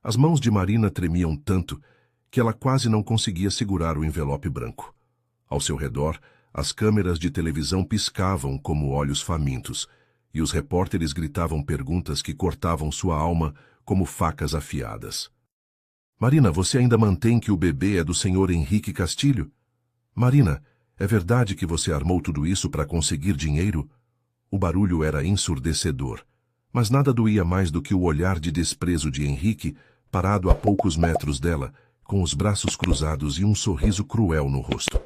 As mãos de Marina tremiam tanto que ela quase não conseguia segurar o envelope branco. Ao seu redor, as câmeras de televisão piscavam como olhos famintos, e os repórteres gritavam perguntas que cortavam sua alma como facas afiadas. Marina, você ainda mantém que o bebê é do senhor Henrique Castilho? Marina, é verdade que você armou tudo isso para conseguir dinheiro? O barulho era ensurdecedor, mas nada doía mais do que o olhar de desprezo de Henrique, parado a poucos metros dela, com os braços cruzados e um sorriso cruel no rosto.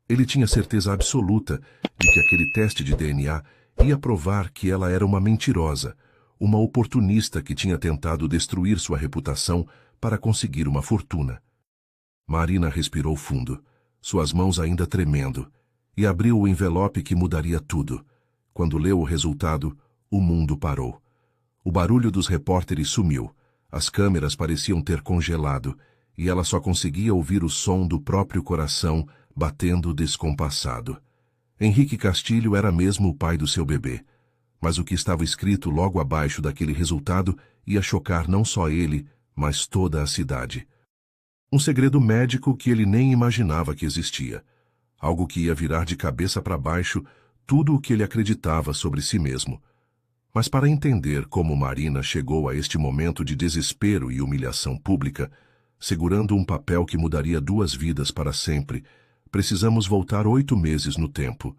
Ele tinha certeza absoluta de que aquele teste de DNA ia provar que ela era uma mentirosa, uma oportunista que tinha tentado destruir sua reputação para conseguir uma fortuna. Marina respirou fundo, suas mãos ainda tremendo, e abriu o envelope que mudaria tudo. Quando leu o resultado, o mundo parou. O barulho dos repórteres sumiu, as câmeras pareciam ter congelado, e ela só conseguia ouvir o som do próprio coração batendo descompassado. Henrique Castilho era mesmo o pai do seu bebê, mas o que estava escrito logo abaixo daquele resultado ia chocar não só ele, mas toda a cidade. Um segredo médico que ele nem imaginava que existia, algo que ia virar de cabeça para baixo tudo o que ele acreditava sobre si mesmo. Mas para entender como Marina chegou a este momento de desespero e humilhação pública, segurando um papel que mudaria 2 vidas para sempre, precisamos voltar 8 meses no tempo,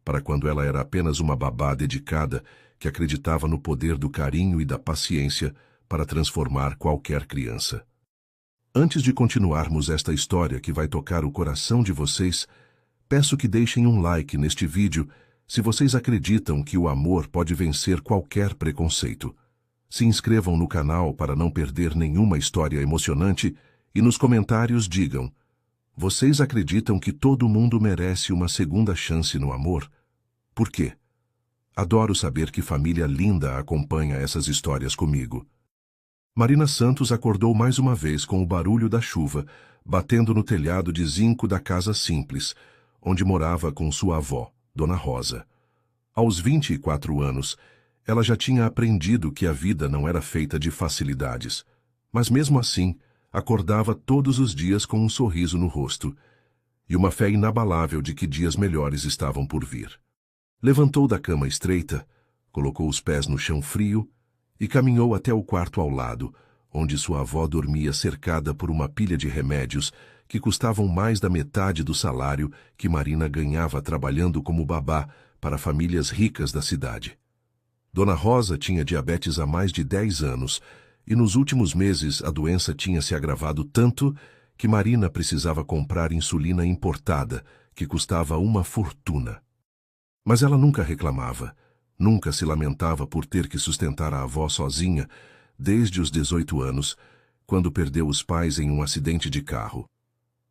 para quando ela era apenas uma babá dedicada que acreditava no poder do carinho e da paciência para transformar qualquer criança. Antes de continuarmos esta história que vai tocar o coração de vocês, peço que deixem um like neste vídeo se vocês acreditam que o amor pode vencer qualquer preconceito. Se inscrevam no canal para não perder nenhuma história emocionante e nos comentários digam: vocês acreditam que todo mundo merece uma segunda chance no amor? Por quê? Adoro saber que família linda acompanha essas histórias comigo. Marina Santos acordou mais uma vez com o barulho da chuva, batendo no telhado de zinco da casa simples, onde morava com sua avó, Dona Rosa. Aos 24 anos, ela já tinha aprendido que a vida não era feita de facilidades, mas mesmo assim, acordava todos os dias com um sorriso no rosto e uma fé inabalável de que dias melhores estavam por vir. Levantou da cama estreita, colocou os pés no chão frio e caminhou até o quarto ao lado, onde sua avó dormia cercada por uma pilha de remédios que custavam mais da metade do salário que Marina ganhava trabalhando como babá para famílias ricas da cidade. Dona Rosa tinha diabetes há mais de 10 anos e nos últimos meses a doença tinha se agravado tanto que Marina precisava comprar insulina importada, que custava uma fortuna. Mas ela nunca reclamava, nunca se lamentava por ter que sustentar a avó sozinha, desde os 18 anos, quando perdeu os pais em um acidente de carro.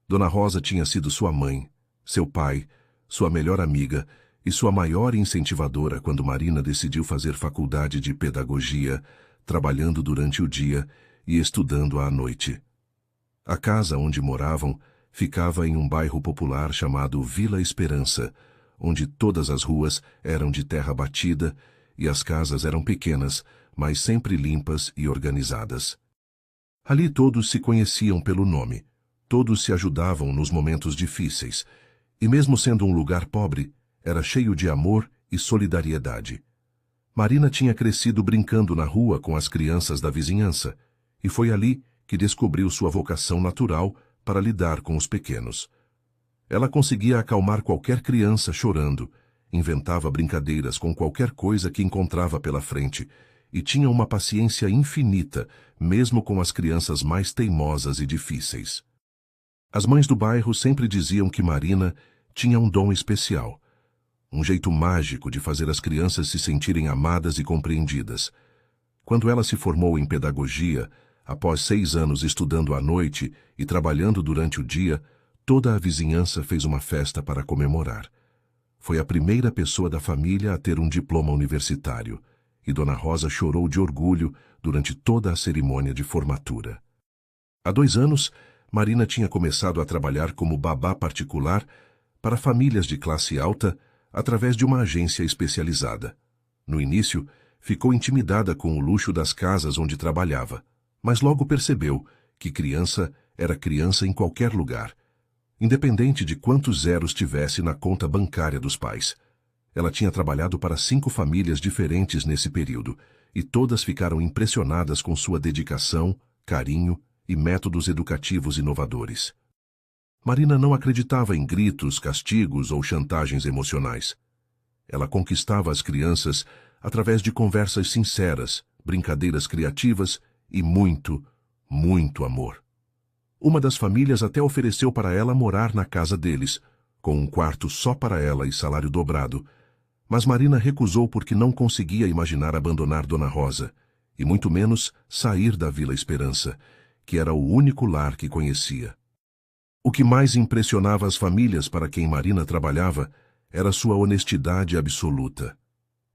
Dona Rosa tinha sido sua mãe, seu pai, sua melhor amiga e sua maior incentivadora quando Marina decidiu fazer faculdade de pedagogia, trabalhando durante o dia e estudando à noite. A casa onde moravam ficava em um bairro popular chamado Vila Esperança, onde todas as ruas eram de terra batida e as casas eram pequenas, mas sempre limpas e organizadas. Ali todos se conheciam pelo nome, todos se ajudavam nos momentos difíceis, e mesmo sendo um lugar pobre, era cheio de amor e solidariedade. Marina tinha crescido brincando na rua com as crianças da vizinhança, e foi ali que descobriu sua vocação natural para lidar com os pequenos. Ela conseguia acalmar qualquer criança chorando, inventava brincadeiras com qualquer coisa que encontrava pela frente, e tinha uma paciência infinita, mesmo com as crianças mais teimosas e difíceis. As mães do bairro sempre diziam que Marina tinha um dom especial, um jeito mágico de fazer as crianças se sentirem amadas e compreendidas. Quando ela se formou em pedagogia, após 6 anos estudando à noite e trabalhando durante o dia, toda a vizinhança fez uma festa para comemorar. Foi a primeira pessoa da família a ter um diploma universitário, e Dona Rosa chorou de orgulho durante toda a cerimônia de formatura. Há 2 anos, Marina tinha começado a trabalhar como babá particular para famílias de classe alta através de uma agência especializada. No início, ficou intimidada com o luxo das casas onde trabalhava, Mas logo percebeu que criança era criança em qualquer lugar, independente de quantos zeros tivesse na conta bancária dos pais. Ela tinha trabalhado para 5 famílias diferentes nesse período, e todas ficaram impressionadas com sua dedicação, carinho e métodos educativos inovadores. Marina não acreditava em gritos, castigos ou chantagens emocionais. Ela conquistava as crianças através de conversas sinceras, brincadeiras criativas e muito, muito amor. Uma das famílias até ofereceu para ela morar na casa deles, com um quarto só para ela e salário dobrado, mas Marina recusou porque não conseguia imaginar abandonar Dona Rosa, e muito menos sair da Vila Esperança, que era o único lar que conhecia. O que mais impressionava as famílias para quem Marina trabalhava era sua honestidade absoluta.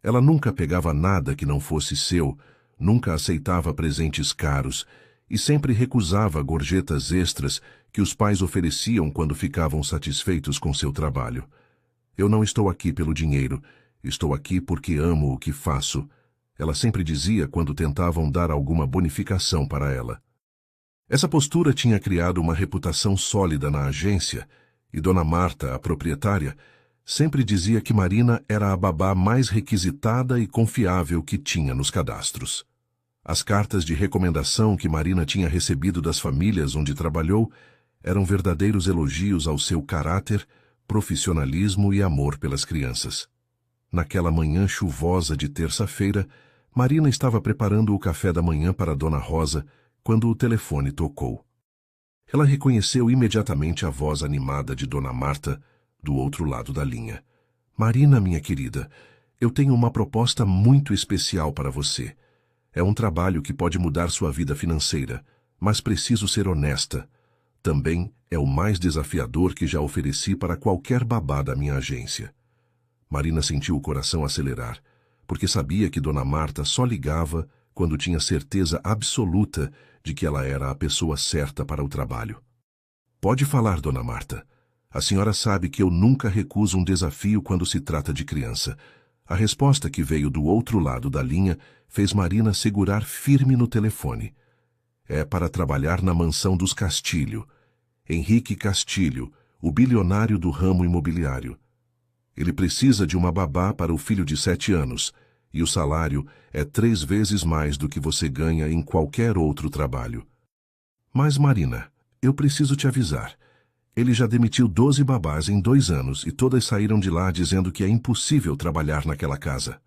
Ela nunca pegava nada que não fosse seu, nunca aceitava presentes caros e sempre recusava gorjetas extras que os pais ofereciam quando ficavam satisfeitos com seu trabalho. Eu não estou aqui pelo dinheiro, estou aqui porque amo o que faço, ela sempre dizia quando tentavam dar alguma bonificação para ela. Essa postura tinha criado uma reputação sólida na agência e Dona Marta, a proprietária, sempre dizia que Marina era a babá mais requisitada e confiável que tinha nos cadastros. As cartas de recomendação que Marina tinha recebido das famílias onde trabalhou eram verdadeiros elogios ao seu caráter, profissionalismo e amor pelas crianças. Naquela manhã chuvosa de terça-feira, Marina estava preparando o café da manhã para Dona Rosa quando o telefone tocou. Ela reconheceu imediatamente a voz animada de Dona Marta do outro lado da linha. Marina, minha querida, eu tenho uma proposta muito especial para você. É um trabalho que pode mudar sua vida financeira, mas preciso ser honesta. Também é o mais desafiador que já ofereci para qualquer babá da minha agência. Marina sentiu o coração acelerar, porque sabia que Dona Marta só ligava quando tinha certeza absoluta de que ela era a pessoa certa para o trabalho. Pode falar, Dona Marta. A senhora sabe que eu nunca recuso um desafio quando se trata de criança. A resposta que veio do outro lado da linha fez Marina segurar firme no telefone. É para trabalhar na mansão dos Castilho. Henrique Castilho, o bilionário do ramo imobiliário. Ele precisa de uma babá para o filho de 7 anos, e o salário é 3 vezes mais do que você ganha em qualquer outro trabalho. Mas, Marina, eu preciso te avisar. Ele já demitiu 12 babás em 2 anos e todas saíram de lá dizendo que é impossível trabalhar naquela casa.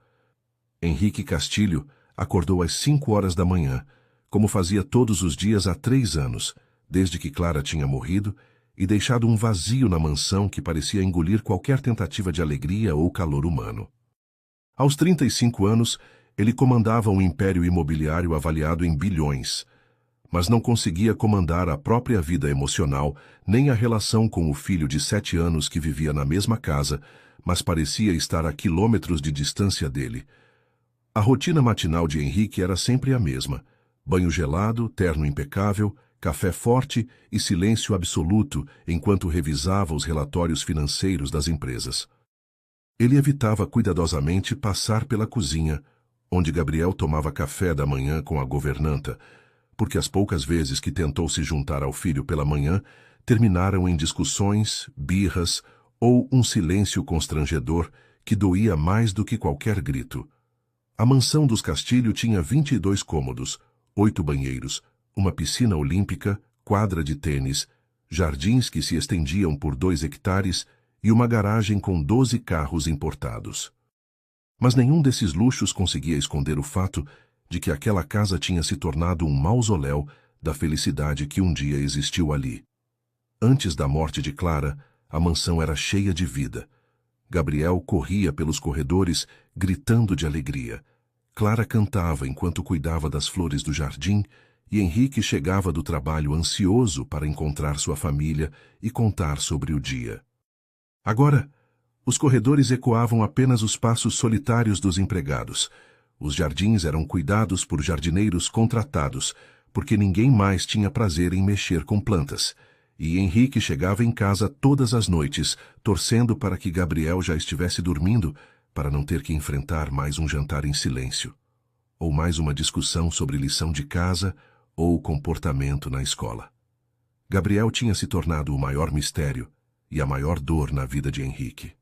Henrique Castilho acordou às 5 horas da manhã, como fazia todos os dias há 3 anos, desde que Clara tinha morrido, e deixado um vazio na mansão que parecia engolir qualquer tentativa de alegria ou calor humano. Aos 35 anos, ele comandava um império imobiliário avaliado em bilhões, mas não conseguia comandar a própria vida emocional, nem a relação com o filho de 7 anos que vivia na mesma casa, mas parecia estar a quilômetros de distância dele. A rotina matinal de Henrique era sempre a mesma: banho gelado, terno impecável, café forte e silêncio absoluto enquanto revisava os relatórios financeiros das empresas. Ele evitava cuidadosamente passar pela cozinha, onde Gabriel tomava café da manhã com a governanta, porque as poucas vezes que tentou se juntar ao filho pela manhã, terminaram em discussões, birras ou um silêncio constrangedor que doía mais do que qualquer grito. A mansão dos Castilho tinha 22 cômodos, 8 banheiros, uma piscina olímpica, quadra de tênis, jardins que se estendiam por 2 hectares e uma garagem com 12 carros importados. Mas nenhum desses luxos conseguia esconder o fato de que aquela casa tinha se tornado um mausoléu da felicidade que um dia existiu ali. Antes da morte de Clara, a mansão era cheia de vida. Gabriel corria pelos corredores, gritando de alegria. Clara cantava enquanto cuidava das flores do jardim, e Henrique chegava do trabalho ansioso para encontrar sua família e contar sobre o dia. Agora, os corredores ecoavam apenas os passos solitários dos empregados. Os jardins eram cuidados por jardineiros contratados, porque ninguém mais tinha prazer em mexer com plantas. E Henrique chegava em casa todas as noites, torcendo para que Gabriel já estivesse dormindo, para não ter que enfrentar mais um jantar em silêncio, ou mais uma discussão sobre lição de casa, ou o comportamento na escola. Gabriel tinha se tornado o maior mistério e a maior dor na vida de Henrique.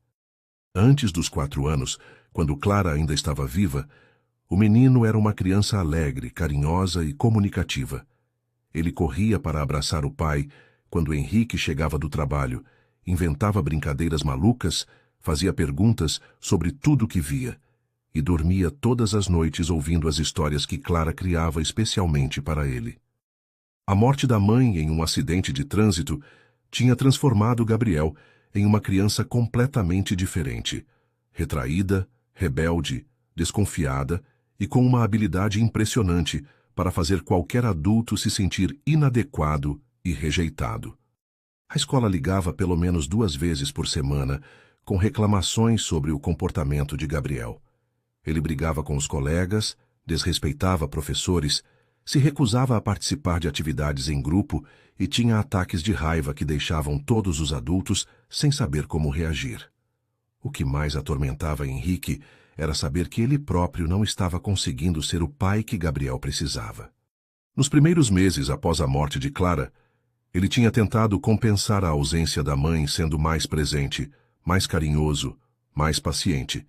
Antes dos 4 anos, quando Clara ainda estava viva, o menino era uma criança alegre, carinhosa e comunicativa. Ele corria para abraçar o pai quando Henrique chegava do trabalho, inventava brincadeiras malucas, fazia perguntas sobre tudo o que via e dormia todas as noites ouvindo as histórias que Clara criava especialmente para ele. A morte da mãe em um acidente de trânsito tinha transformado Gabriel em uma criança completamente diferente, retraída, rebelde, desconfiada e com uma habilidade impressionante para fazer qualquer adulto se sentir inadequado e rejeitado. A escola ligava pelo menos 2 vezes por semana com reclamações sobre o comportamento de Gabriel. Ele brigava com os colegas, desrespeitava professores, se recusava a participar de atividades em grupo e tinha ataques de raiva que deixavam todos os adultos sem saber como reagir. O que mais atormentava Henrique era saber que ele próprio não estava conseguindo ser o pai que Gabriel precisava. Nos primeiros meses após a morte de Clara, ele tinha tentado compensar a ausência da mãe sendo mais presente, mais carinhoso, mais paciente.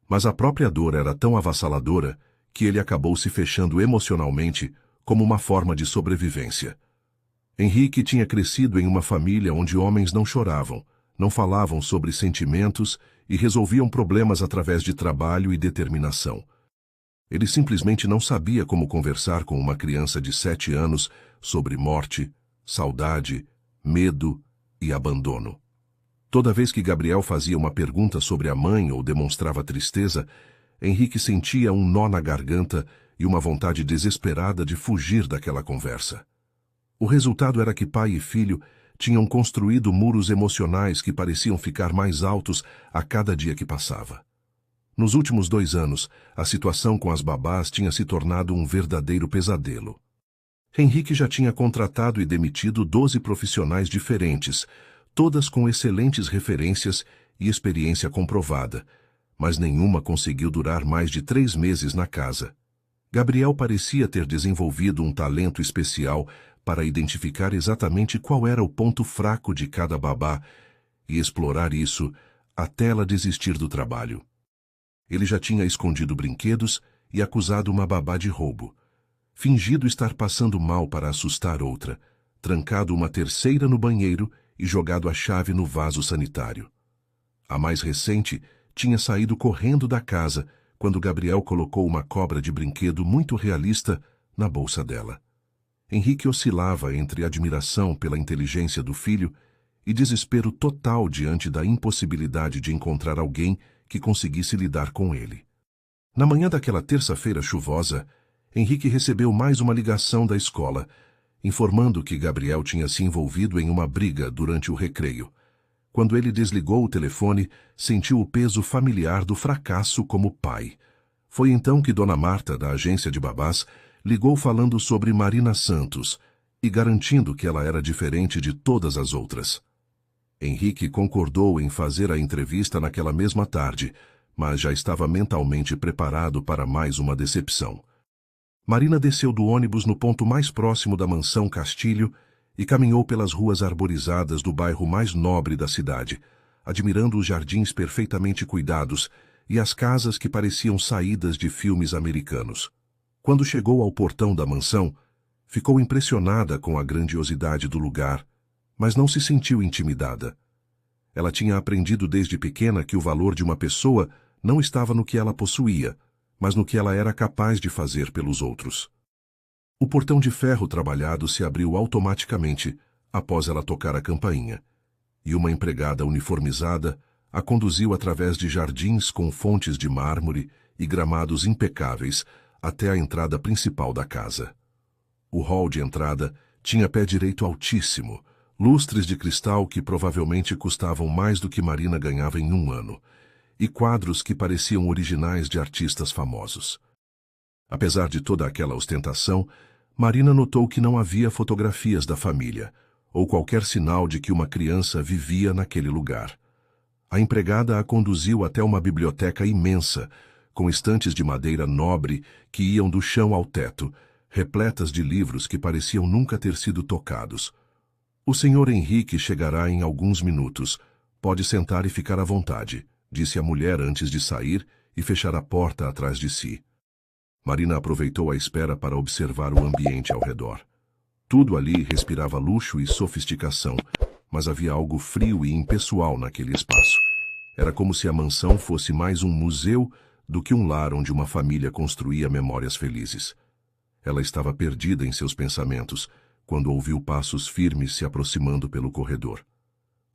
Mas a própria dor era tão avassaladora que ele acabou se fechando emocionalmente como uma forma de sobrevivência. Henrique tinha crescido em uma família onde homens não choravam, não falavam sobre sentimentos e resolviam problemas através de trabalho e determinação. Ele simplesmente não sabia como conversar com uma criança de 7 anos sobre morte, saudade, medo e abandono. Toda vez que Gabriel fazia uma pergunta sobre a mãe ou demonstrava tristeza, Henrique sentia um nó na garganta e uma vontade desesperada de fugir daquela conversa. O resultado era que pai e filho tinham construído muros emocionais que pareciam ficar mais altos a cada dia que passava. Nos últimos 2 anos, a situação com as babás tinha se tornado um verdadeiro pesadelo. Henrique já tinha contratado e demitido 12 profissionais diferentes, todas com excelentes referências e experiência comprovada, mas nenhuma conseguiu durar mais de 3 meses na casa. Gabriel parecia ter desenvolvido um talento especial para identificar exatamente qual era o ponto fraco de cada babá e explorar isso até ela desistir do trabalho. Ele já tinha escondido brinquedos e acusado uma babá de roubo, fingido estar passando mal para assustar outra, trancado uma terceira no banheiro e jogado a chave no vaso sanitário. A mais recente tinha saído correndo da casa quando Gabriel colocou uma cobra de brinquedo muito realista na bolsa dela. Henrique oscilava entre admiração pela inteligência do filho e desespero total diante da impossibilidade de encontrar alguém que conseguisse lidar com ele. Na manhã daquela terça-feira chuvosa, Henrique recebeu mais uma ligação da escola, informando que Gabriel tinha se envolvido em uma briga durante o recreio. Quando ele desligou o telefone, sentiu o peso familiar do fracasso como pai. Foi então que Dona Marta, da agência de babás, ligou falando sobre Marina Santos e garantindo que ela era diferente de todas as outras. Henrique concordou em fazer a entrevista naquela mesma tarde, mas já estava mentalmente preparado para mais uma decepção. Marina desceu do ônibus no ponto mais próximo da mansão Castilho e caminhou pelas ruas arborizadas do bairro mais nobre da cidade, admirando os jardins perfeitamente cuidados e as casas que pareciam saídas de filmes americanos. Quando chegou ao portão da mansão, ficou impressionada com a grandiosidade do lugar, mas não se sentiu intimidada. Ela tinha aprendido desde pequena que o valor de uma pessoa não estava no que ela possuía, mas no que ela era capaz de fazer pelos outros. O portão de ferro trabalhado se abriu automaticamente após ela tocar a campainha, e uma empregada uniformizada a conduziu através de jardins com fontes de mármore e gramados impecáveis até a entrada principal da casa. O hall de entrada tinha pé direito altíssimo, lustres de cristal que provavelmente custavam mais do que Marina ganhava em um ano, e quadros que pareciam originais de artistas famosos. Apesar de toda aquela ostentação, Marina notou que não havia fotografias da família, ou qualquer sinal de que uma criança vivia naquele lugar. A empregada a conduziu até uma biblioteca imensa, com estantes de madeira nobre que iam do chão ao teto, repletas de livros que pareciam nunca ter sido tocados. "O senhor Henrique chegará em alguns minutos. Pode sentar e ficar à vontade", disse a mulher antes de sair e fechar a porta atrás de si. Marina aproveitou a espera para observar o ambiente ao redor. Tudo ali respirava luxo e sofisticação, mas havia algo frio e impessoal naquele espaço. Era como se a mansão fosse mais um museu do que um lar onde uma família construía memórias felizes. Ela estava perdida em seus pensamentos quando ouviu passos firmes se aproximando pelo corredor.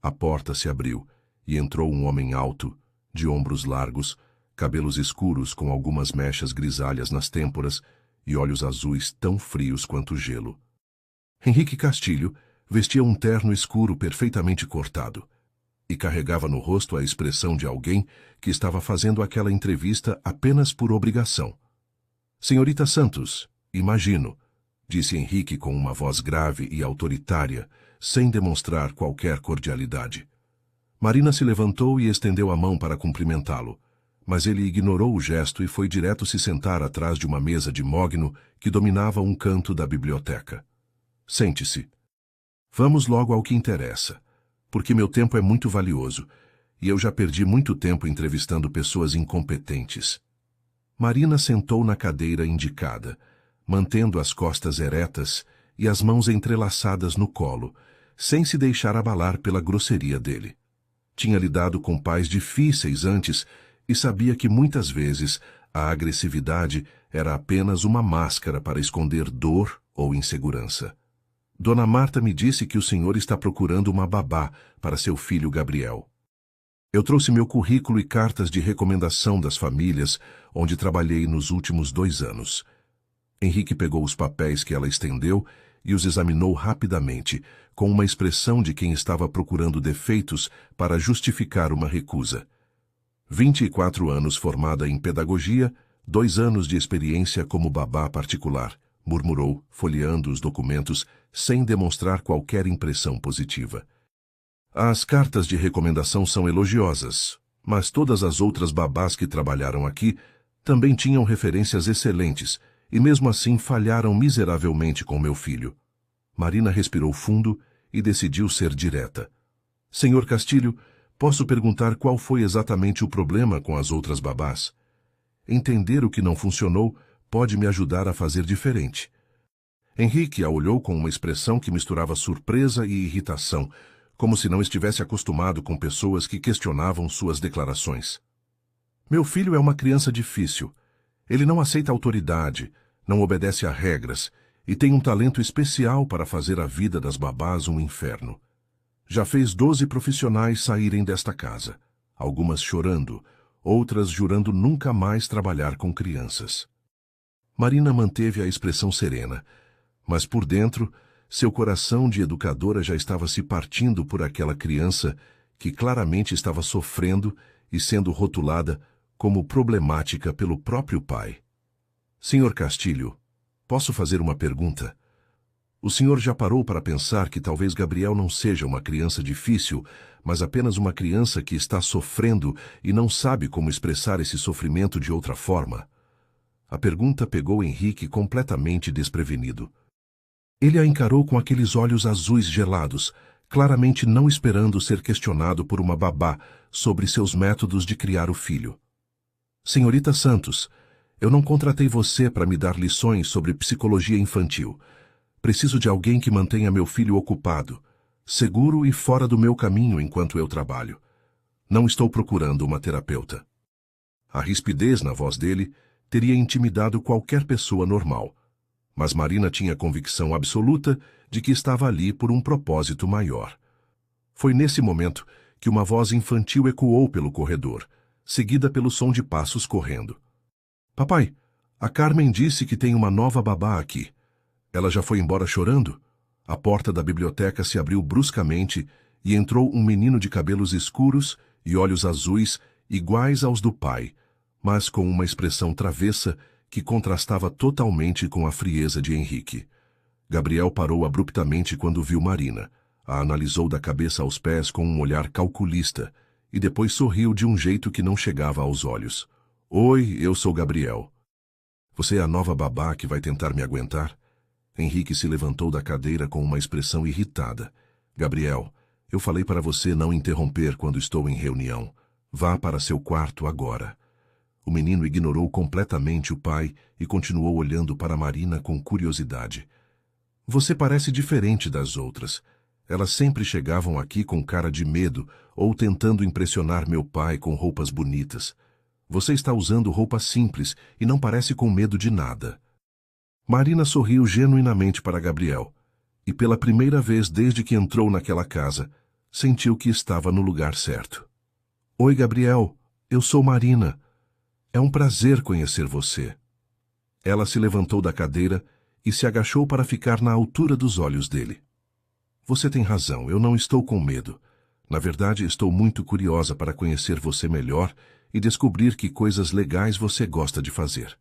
A porta se abriu e entrou um homem alto, de ombros largos, cabelos escuros com algumas mechas grisalhas nas têmporas e olhos azuis tão frios quanto gelo. Henrique Castilho vestia um terno escuro perfeitamente cortado e carregava no rosto a expressão de alguém que estava fazendo aquela entrevista apenas por obrigação. "Senhorita Santos, imagino", disse Henrique com uma voz grave e autoritária, sem demonstrar qualquer cordialidade. Marina se levantou e estendeu a mão para cumprimentá-lo, mas ele ignorou o gesto e foi direto se sentar atrás de uma mesa de mogno que dominava um canto da biblioteca. "Sente-se. Vamos logo ao que interessa, porque meu tempo é muito valioso e eu já perdi muito tempo entrevistando pessoas incompetentes." Marina sentou na cadeira indicada, mantendo as costas eretas e as mãos entrelaçadas no colo, sem se deixar abalar pela grosseria dele. Tinha lidado com pais difíceis antes e sabia que muitas vezes a agressividade era apenas uma máscara para esconder dor ou insegurança. "Dona Marta me disse que o senhor está procurando uma babá para seu filho Gabriel. Eu trouxe meu currículo e cartas de recomendação das famílias onde trabalhei nos últimos 2 anos. Henrique pegou os papéis que ela estendeu e os examinou rapidamente, com uma expressão de quem estava procurando defeitos para justificar uma recusa. 24 anos formada em pedagogia, 2 anos de experiência como babá particular, murmurou, folheando os documentos, sem demonstrar qualquer impressão positiva. "As cartas de recomendação são elogiosas, mas todas as outras babás que trabalharam aqui também tinham referências excelentes, e mesmo assim falharam miseravelmente com meu filho." Marina respirou fundo e decidiu ser direta. "Senhor Castilho, posso perguntar qual foi exatamente o problema com as outras babás? Entender o que não funcionou pode me ajudar a fazer diferente." Henrique a olhou com uma expressão que misturava surpresa e irritação, como se não estivesse acostumado com pessoas que questionavam suas declarações. "Meu filho é uma criança difícil. Ele não aceita autoridade, não obedece a regras e tem um talento especial para fazer a vida das babás um inferno. Já fez 12 profissionais saírem desta casa, algumas chorando, outras jurando nunca mais trabalhar com crianças." Marina manteve a expressão serena, mas por dentro, seu coração de educadora já estava se partindo por aquela criança que claramente estava sofrendo e sendo rotulada como problemática pelo próprio pai. "Senhor Castilho, posso fazer uma pergunta? O senhor já parou para pensar que talvez Gabriel não seja uma criança difícil, mas apenas uma criança que está sofrendo e não sabe como expressar esse sofrimento de outra forma?" A pergunta pegou Henrique completamente desprevenido. Ele a encarou com aqueles olhos azuis gelados, claramente não esperando ser questionado por uma babá sobre seus métodos de criar o filho. "Senhorita Santos, eu não contratei você para me dar lições sobre psicologia infantil. Preciso de alguém que mantenha meu filho ocupado, seguro e fora do meu caminho enquanto eu trabalho. Não estou procurando uma terapeuta." A rispidez na voz dele teria intimidado qualquer pessoa normal, mas Marina tinha convicção absoluta de que estava ali por um propósito maior. Foi nesse momento que uma voz infantil ecoou pelo corredor, seguida pelo som de passos correndo. "Papai, a Carmen disse que tem uma nova babá aqui. Ela já foi embora chorando?" A porta da biblioteca se abriu bruscamente e entrou um menino de cabelos escuros e olhos azuis iguais aos do pai, mas com uma expressão travessa que contrastava totalmente com a frieza de Henrique. Gabriel parou abruptamente quando viu Marina, a analisou da cabeça aos pés com um olhar calculista e depois sorriu de um jeito que não chegava aos olhos. "Oi, eu sou Gabriel." Você é a nova babá que vai tentar me aguentar? Henrique se levantou da cadeira com uma expressão irritada. Gabriel, eu falei para você não interromper quando estou em reunião. Vá para seu quarto agora. O menino ignorou completamente o pai e continuou olhando para Marina com curiosidade. Você parece diferente das outras. Elas sempre chegavam aqui com cara de medo ou tentando impressionar meu pai com roupas bonitas. Você está usando roupa simples e não parece com medo de nada. Marina sorriu genuinamente para Gabriel, e pela primeira vez desde que entrou naquela casa, sentiu que estava no lugar certo. Oi, Gabriel, eu sou Marina. É um prazer conhecer você. Ela se levantou da cadeira e se agachou para ficar na altura dos olhos dele. Você tem razão, eu não estou com medo. Na verdade, estou muito curiosa para conhecer você melhor e descobrir que coisas legais você gosta de fazer.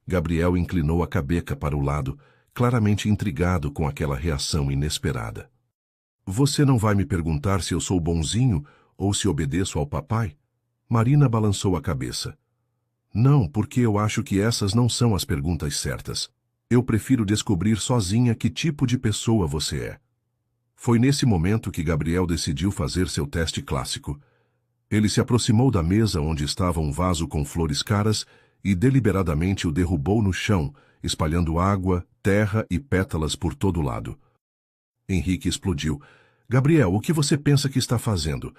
Gabriel inclinou a cabeça para o lado, claramente intrigado com aquela reação inesperada. Você não vai me perguntar se eu sou bonzinho ou se obedeço ao papai? Marina balançou a cabeça. Não, porque eu acho que essas não são as perguntas certas. Eu prefiro descobrir sozinha que tipo de pessoa você é. Foi nesse momento que Gabriel decidiu fazer seu teste clássico. Ele se aproximou da mesa onde estava um vaso com flores caras e deliberadamente o derrubou no chão, espalhando água, terra e pétalas por todo lado. Henrique explodiu. Gabriel, o que você pensa que está fazendo?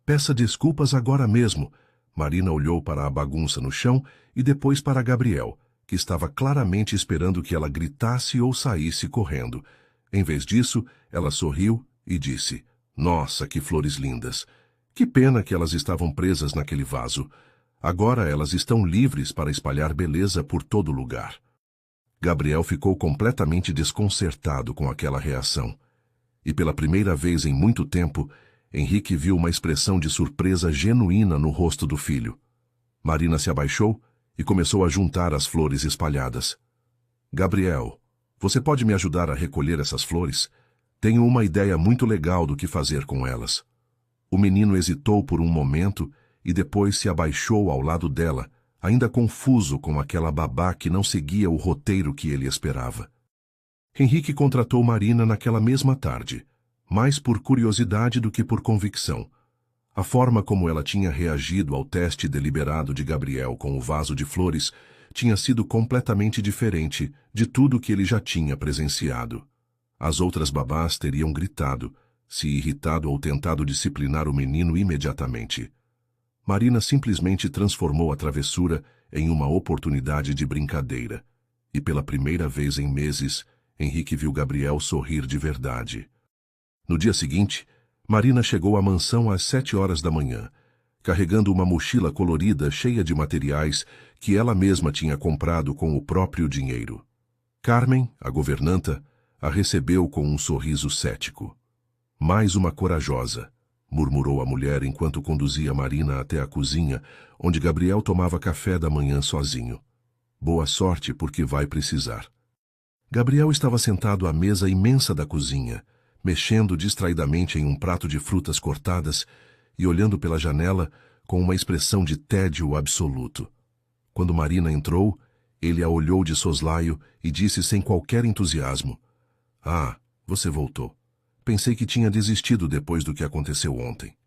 Peça desculpas agora mesmo. Marina olhou para a bagunça no chão e depois para Gabriel, que estava claramente esperando que ela gritasse ou saísse correndo. Em vez disso, ela sorriu e disse, Nossa, que flores lindas! Que pena que elas estavam presas naquele vaso. Agora elas estão livres para espalhar beleza por todo lugar. Gabriel ficou completamente desconcertado com aquela reação. E pela primeira vez em muito tempo, Henrique viu uma expressão de surpresa genuína no rosto do filho. Marina se abaixou e começou a juntar as flores espalhadas. Gabriel, você pode me ajudar a recolher essas flores? Tenho uma ideia muito legal do que fazer com elas. O menino hesitou por um momento e depois se abaixou ao lado dela, ainda confuso com aquela babá que não seguia o roteiro que ele esperava. Henrique contratou Marina naquela mesma tarde, mais por curiosidade do que por convicção. A forma como ela tinha reagido ao teste deliberado de Gabriel com o vaso de flores tinha sido completamente diferente de tudo que ele já tinha presenciado. As outras babás teriam gritado, se irritado ou tentado disciplinar o menino imediatamente. Marina simplesmente transformou a travessura em uma oportunidade de brincadeira. E pela primeira vez em meses, Henrique viu Gabriel sorrir de verdade. No dia seguinte, Marina chegou à mansão às 7 horas da manhã, carregando uma mochila colorida cheia de materiais que ela mesma tinha comprado com o próprio dinheiro. Carmen, a governanta, a recebeu com um sorriso cético. Mais uma corajosa, murmurou a mulher enquanto conduzia Marina até a cozinha, onde Gabriel tomava café da manhã sozinho. Boa sorte, porque vai precisar. Gabriel estava sentado à mesa imensa da cozinha, mexendo distraidamente em um prato de frutas cortadas e olhando pela janela com uma expressão de tédio absoluto. Quando Marina entrou, ele a olhou de soslaio e disse sem qualquer entusiasmo, Ah, você voltou. Pensei que tinha desistido depois do que aconteceu ontem.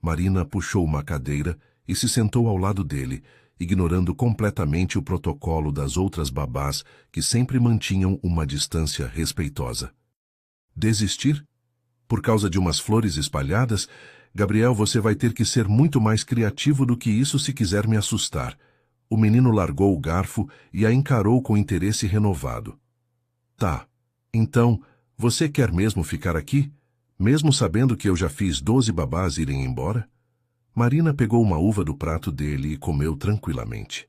Marina puxou uma cadeira e se sentou ao lado dele, ignorando completamente o protocolo das outras babás que sempre mantinham uma distância respeitosa. Desistir? Por causa de umas flores espalhadas? Gabriel, você vai ter que ser muito mais criativo do que isso se quiser me assustar. O menino largou o garfo e a encarou com interesse renovado. Tá, então, você quer mesmo ficar aqui? Mesmo sabendo que eu já fiz 12 babás irem embora? Marina pegou uma uva do prato dele e comeu tranquilamente.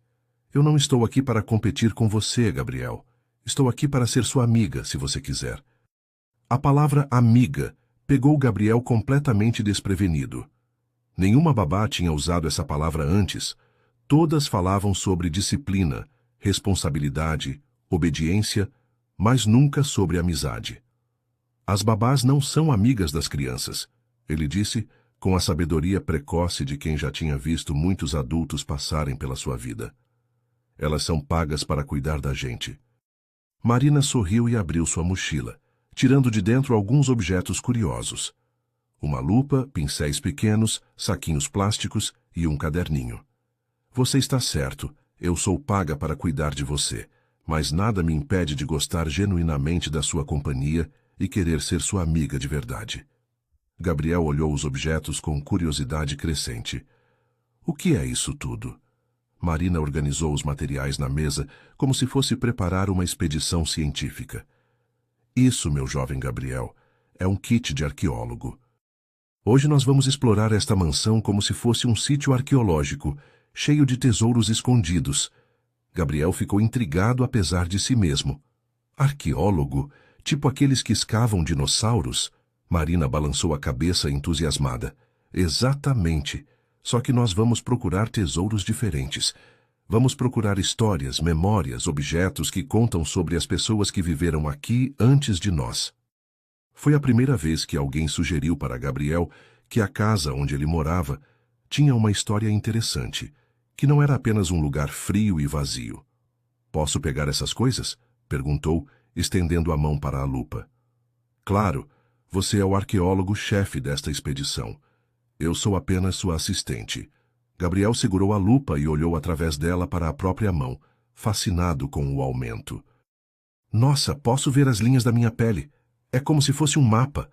Eu não estou aqui para competir com você, Gabriel. Estou aqui para ser sua amiga, se você quiser. A palavra amiga pegou Gabriel completamente desprevenido. Nenhuma babá tinha usado essa palavra antes. Todas falavam sobre disciplina, responsabilidade, obediência, mas nunca sobre amizade. As babás não são amigas das crianças, ele disse, com a sabedoria precoce de quem já tinha visto muitos adultos passarem pela sua vida. Elas são pagas para cuidar da gente. Marina sorriu e abriu sua mochila, tirando de dentro alguns objetos curiosos. Uma lupa, pincéis pequenos, saquinhos plásticos e um caderninho. Você está certo, eu sou paga para cuidar de você, mas nada me impede de gostar genuinamente da sua companhia e querer ser sua amiga de verdade. Gabriel olhou os objetos com curiosidade crescente. O que é isso tudo? Marina organizou os materiais na mesa como se fosse preparar uma expedição científica. Isso, meu jovem Gabriel, é um kit de arqueólogo. Hoje nós vamos explorar esta mansão como se fosse um sítio arqueológico, cheio de tesouros escondidos. Gabriel ficou intrigado apesar de si mesmo. Arqueólogo? Tipo aqueles que escavam dinossauros? Marina balançou a cabeça entusiasmada. Exatamente. Só que nós vamos procurar tesouros diferentes. Vamos procurar histórias, memórias, objetos que contam sobre as pessoas que viveram aqui antes de nós. Foi a primeira vez que alguém sugeriu para Gabriel que a casa onde ele morava tinha uma história interessante, que não era apenas um lugar frio e vazio. Posso pegar essas coisas? Perguntou, estendendo a mão para a lupa. Claro, você é o arqueólogo-chefe desta expedição. Eu sou apenas sua assistente. Gabriel segurou a lupa e olhou através dela para a própria mão, fascinado com o aumento. Nossa, posso ver as linhas da minha pele. É como se fosse um mapa.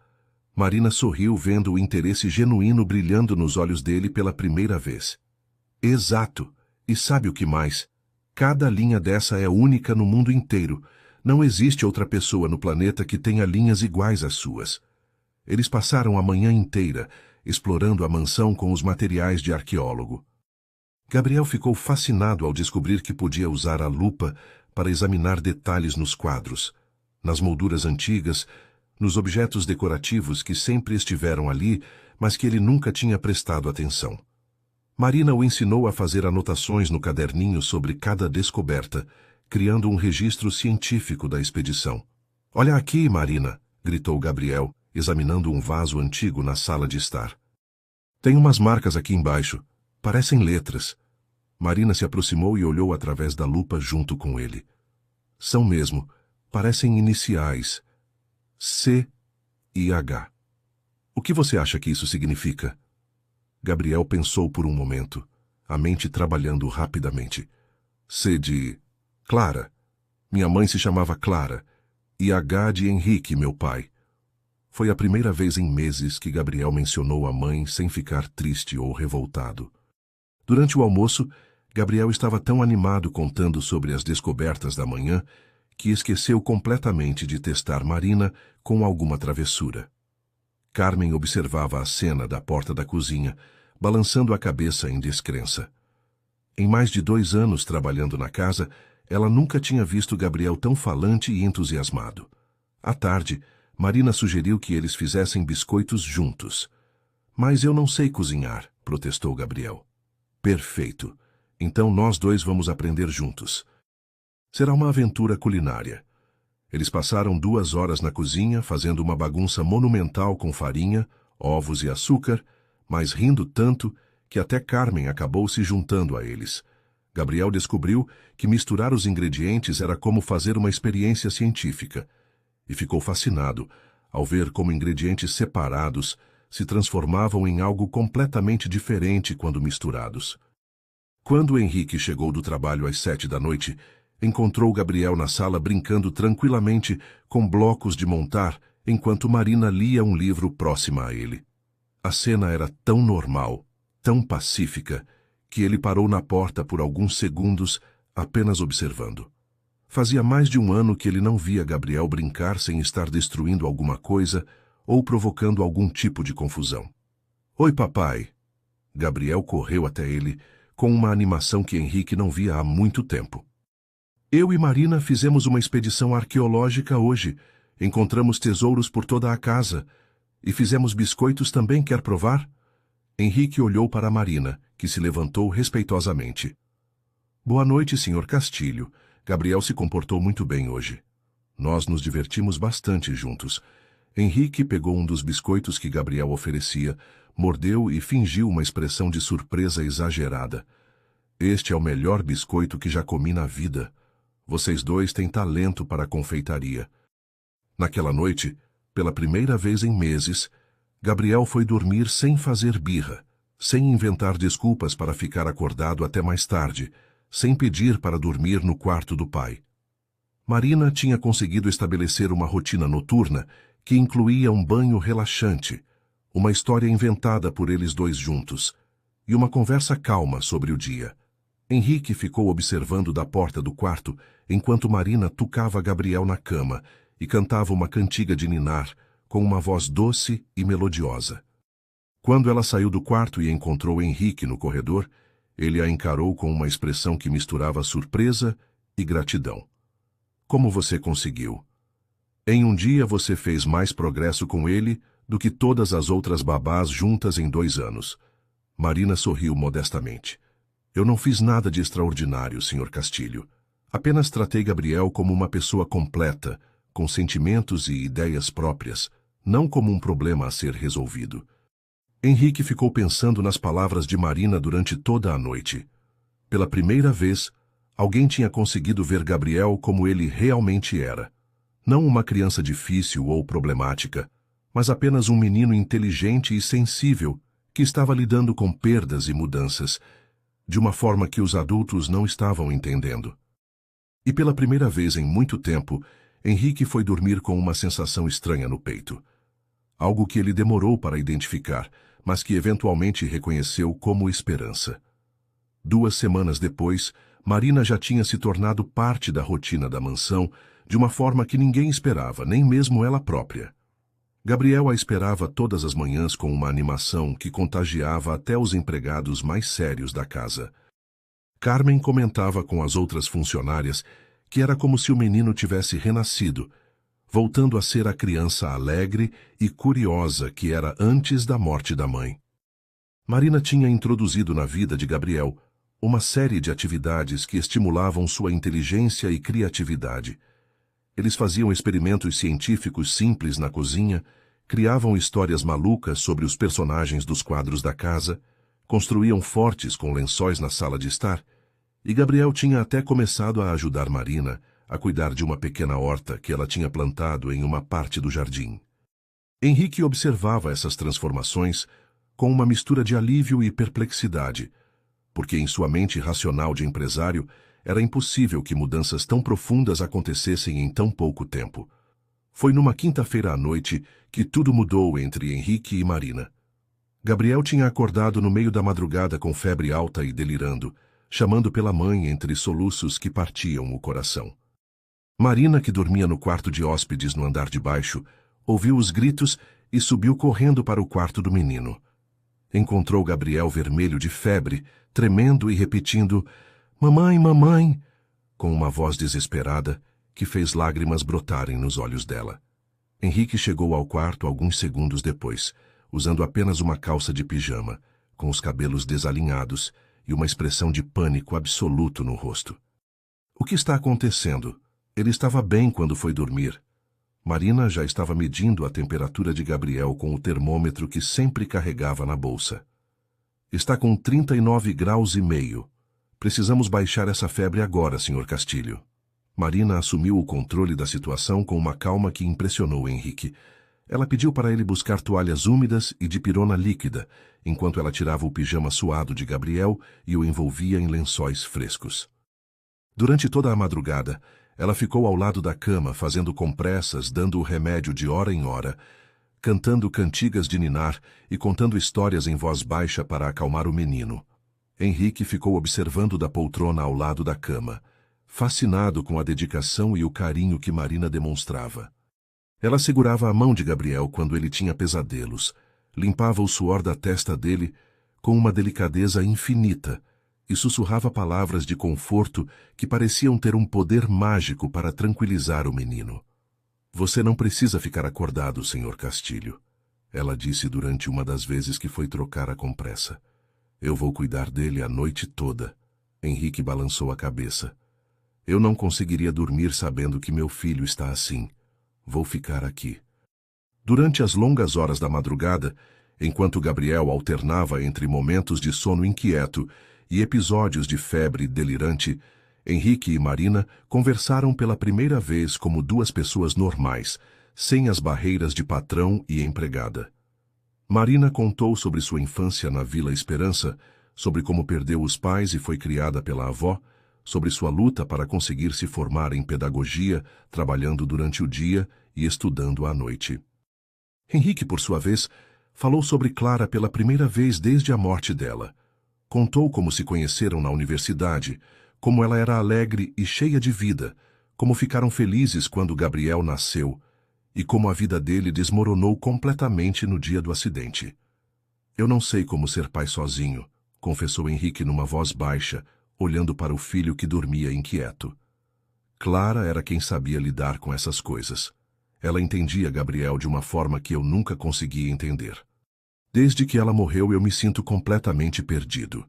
Marina sorriu vendo o interesse genuíno brilhando nos olhos dele pela primeira vez. Exato. E sabe o que mais? Cada linha dessa é única no mundo inteiro. Não existe outra pessoa no planeta que tenha linhas iguais às suas. Eles passaram a manhã inteira explorando a mansão com os materiais de arqueólogo. Gabriel ficou fascinado ao descobrir que podia usar a lupa para examinar detalhes nos quadros, nas molduras antigas, nos objetos decorativos que sempre estiveram ali, mas que ele nunca tinha prestado atenção. Marina o ensinou a fazer anotações no caderninho sobre cada descoberta, criando um registro científico da expedição. Olha aqui, Marina, gritou Gabriel, examinando um vaso antigo na sala de estar. Tem umas marcas aqui embaixo. Parecem letras. Marina se aproximou e olhou através da lupa junto com ele. São mesmo. Parecem iniciais. C e H. O que você acha que isso significa? Gabriel pensou por um momento, a mente trabalhando rapidamente. C de Clara. Minha mãe se chamava Clara. E H de Henrique, meu pai. Foi a primeira vez em meses que Gabriel mencionou a mãe sem ficar triste ou revoltado. Durante o almoço, Gabriel estava tão animado contando sobre as descobertas da manhã que esqueceu completamente de testar Marina com alguma travessura. Carmen observava a cena da porta da cozinha, balançando a cabeça em descrença. Em mais de 2 anos trabalhando na casa, ela nunca tinha visto Gabriel tão falante e entusiasmado. À tarde, Marina sugeriu que eles fizessem biscoitos juntos. Mas eu não sei cozinhar, protestou Gabriel. Perfeito. Então nós dois vamos aprender juntos. Será uma aventura culinária. Eles passaram 2 horas na cozinha, fazendo uma bagunça monumental com farinha, ovos e açúcar, mas rindo tanto que até Carmen acabou se juntando a eles. Gabriel descobriu que misturar os ingredientes era como fazer uma experiência científica, e ficou fascinado ao ver como ingredientes separados se transformavam em algo completamente diferente quando misturados. Quando Henrique chegou do trabalho às 7 da noite, encontrou Gabriel na sala brincando tranquilamente com blocos de montar, enquanto Marina lia um livro próxima a ele. A cena era tão normal, tão pacífica, que ele parou na porta por alguns segundos, apenas observando. Fazia mais de 1 ano que ele não via Gabriel brincar sem estar destruindo alguma coisa ou provocando algum tipo de confusão. Oi, papai. Gabriel correu até ele, com uma animação que Henrique não via há muito tempo. Eu e Marina fizemos uma expedição arqueológica hoje. Encontramos tesouros por toda a casa. E fizemos biscoitos também, quer provar? Henrique olhou para Marina, que se levantou respeitosamente. Boa noite, Sr. Castilho. Gabriel se comportou muito bem hoje. Nós nos divertimos bastante juntos. Henrique pegou um dos biscoitos que Gabriel oferecia, mordeu e fingiu uma expressão de surpresa exagerada. Este é o melhor biscoito que já comi na vida. Vocês dois têm talento para a confeitaria. Naquela noite, pela primeira vez em meses, Gabriel foi dormir sem fazer birra, sem inventar desculpas para ficar acordado até mais tarde, sem pedir para dormir no quarto do pai. Marina tinha conseguido estabelecer uma rotina noturna que incluía um banho relaxante, uma história inventada por eles dois juntos, e uma conversa calma sobre o dia. Henrique ficou observando da porta do quarto enquanto Marina tucava Gabriel na cama e cantava uma cantiga de ninar com uma voz doce e melodiosa. Quando ela saiu do quarto e encontrou Henrique no corredor, ele a encarou com uma expressão que misturava surpresa e gratidão. Como você conseguiu? Em um dia você fez mais progresso com ele do que todas as outras babás juntas em 2 anos. Marina sorriu modestamente. Eu não fiz nada de extraordinário, Sr. Castilho. Apenas tratei Gabriel como uma pessoa completa, com sentimentos e ideias próprias, não como um problema a ser resolvido. Henrique ficou pensando nas palavras de Marina durante toda a noite. Pela primeira vez, alguém tinha conseguido ver Gabriel como ele realmente era. Não uma criança difícil ou problemática, mas apenas um menino inteligente e sensível que estava lidando com perdas e mudanças, de uma forma que os adultos não estavam entendendo. E pela primeira vez em muito tempo, Henrique foi dormir com uma sensação estranha no peito. Algo que ele demorou para identificar, mas que eventualmente reconheceu como esperança. 2 semanas depois, Marina já tinha se tornado parte da rotina da mansão de uma forma que ninguém esperava, nem mesmo ela própria. Gabriel a esperava todas as manhãs com uma animação que contagiava até os empregados mais sérios da casa. Carmen comentava com as outras funcionárias que era como se o menino tivesse renascido, voltando a ser a criança alegre e curiosa que era antes da morte da mãe. Marina tinha introduzido na vida de Gabriel uma série de atividades que estimulavam sua inteligência e criatividade. Eles faziam experimentos científicos simples na cozinha, criavam histórias malucas sobre os personagens dos quadros da casa, construíam fortes com lençóis na sala de estar, e Gabriel tinha até começado a ajudar Marina a cuidar de uma pequena horta que ela tinha plantado em uma parte do jardim. Henrique observava essas transformações com uma mistura de alívio e perplexidade, porque em sua mente racional de empresário era impossível que mudanças tão profundas acontecessem em tão pouco tempo. Foi numa quinta-feira à noite que tudo mudou entre Henrique e Marina. Gabriel tinha acordado no meio da madrugada com febre alta e delirando, chamando pela mãe entre soluços que partiam o coração. Marina, que dormia no quarto de hóspedes no andar de baixo, ouviu os gritos e subiu correndo para o quarto do menino. Encontrou Gabriel vermelho de febre, tremendo e repetindo "Mamãe, mamãe", com uma voz desesperada que fez lágrimas brotarem nos olhos dela. Henrique chegou ao quarto alguns segundos depois, usando apenas uma calça de pijama, com os cabelos desalinhados e uma expressão de pânico absoluto no rosto. O que está acontecendo? Ele estava bem quando foi dormir. Marina já estava medindo a temperatura de Gabriel com o termômetro que sempre carregava na bolsa. Está com 39,5 graus. Precisamos baixar essa febre agora, Sr. Castilho. Marina assumiu o controle da situação com uma calma que impressionou Henrique. Ela pediu para ele buscar toalhas úmidas e dipirona líquida, enquanto ela tirava o pijama suado de Gabriel e o envolvia em lençóis frescos. Durante toda a madrugada, ela ficou ao lado da cama, fazendo compressas, dando o remédio de hora em hora, cantando cantigas de ninar e contando histórias em voz baixa para acalmar o menino. Henrique ficou observando da poltrona ao lado da cama, fascinado com a dedicação e o carinho que Marina demonstrava. Ela segurava a mão de Gabriel quando ele tinha pesadelos, limpava o suor da testa dele com uma delicadeza infinita e sussurrava palavras de conforto que pareciam ter um poder mágico para tranquilizar o menino. Você não precisa ficar acordado, Sr. Castilho, ela disse durante uma das vezes que foi trocar a compressa. Eu vou cuidar dele a noite toda. Henrique balançou a cabeça. Eu não conseguiria dormir sabendo que meu filho está assim. Vou ficar aqui. Durante as longas horas da madrugada, enquanto Gabriel alternava entre momentos de sono inquieto e episódios de febre delirante, Henrique e Marina conversaram pela primeira vez como duas pessoas normais, sem as barreiras de patrão e empregada. Marina contou sobre sua infância na Vila Esperança, sobre como perdeu os pais e foi criada pela avó, sobre sua luta para conseguir se formar em pedagogia, trabalhando durante o dia e estudando à noite. Henrique, por sua vez, falou sobre Clara pela primeira vez desde a morte dela. Contou como se conheceram na universidade, como ela era alegre e cheia de vida, como ficaram felizes quando Gabriel nasceu, e como a vida dele desmoronou completamente no dia do acidente. Eu não sei como ser pai sozinho, confessou Henrique numa voz baixa, olhando para o filho que dormia inquieto. Clara era quem sabia lidar com essas coisas. Ela entendia Gabriel de uma forma que eu nunca conseguia entender. Desde que ela morreu, eu me sinto completamente perdido.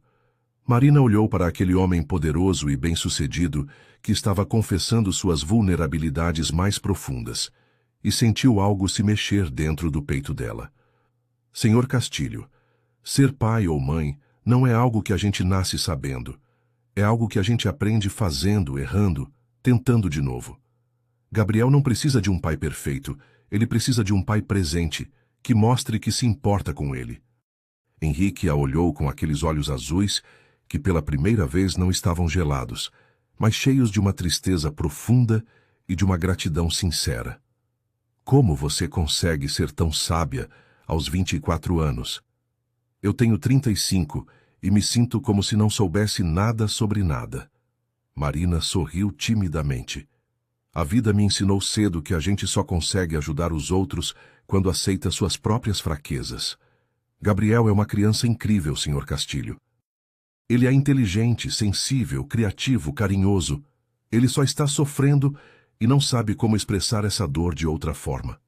Marina olhou para aquele homem poderoso e bem-sucedido que estava confessando suas vulnerabilidades mais profundas e sentiu algo se mexer dentro do peito dela. Senhor Castilho, ser pai ou mãe não é algo que a gente nasce sabendo. É algo que a gente aprende fazendo, errando, tentando de novo. Gabriel não precisa de um pai perfeito, ele precisa de um pai presente, que mostre que se importa com ele. Henrique a olhou com aqueles olhos azuis que pela primeira vez não estavam gelados, mas cheios de uma tristeza profunda e de uma gratidão sincera. Como você consegue ser tão sábia aos 24 anos? Eu tenho 35 e me sinto como se não soubesse nada sobre nada. Marina sorriu timidamente. A vida me ensinou cedo que a gente só consegue ajudar os outros quando aceita suas próprias fraquezas. Gabriel é uma criança incrível, Sr. Castilho. Ele é inteligente, sensível, criativo, carinhoso. Ele só está sofrendo e não sabe como expressar essa dor de outra forma.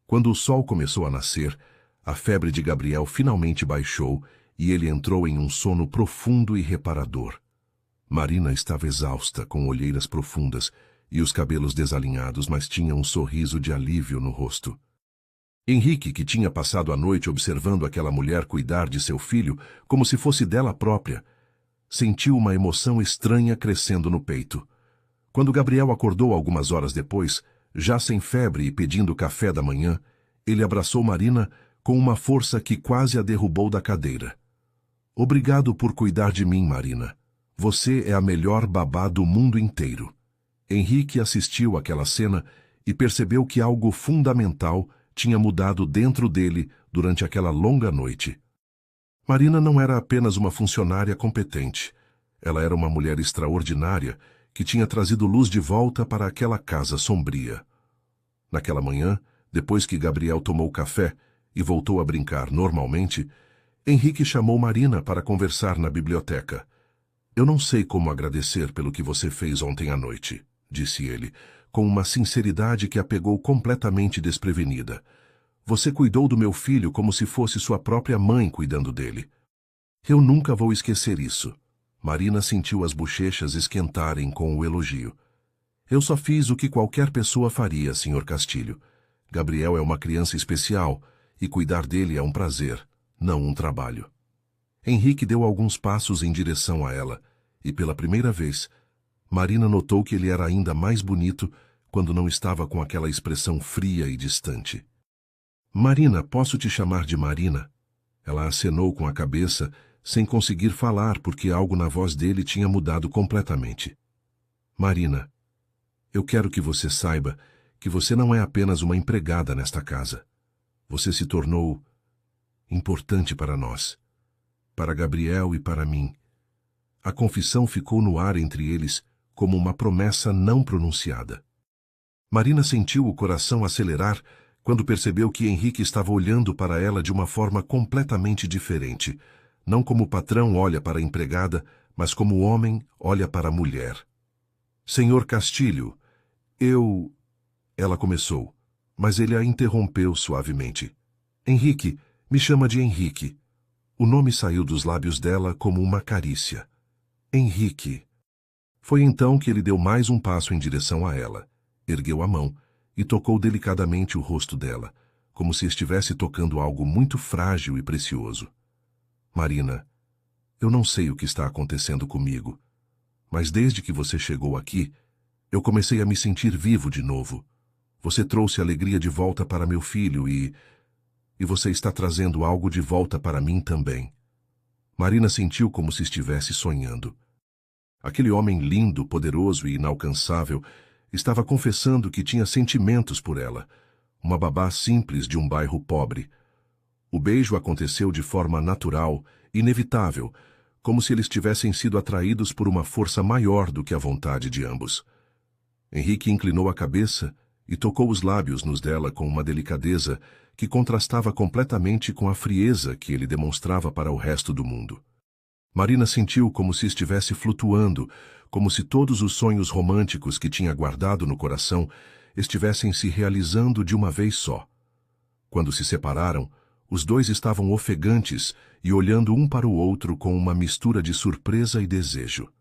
Quando o sol começou a nascer, a febre de Gabriel finalmente baixou e ele entrou em um sono profundo e reparador. Marina estava exausta, com olheiras profundas e os cabelos desalinhados, mas tinha um sorriso de alívio no rosto. Henrique, que tinha passado a noite observando aquela mulher cuidar de seu filho como se fosse dela própria, sentiu uma emoção estranha crescendo no peito. Quando Gabriel acordou algumas horas depois, já sem febre e pedindo café da manhã, ele abraçou Marina com uma força que quase a derrubou da cadeira. Obrigado por cuidar de mim, Marina. Você é a melhor babá do mundo inteiro. Henrique assistiu àquela cena e percebeu que algo fundamental tinha mudado dentro dele durante aquela longa noite. Marina não era apenas uma funcionária competente. Ela era uma mulher extraordinária que tinha trazido luz de volta para aquela casa sombria. Naquela manhã, depois que Gabriel tomou café e voltou a brincar normalmente, Henrique chamou Marina para conversar na biblioteca. Eu não sei como agradecer pelo que você fez ontem à noite, disse ele, com uma sinceridade que a pegou completamente desprevenida. Você cuidou do meu filho como se fosse sua própria mãe cuidando dele. Eu nunca vou esquecer isso. Marina sentiu as bochechas esquentarem com o elogio. Eu só fiz o que qualquer pessoa faria, Sr. Castilho. Gabriel é uma criança especial e cuidar dele é um prazer, não um trabalho. Henrique deu alguns passos em direção a ela e, pela primeira vez, Marina notou que ele era ainda mais bonito quando não estava com aquela expressão fria e distante. Marina, posso te chamar de Marina? Ela acenou com a cabeça, sem conseguir falar porque algo na voz dele tinha mudado completamente. Marina, eu quero que você saiba que você não é apenas uma empregada nesta casa. Você se tornou importante para nós, para Gabriel e para mim. A confissão ficou no ar entre eles como uma promessa não pronunciada. Marina sentiu o coração acelerar quando percebeu que Henrique estava olhando para ela de uma forma completamente diferente, não como o patrão olha para a empregada, mas como o homem olha para a mulher. Senhor Castilho, Ela começou, mas ele a interrompeu suavemente. Henrique, me chama de Henrique. O nome saiu dos lábios dela como uma carícia. Henrique. Foi então que ele deu mais um passo em direção a ela, ergueu a mão e tocou delicadamente o rosto dela, como se estivesse tocando algo muito frágil e precioso. Marina, Eu não sei o que está acontecendo comigo, mas desde que você chegou aqui, eu comecei a me sentir vivo de novo. Você trouxe alegria de volta para meu filho e você está trazendo algo de volta para mim também. Marina sentiu como se estivesse sonhando. Aquele homem lindo, poderoso e inalcançável estava confessando que tinha sentimentos por ela, uma babá simples de um bairro pobre. O beijo aconteceu de forma natural, inevitável, como se eles tivessem sido atraídos por uma força maior do que a vontade de ambos. Henrique inclinou a cabeça e tocou os lábios nos dela com uma delicadeza que contrastava completamente com a frieza que ele demonstrava para o resto do mundo. Marina sentiu como se estivesse flutuando, como se todos os sonhos românticos que tinha guardado no coração estivessem se realizando de uma vez só. Quando se separaram, os dois estavam ofegantes e olhando um para o outro com uma mistura de surpresa e desejo.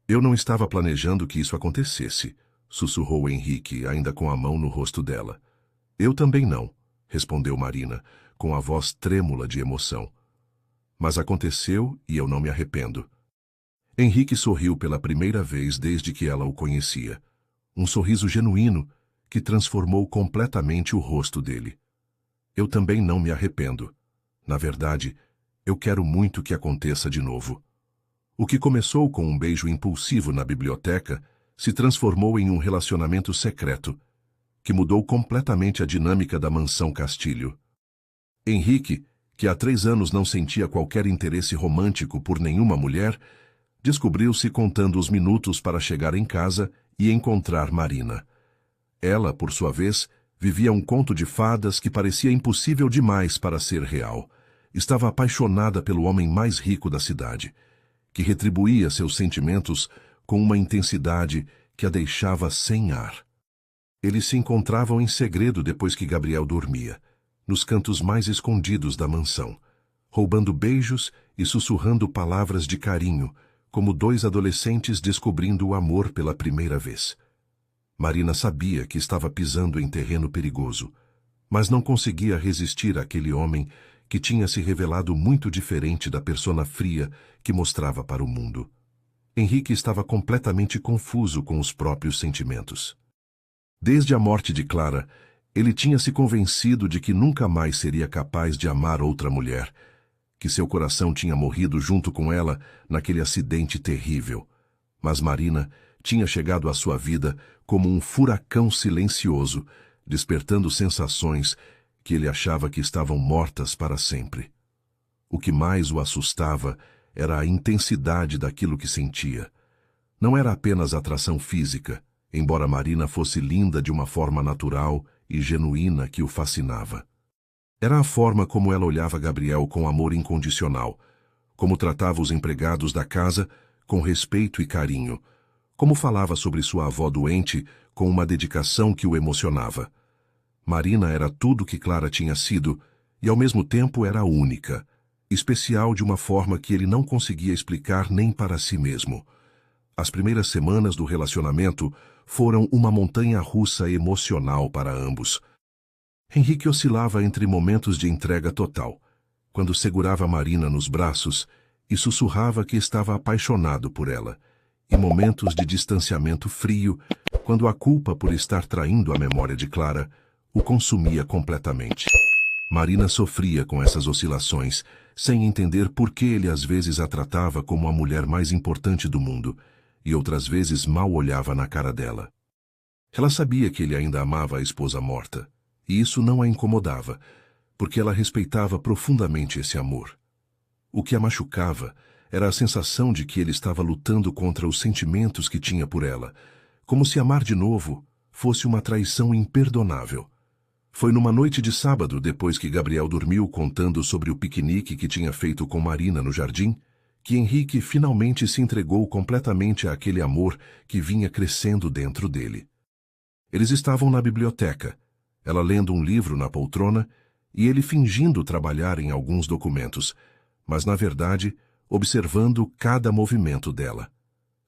Eu não estava planejando que isso acontecesse, sussurrou Henrique, ainda com a mão no rosto dela. Eu também não, respondeu Marina, com a voz trêmula de emoção. Mas aconteceu e eu não me arrependo. Henrique sorriu pela primeira vez desde que ela o conhecia. Um sorriso genuíno que transformou completamente o rosto dele. Eu também não me arrependo. Na verdade, eu quero muito que aconteça de novo. O que começou com um beijo impulsivo na biblioteca se transformou em um relacionamento secreto, que mudou completamente a dinâmica da mansão Castilho. Henrique, que há 3 anos não sentia qualquer interesse romântico por nenhuma mulher, descobriu-se contando os minutos para chegar em casa e encontrar Marina. Ela, por sua vez, vivia um conto de fadas que parecia impossível demais para ser real. Estava apaixonada pelo homem mais rico da cidade, que retribuía seus sentimentos com uma intensidade que a deixava sem ar. Eles se encontravam em segredo depois que Gabriel dormia, nos cantos mais escondidos da mansão, roubando beijos e sussurrando palavras de carinho, como 2 adolescentes descobrindo o amor pela primeira vez. Marina sabia que estava pisando em terreno perigoso, mas não conseguia resistir àquele homem que tinha se revelado muito diferente da persona fria que mostrava para o mundo. Henrique estava completamente confuso com os próprios sentimentos. Desde a morte de Clara, ele tinha se convencido de que nunca mais seria capaz de amar outra mulher, que seu coração tinha morrido junto com ela naquele acidente terrível. Mas Marina tinha chegado à sua vida como um furacão silencioso, despertando sensações que ele achava que estavam mortas para sempre. O que mais o assustava era a intensidade daquilo que sentia. Não era apenas atração física, embora Marina fosse linda de uma forma natural e genuína que o fascinava. Era a forma como ela olhava Gabriel com amor incondicional, como tratava os empregados da casa com respeito e carinho, como falava sobre sua avó doente com uma dedicação que o emocionava. Marina era tudo que Clara tinha sido e ao mesmo tempo era única, especial de uma forma que ele não conseguia explicar nem para si mesmo. As primeiras semanas do relacionamento foram uma montanha-russa emocional para ambos. Henrique oscilava entre momentos de entrega total, quando segurava Marina nos braços e sussurrava que estava apaixonado por ela, e momentos de distanciamento frio, quando a culpa por estar traindo a memória de Clara o consumia completamente. Marina sofria com essas oscilações, sem entender por que ele às vezes a tratava como a mulher mais importante do mundo, e outras vezes mal olhava na cara dela. Ela sabia que ele ainda amava a esposa morta, e isso não a incomodava, porque ela respeitava profundamente esse amor. O que a machucava era a sensação de que ele estava lutando contra os sentimentos que tinha por ela, como se amar de novo fosse uma traição imperdonável. Foi numa noite de sábado, depois que Gabriel dormiu contando sobre o piquenique que tinha feito com Marina no jardim, que Henrique finalmente se entregou completamente àquele amor que vinha crescendo dentro dele. Eles estavam na biblioteca, ela lendo um livro na poltrona e ele fingindo trabalhar em alguns documentos, mas na verdade observando cada movimento dela.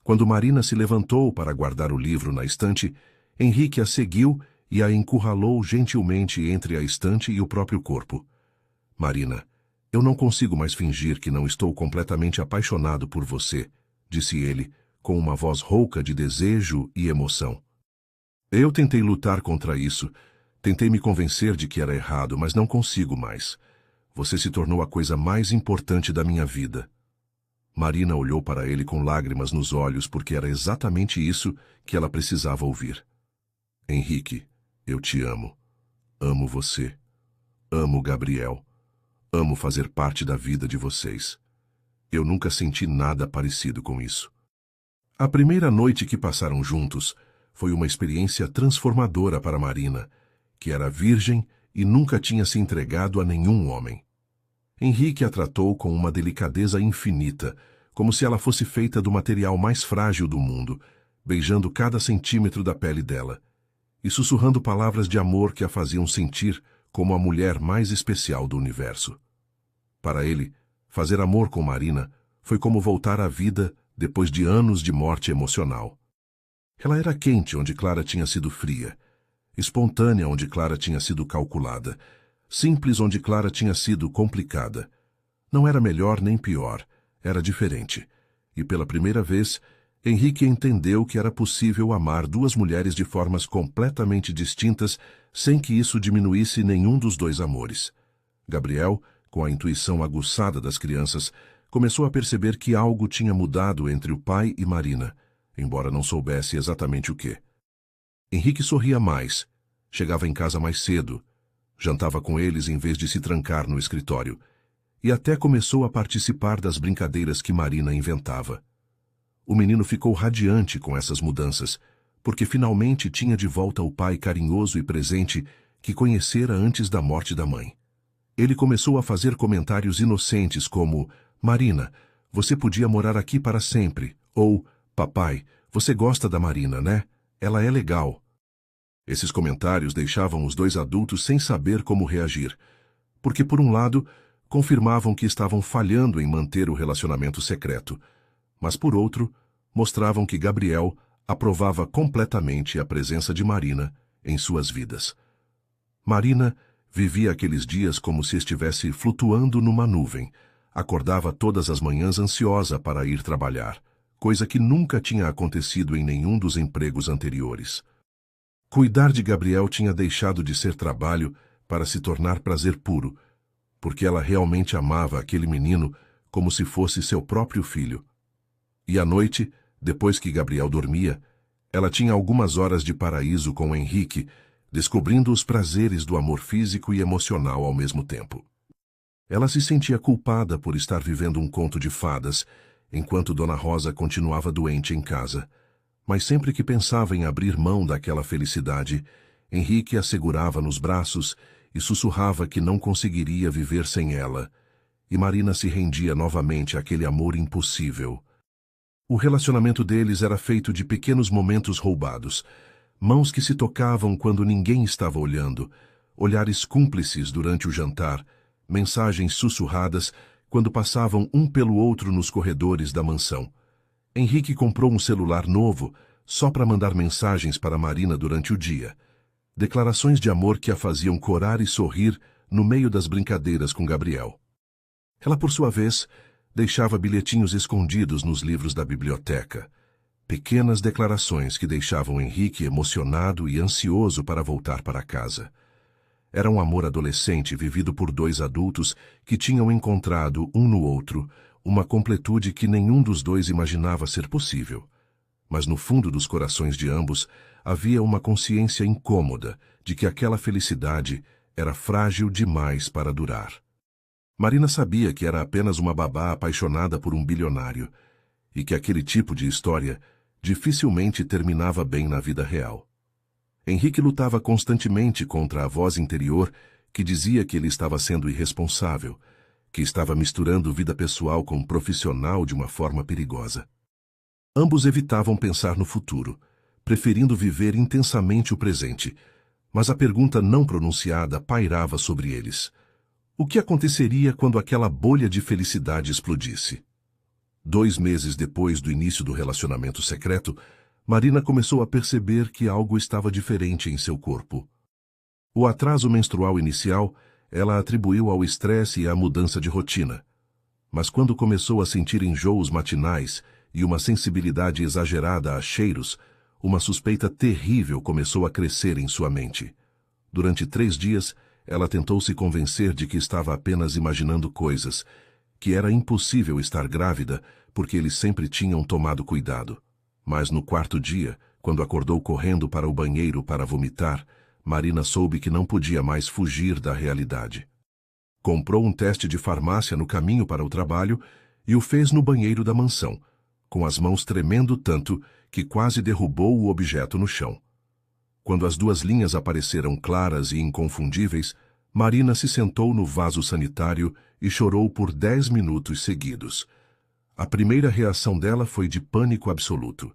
Quando Marina se levantou para guardar o livro na estante, Henrique a seguiu e a encurralou gentilmente entre a estante e o próprio corpo. Marina, Eu não consigo mais fingir que não estou completamente apaixonado por você, disse ele, com uma voz rouca de desejo e emoção. Eu tentei lutar contra isso, tentei me convencer de que era errado, mas não consigo mais. Você se tornou a coisa mais importante da minha vida. Marina olhou para ele com lágrimas nos olhos porque era exatamente isso que ela precisava ouvir. Henrique, eu te amo. Amo você. Amo Gabriel. Amo fazer parte da vida de vocês. Eu nunca senti nada parecido com isso. A primeira noite que passaram juntos foi uma experiência transformadora para Marina, que era virgem e nunca tinha se entregado a nenhum homem. Henrique a tratou com uma delicadeza infinita, como se ela fosse feita do material mais frágil do mundo, beijando cada centímetro da pele dela, e sussurrando palavras de amor que a faziam sentir como a mulher mais especial do universo. Para ele, fazer amor com Marina foi como voltar à vida depois de anos de morte emocional. Ela era quente onde Clara tinha sido fria, espontânea onde Clara tinha sido calculada, simples onde Clara tinha sido complicada. Não era melhor nem pior, era diferente. E pela primeira vez, Henrique entendeu que era possível amar duas mulheres de formas completamente distintas sem que isso diminuísse nenhum dos dois amores. Gabriel, com a intuição aguçada das crianças, começou a perceber que algo tinha mudado entre o pai e Marina, embora não soubesse exatamente o quê. Henrique sorria mais, chegava em casa mais cedo, jantava com eles em vez de se trancar no escritório, e até começou a participar das brincadeiras que Marina inventava. O menino ficou radiante com essas mudanças, porque finalmente tinha de volta o pai carinhoso e presente que conhecera antes da morte da mãe. Ele começou a fazer comentários inocentes como: Marina, você podia morar aqui para sempre, ou papai, você gosta da Marina, né? Ela é legal. Esses comentários deixavam os dois adultos sem saber como reagir, porque, por um lado, confirmavam que estavam falhando em manter o relacionamento secreto, mas, por outro, mostravam que Gabriel aprovava completamente a presença de Marina em suas vidas. Marina vivia aqueles dias como se estivesse flutuando numa nuvem. Acordava todas as manhãs ansiosa para ir trabalhar, coisa que nunca tinha acontecido em nenhum dos empregos anteriores. Cuidar de Gabriel tinha deixado de ser trabalho para se tornar prazer puro, porque ela realmente amava aquele menino como se fosse seu próprio filho. E à noite, depois que Gabriel dormia, ela tinha algumas horas de paraíso com Henrique, descobrindo os prazeres do amor físico e emocional ao mesmo tempo. Ela se sentia culpada por estar vivendo um conto de fadas, enquanto Dona Rosa continuava doente em casa. Mas sempre que pensava em abrir mão daquela felicidade, Henrique a segurava nos braços e sussurrava que não conseguiria viver sem ela, e Marina se rendia novamente àquele amor impossível. O relacionamento deles era feito de pequenos momentos roubados, mãos que se tocavam quando ninguém estava olhando, olhares cúmplices durante o jantar, mensagens sussurradas quando passavam um pelo outro nos corredores da mansão. Henrique comprou um celular novo só para mandar mensagens para Marina durante o dia. Declarações de amor que a faziam corar e sorrir no meio das brincadeiras com Gabriel. Ela, por sua vez, deixava bilhetinhos escondidos nos livros da biblioteca. Pequenas declarações que deixavam Henrique emocionado e ansioso para voltar para casa. Era um amor adolescente vivido por dois adultos que tinham encontrado, um no outro, uma completude que nenhum dos dois imaginava ser possível. Mas no fundo dos corações de ambos havia uma consciência incômoda de que aquela felicidade era frágil demais para durar. Marina sabia que era apenas uma babá apaixonada por um bilionário e que aquele tipo de história dificilmente terminava bem na vida real. Henrique lutava constantemente contra a voz interior que dizia que ele estava sendo irresponsável, que estava misturando vida pessoal com profissional de uma forma perigosa. Ambos evitavam pensar no futuro, preferindo viver intensamente o presente, mas a pergunta não pronunciada pairava sobre eles. O que aconteceria quando aquela bolha de felicidade explodisse? 2 meses depois do início do relacionamento secreto, Marina começou a perceber que algo estava diferente em seu corpo. O atraso menstrual inicial ela atribuiu ao estresse e à mudança de rotina. Mas quando começou a sentir enjoos matinais e uma sensibilidade exagerada a cheiros, uma suspeita terrível começou a crescer em sua mente. Durante 3 dias, ela tentou se convencer de que estava apenas imaginando coisas, que era impossível estar grávida porque eles sempre tinham tomado cuidado. Mas no 4º dia, quando acordou correndo para o banheiro para vomitar, Marina soube que não podia mais fugir da realidade. Comprou um teste de farmácia no caminho para o trabalho e o fez no banheiro da mansão, com as mãos tremendo tanto que quase derrubou o objeto no chão. Quando as 2 linhas apareceram claras e inconfundíveis, Marina se sentou no vaso sanitário e chorou por 10 minutos seguidos. A primeira reação dela foi de pânico absoluto.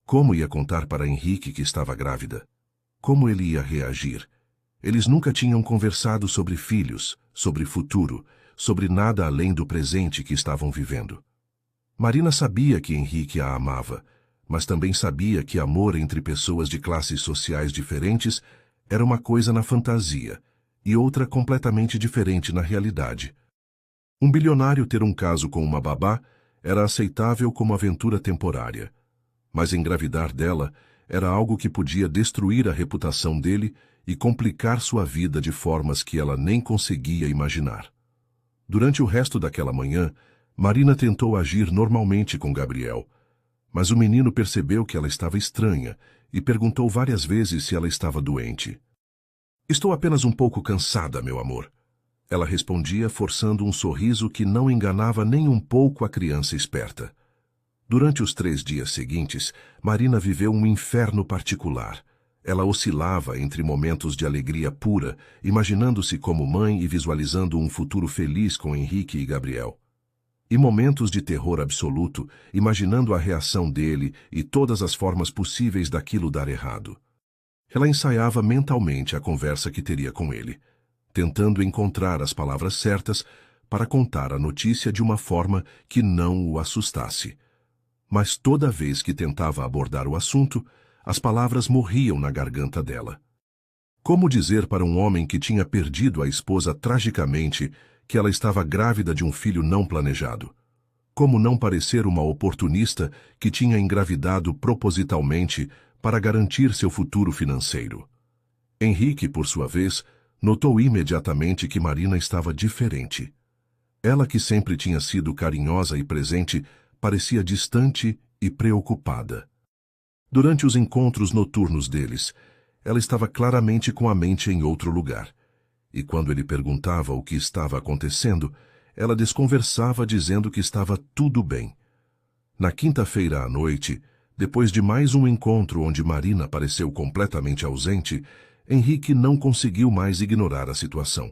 Como ia contar para Henrique que estava grávida? Como ele ia reagir? Eles nunca tinham conversado sobre filhos, sobre futuro, sobre nada além do presente que estavam vivendo. Marina sabia que Henrique a amava, mas também sabia que amor entre pessoas de classes sociais diferentes era uma coisa na fantasia e outra completamente diferente na realidade. Um bilionário ter um caso com uma babá era aceitável como aventura temporária, mas engravidar dela era algo que podia destruir a reputação dele e complicar sua vida de formas que ela nem conseguia imaginar. Durante o resto daquela manhã, Marina tentou agir normalmente com Gabriel, mas o menino percebeu que ela estava estranha e perguntou várias vezes se ela estava doente. "Estou apenas um pouco cansada, meu amor." Ela respondia forçando um sorriso que não enganava nem um pouco a criança esperta. Durante os 3 dias seguintes, Marina viveu um inferno particular. Ela oscilava entre momentos de alegria pura, imaginando-se como mãe e visualizando um futuro feliz com Henrique e Gabriel. E momentos de terror absoluto, imaginando a reação dele e todas as formas possíveis daquilo dar errado. Ela ensaiava mentalmente a conversa que teria com ele, tentando encontrar as palavras certas para contar a notícia de uma forma que não o assustasse. Mas toda vez que tentava abordar o assunto, as palavras morriam na garganta dela. Como dizer para um homem que tinha perdido a esposa tragicamente que ela estava grávida de um filho não planejado? Como não parecer uma oportunista que tinha engravidado propositalmente para garantir seu futuro financeiro? Henrique, por sua vez, notou imediatamente que Marina estava diferente. Ela, que sempre tinha sido carinhosa e presente, parecia distante e preocupada. Durante os encontros noturnos deles, ela estava claramente com a mente em outro lugar. E quando ele perguntava o que estava acontecendo, ela desconversava dizendo que estava tudo bem. Na quinta-feira à noite, depois de mais um encontro onde Marina pareceu completamente ausente, Henrique não conseguiu mais ignorar a situação.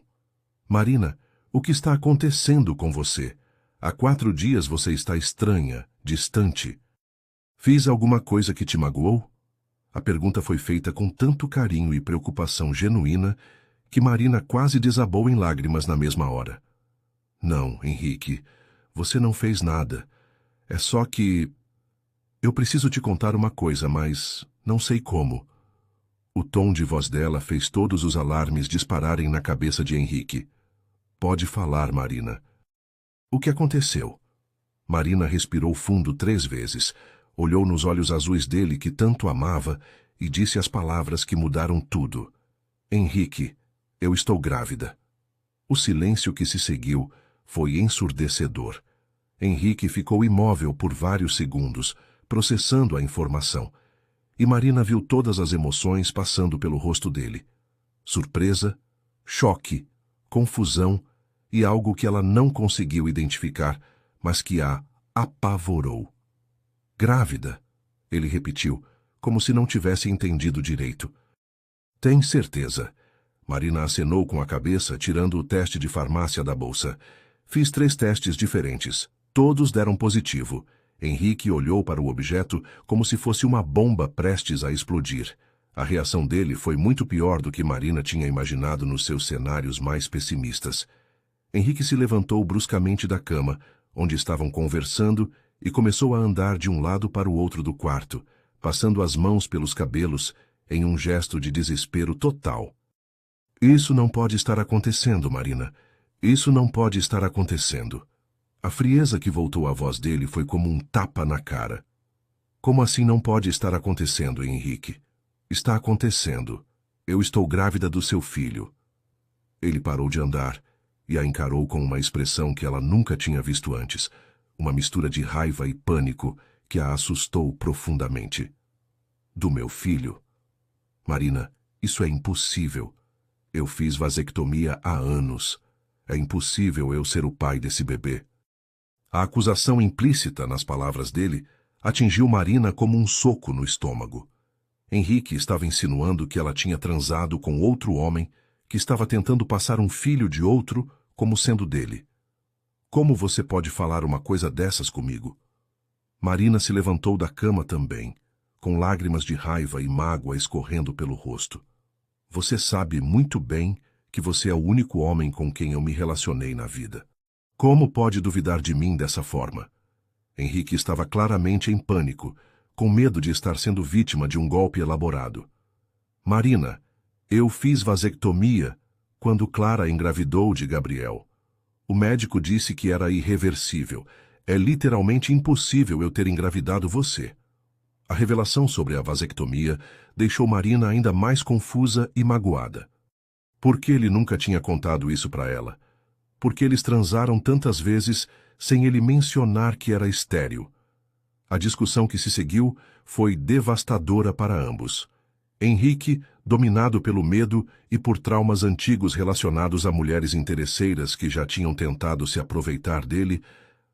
"Marina, o que está acontecendo com você? Há 4 dias você está estranha, distante. Fiz alguma coisa que te magoou?" A pergunta foi feita com tanto carinho e preocupação genuína que Marina quase desabou em lágrimas na mesma hora. "Não, Henrique, você não fez nada. É só que... Eu preciso te contar uma coisa, mas não sei como." O tom de voz dela fez todos os alarmes dispararem na cabeça de Henrique. "Pode falar, Marina." "O que aconteceu?" Marina respirou fundo 3 vezes, olhou nos olhos azuis dele que tanto amava e disse as palavras que mudaram tudo. "Henrique, eu estou grávida." O silêncio que se seguiu foi ensurdecedor. Henrique ficou imóvel por vários segundos, processando a informação, e Marina viu todas as emoções passando pelo rosto dele. Surpresa, choque, confusão e algo que ela não conseguiu identificar, mas que a apavorou. "Grávida?" ele repetiu, como se não tivesse entendido direito. "Tem certeza?" Marina acenou com a cabeça, tirando o teste de farmácia da bolsa. "Fiz 3 testes diferentes. Todos deram positivo." Henrique olhou para o objeto como se fosse uma bomba prestes a explodir. A reação dele foi muito pior do que Marina tinha imaginado nos seus cenários mais pessimistas. Henrique se levantou bruscamente da cama, onde estavam conversando, e começou a andar de um lado para o outro do quarto, passando as mãos pelos cabelos, em um gesto de desespero total. Isso não pode estar acontecendo, Marina. Isso não pode estar acontecendo. A frieza que voltou à voz dele foi como um tapa na cara. Como assim não pode estar acontecendo, Henrique? Está acontecendo. Eu estou grávida do seu filho. Ele parou de andar e a encarou com uma expressão que ela nunca tinha visto antes, uma mistura de raiva e pânico que a assustou profundamente. Do meu filho? Marina, isso é impossível. Eu fiz vasectomia há anos. É impossível eu ser o pai desse bebê. A acusação implícita nas palavras dele atingiu Marina como um soco no estômago. Henrique estava insinuando que ela tinha transado com outro homem, que estava tentando passar um filho de outro como sendo dele. Como você pode falar uma coisa dessas comigo? Marina se levantou da cama também, com lágrimas de raiva e mágoa escorrendo pelo rosto. Você sabe muito bem que você é o único homem com quem eu me relacionei na vida. Como pode duvidar de mim dessa forma? Henrique estava claramente em pânico, com medo de estar sendo vítima de um golpe elaborado. Marina, eu fiz vasectomia quando Clara engravidou de Gabriel. O médico disse que era irreversível. É literalmente impossível eu ter engravidado você. A revelação sobre a vasectomia deixou Marina ainda mais confusa e magoada. Por que ele nunca tinha contado isso para ela? Por que eles transaram tantas vezes sem ele mencionar que era estéril? A discussão que se seguiu foi devastadora para ambos. Henrique, dominado pelo medo e por traumas antigos relacionados a mulheres interesseiras que já tinham tentado se aproveitar dele,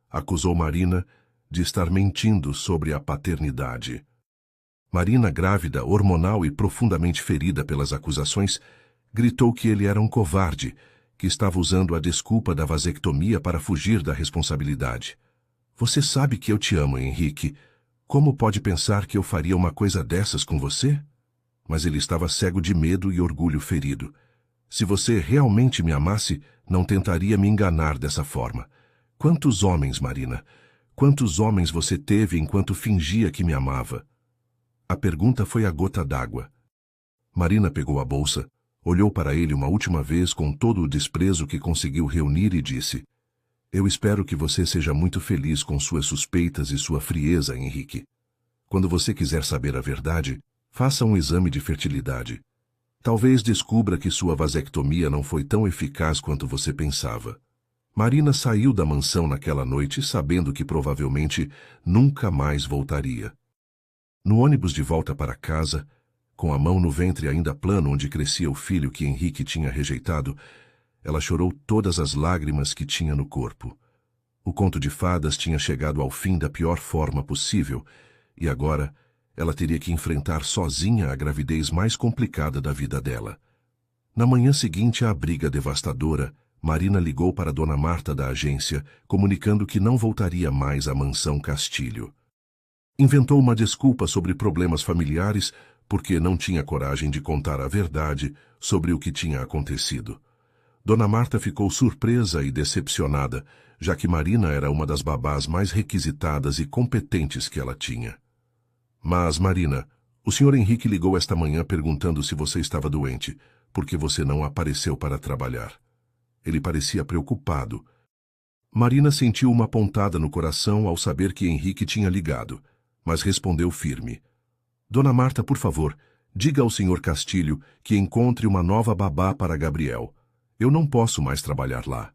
acusou Marina de estar mentindo sobre a paternidade. Marina, grávida, hormonal e profundamente ferida pelas acusações, gritou que ele era um covarde, que estava usando a desculpa da vasectomia para fugir da responsabilidade. Você sabe que eu te amo, Henrique. Como pode pensar que eu faria uma coisa dessas com você? Mas ele estava cego de medo e orgulho ferido. Se você realmente me amasse, não tentaria me enganar dessa forma. Quantos homens, Marina? Quantos homens você teve enquanto fingia que me amava? A pergunta foi a gota d'água. Marina pegou a bolsa, olhou para ele uma última vez com todo o desprezo que conseguiu reunir e disse: Eu espero que você seja muito feliz com suas suspeitas e sua frieza, Henrique. Quando você quiser saber a verdade, faça um exame de fertilidade. Talvez descubra que sua vasectomia não foi tão eficaz quanto você pensava. Marina saiu da mansão naquela noite sabendo que provavelmente nunca mais voltaria. No ônibus de volta para casa, com a mão no ventre ainda plano onde crescia o filho que Henrique tinha rejeitado, ela chorou todas as lágrimas que tinha no corpo. O conto de fadas tinha chegado ao fim da pior forma possível, e agora ela teria que enfrentar sozinha a gravidez mais complicada da vida dela. Na manhã seguinte à briga devastadora, Marina ligou para Dona Marta da agência, comunicando que não voltaria mais à mansão Castilho. Inventou uma desculpa sobre problemas familiares porque não tinha coragem de contar a verdade sobre o que tinha acontecido. Dona Marta ficou surpresa e decepcionada, já que Marina era uma das babás mais requisitadas e competentes que ela tinha. Mas, Marina, o Sr. Henrique ligou esta manhã perguntando se você estava doente, porque você não apareceu para trabalhar. Ele parecia preocupado. Marina sentiu uma pontada no coração ao saber que Henrique tinha ligado, mas respondeu firme. Dona Marta, por favor, diga ao Sr. Castilho que encontre uma nova babá para Gabriel. Eu não posso mais trabalhar lá.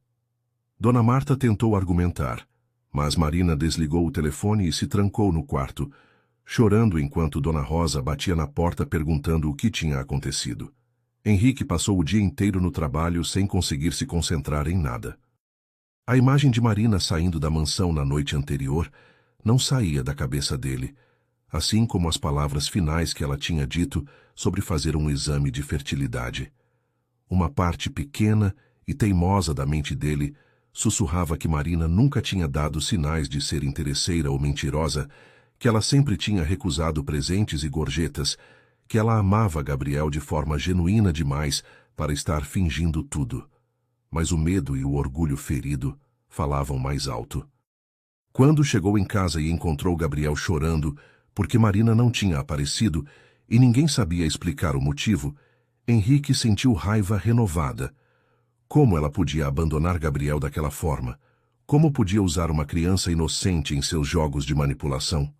Dona Marta tentou argumentar, mas Marina desligou o telefone e se trancou no quarto, chorando enquanto Dona Rosa batia na porta perguntando o que tinha acontecido. Henrique passou o dia inteiro no trabalho sem conseguir se concentrar em nada. A imagem de Marina saindo da mansão na noite anterior não saía da cabeça dele, assim como as palavras finais que ela tinha dito sobre fazer um exame de fertilidade. Uma parte pequena e teimosa da mente dele sussurrava que Marina nunca tinha dado sinais de ser interesseira ou mentirosa, que ela sempre tinha recusado presentes e gorjetas, que ela amava Gabriel de forma genuína demais para estar fingindo tudo. Mas o medo e o orgulho ferido falavam mais alto. Quando chegou em casa e encontrou Gabriel chorando porque Marina não tinha aparecido e ninguém sabia explicar o motivo, Henrique sentiu raiva renovada. Como ela podia abandonar Gabriel daquela forma? Como podia usar uma criança inocente em seus jogos de manipulação?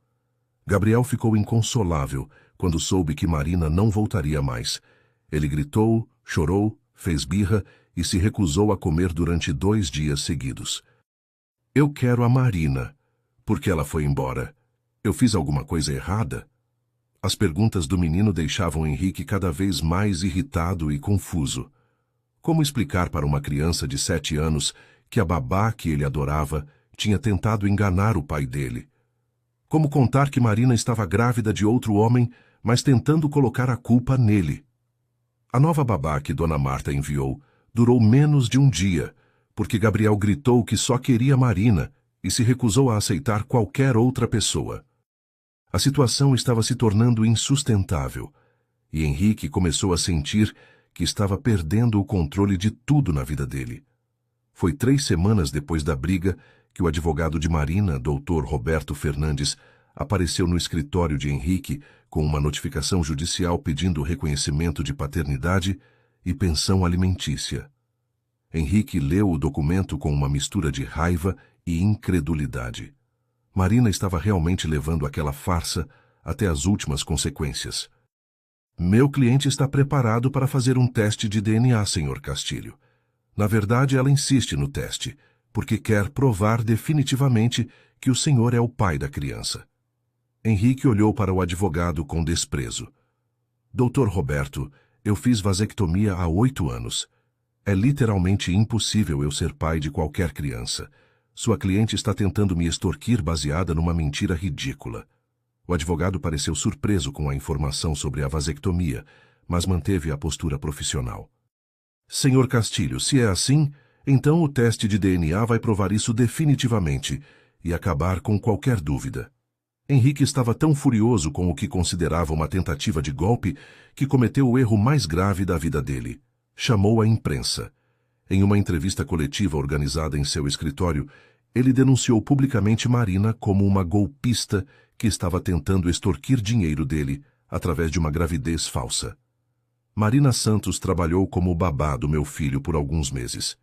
Gabriel ficou inconsolável quando soube que Marina não voltaria mais. Ele gritou, chorou, fez birra e se recusou a comer durante 2 dias seguidos. Eu quero a Marina. Por que ela foi embora? Eu fiz alguma coisa errada? As perguntas do menino deixavam Henrique cada vez mais irritado e confuso. Como explicar para uma criança de 7 anos que a babá que ele adorava tinha tentado enganar o pai dele? Como contar que Marina estava grávida de outro homem, mas tentando colocar a culpa nele? A nova babá que Dona Marta enviou durou menos de um dia, porque Gabriel gritou que só queria Marina e se recusou a aceitar qualquer outra pessoa. A situação estava se tornando insustentável, e Henrique começou a sentir que estava perdendo o controle de tudo na vida dele. Foi 3 semanas depois da briga que o advogado de Marina, Dr. Roberto Fernandes, apareceu no escritório de Henrique com uma notificação judicial pedindo reconhecimento de paternidade e pensão alimentícia. Henrique leu o documento com uma mistura de raiva e incredulidade. Marina estava realmente levando aquela farsa até as últimas consequências. Meu cliente está preparado para fazer um teste de DNA, Sr. Castilho. Na verdade, ela insiste no teste, porque quer provar definitivamente que o senhor é o pai da criança. Henrique olhou para o advogado com desprezo. Doutor Roberto, eu fiz vasectomia há 8 anos. É literalmente impossível eu ser pai de qualquer criança. Sua cliente está tentando me extorquir baseada numa mentira ridícula. O advogado pareceu surpreso com a informação sobre a vasectomia, mas manteve a postura profissional. Senhor Castilho, se é assim, então o teste de DNA vai provar isso definitivamente e acabar com qualquer dúvida. Henrique estava tão furioso com o que considerava uma tentativa de golpe que cometeu o erro mais grave da vida dele. Chamou a imprensa. Em uma entrevista coletiva organizada em seu escritório, ele denunciou publicamente Marina como uma golpista que estava tentando extorquir dinheiro dele através de uma gravidez falsa. Marina Santos trabalhou como babá do meu filho por alguns meses.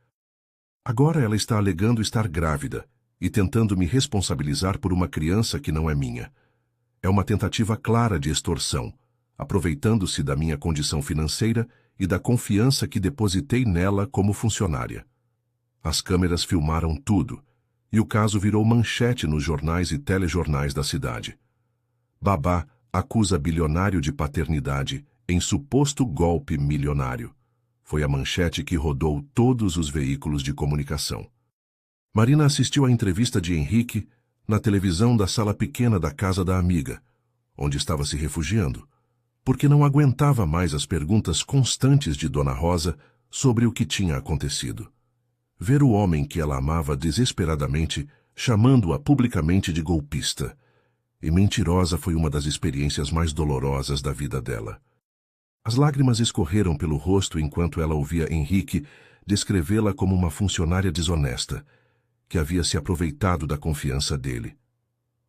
Agora ela está alegando estar grávida e tentando me responsabilizar por uma criança que não é minha. É uma tentativa clara de extorsão, aproveitando-se da minha condição financeira e da confiança que depositei nela como funcionária. As câmeras filmaram tudo, e o caso virou manchete nos jornais e telejornais da cidade. Babá acusa bilionário de paternidade em suposto golpe milionário. Foi a manchete que rodou todos os veículos de comunicação. Marina assistiu à entrevista de Henrique na televisão da sala pequena da casa da amiga, onde estava se refugiando, porque não aguentava mais as perguntas constantes de Dona Rosa sobre o que tinha acontecido. Ver o homem que ela amava desesperadamente, chamando-a publicamente de golpista e mentirosa foi uma das experiências mais dolorosas da vida dela. As lágrimas escorreram pelo rosto enquanto ela ouvia Henrique descrevê-la como uma funcionária desonesta, que havia se aproveitado da confiança dele.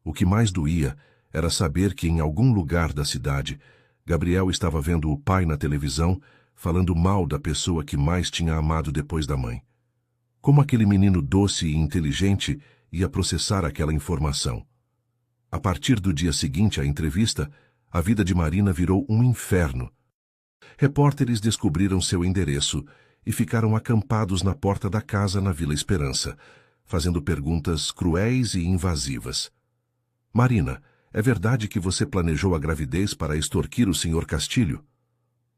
O que mais doía era saber que em algum lugar da cidade, Gabriel estava vendo o pai na televisão falando mal da pessoa que mais tinha amado depois da mãe. Como aquele menino doce e inteligente ia processar aquela informação? A partir do dia seguinte à entrevista, a vida de Marina virou um inferno. Repórteres descobriram seu endereço e ficaram acampados na porta da casa na Vila Esperança, fazendo perguntas cruéis e invasivas. Marina, é verdade que você planejou a gravidez para extorquir o Sr. Castilho?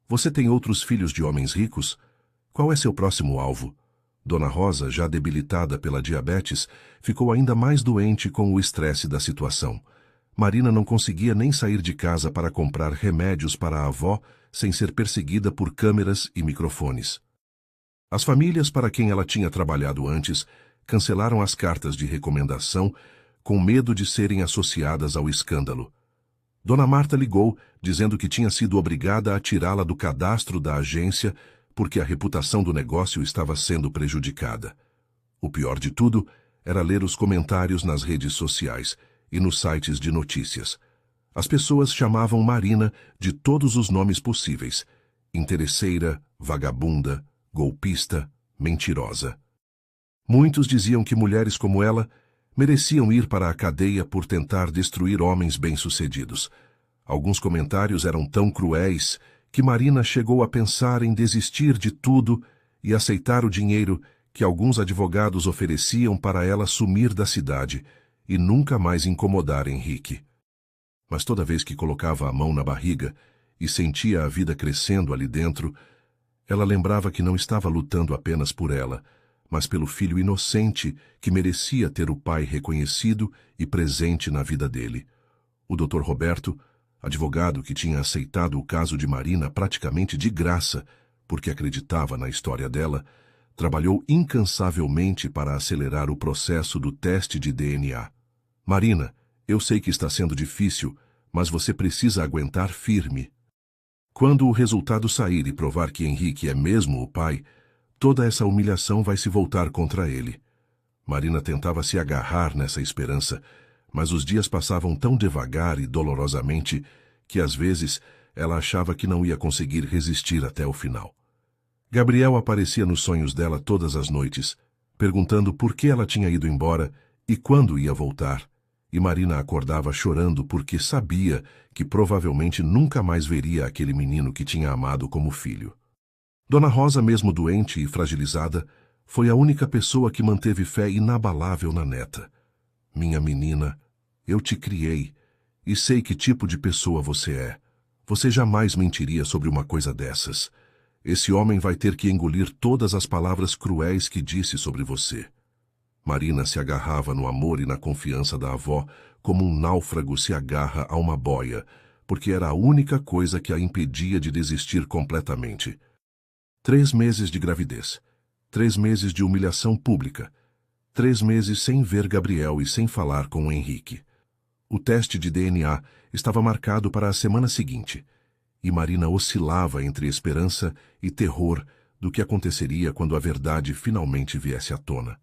Você tem outros filhos de homens ricos? Qual é seu próximo alvo? Dona Rosa, já debilitada pela diabetes, ficou ainda mais doente com o estresse da situação. Marina não conseguia nem sair de casa para comprar remédios para a avó sem ser perseguida por câmeras e microfones. As famílias para quem ela tinha trabalhado antes cancelaram as cartas de recomendação com medo de serem associadas ao escândalo. Dona Marta ligou, dizendo que tinha sido obrigada a tirá-la do cadastro da agência porque a reputação do negócio estava sendo prejudicada. O pior de tudo era ler os comentários nas redes sociais e nos sites de notícias. As pessoas chamavam Marina de todos os nomes possíveis interesseira, vagabunda, golpista, mentirosa. Muitos diziam que mulheres como ela mereciam ir para a cadeia por tentar destruir homens bem-sucedidos. Alguns comentários eram tão cruéis que Marina chegou a pensar em desistir de tudo e aceitar o dinheiro que alguns advogados ofereciam para ela sumir da cidade e nunca mais incomodar Henrique. Mas toda vez que colocava a mão na barriga e sentia a vida crescendo ali dentro, ela lembrava que não estava lutando apenas por ela, mas pelo filho inocente que merecia ter o pai reconhecido e presente na vida dele. O Dr. Roberto, advogado que tinha aceitado o caso de Marina praticamente de graça, porque acreditava na história dela, trabalhou incansavelmente para acelerar o processo do teste de DNA. Marina, eu sei que está sendo difícil, mas você precisa aguentar firme. Quando o resultado sair e provar que Henrique é mesmo o pai, toda essa humilhação vai se voltar contra ele. Marina tentava se agarrar nessa esperança, mas os dias passavam tão devagar e dolorosamente que às vezes ela achava que não ia conseguir resistir até o final. Gabriel aparecia nos sonhos dela todas as noites, perguntando por que ela tinha ido embora e quando ia voltar, e Marina acordava chorando porque sabia que provavelmente nunca mais veria aquele menino que tinha amado como filho. Dona Rosa, mesmo doente e fragilizada, foi a única pessoa que manteve fé inabalável na neta. Minha menina, eu te criei e sei que tipo de pessoa você é. Você jamais mentiria sobre uma coisa dessas. Esse homem vai ter que engolir todas as palavras cruéis que disse sobre você. Marina se agarrava no amor e na confiança da avó como um náufrago se agarra a uma boia, porque era a única coisa que a impedia de desistir completamente. 3 meses de gravidez, 3 meses de humilhação pública, 3 meses sem ver Gabriel e sem falar com o Henrique. O teste de DNA estava marcado para a semana seguinte, e Marina oscilava entre esperança e terror do que aconteceria quando a verdade finalmente viesse à tona.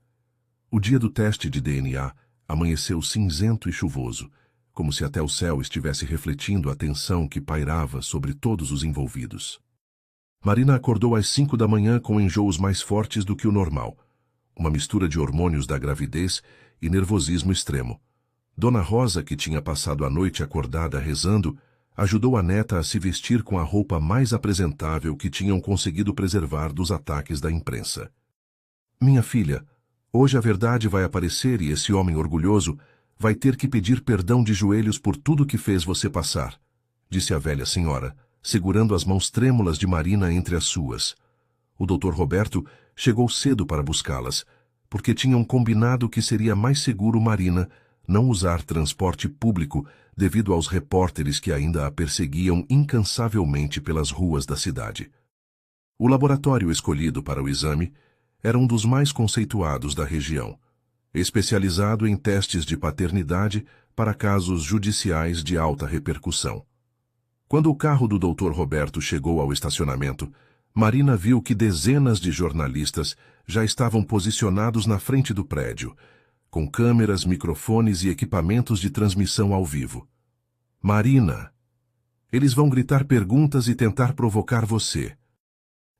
O dia do teste de DNA amanheceu cinzento e chuvoso, como se até o céu estivesse refletindo a tensão que pairava sobre todos os envolvidos. Marina acordou às 5 da manhã com enjoos mais fortes do que o normal, uma mistura de hormônios da gravidez e nervosismo extremo. Dona Rosa, que tinha passado a noite acordada rezando, ajudou a neta a se vestir com a roupa mais apresentável que tinham conseguido preservar dos ataques da imprensa. Minha filha, hoje a verdade vai aparecer e esse homem orgulhoso vai ter que pedir perdão de joelhos por tudo que fez você passar, disse a velha senhora, segurando as mãos trêmulas de Marina entre as suas. O Dr. Roberto chegou cedo para buscá-las, porque tinham combinado que seria mais seguro Marina não usar transporte público devido aos repórteres que ainda a perseguiam incansavelmente pelas ruas da cidade. O laboratório escolhido para o exame era um dos mais conceituados da região, especializado em testes de paternidade para casos judiciais de alta repercussão. Quando o carro do Dr. Roberto chegou ao estacionamento, Marina viu que dezenas de jornalistas já estavam posicionados na frente do prédio, com câmeras, microfones e equipamentos de transmissão ao vivo. Marina, eles vão gritar perguntas e tentar provocar você.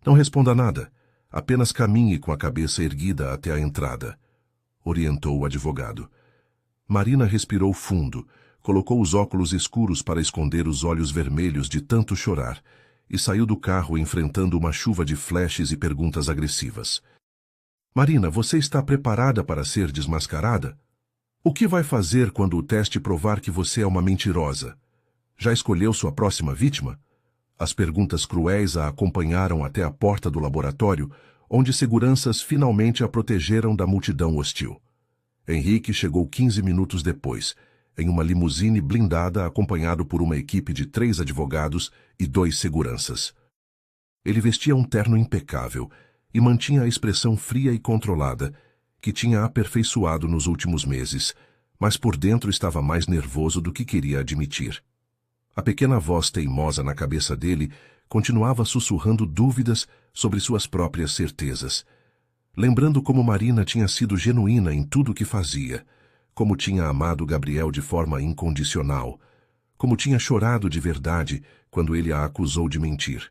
Não responda nada, apenas caminhe com a cabeça erguida até a entrada, orientou o advogado. Marina respirou fundo, colocou os óculos escuros para esconder os olhos vermelhos de tanto chorar e saiu do carro enfrentando uma chuva de flashes e perguntas agressivas. Marina, você está preparada para ser desmascarada? O que vai fazer quando o teste provar que você é uma mentirosa? Já escolheu sua próxima vítima? As perguntas cruéis a acompanharam até a porta do laboratório, onde seguranças finalmente a protegeram da multidão hostil. Henrique chegou 15 minutos depois, em uma limusine blindada acompanhado por uma equipe de 3 advogados e 2 seguranças. Ele vestia um terno impecável e mantinha a expressão fria e controlada que tinha aperfeiçoado nos últimos meses, mas por dentro estava mais nervoso do que queria admitir. A pequena voz teimosa na cabeça dele continuava sussurrando dúvidas sobre suas próprias certezas, lembrando como Marina tinha sido genuína em tudo o que fazia, como tinha amado Gabriel de forma incondicional, como tinha chorado de verdade quando ele a acusou de mentir.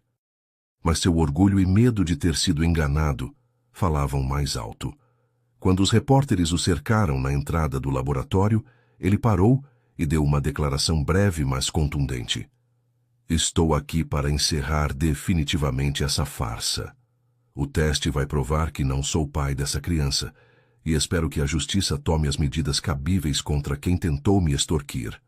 Mas seu orgulho e medo de ter sido enganado falavam mais alto. Quando os repórteres o cercaram na entrada do laboratório, ele parou e deu uma declaração breve, mas contundente. Estou aqui para encerrar definitivamente essa farsa. O teste vai provar que não sou pai dessa criança, e espero que a justiça tome as medidas cabíveis contra quem tentou me extorquir.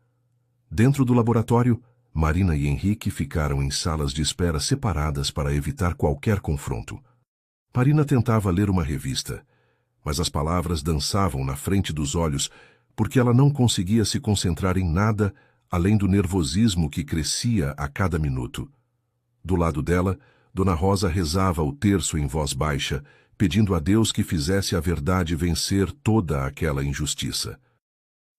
Dentro do laboratório, Marina e Henrique ficaram em salas de espera separadas para evitar qualquer confronto. Marina tentava ler uma revista, mas as palavras dançavam na frente dos olhos porque ela não conseguia se concentrar em nada além do nervosismo que crescia a cada minuto. Do lado dela, Dona Rosa rezava o terço em voz baixa, pedindo a Deus que fizesse a verdade vencer toda aquela injustiça.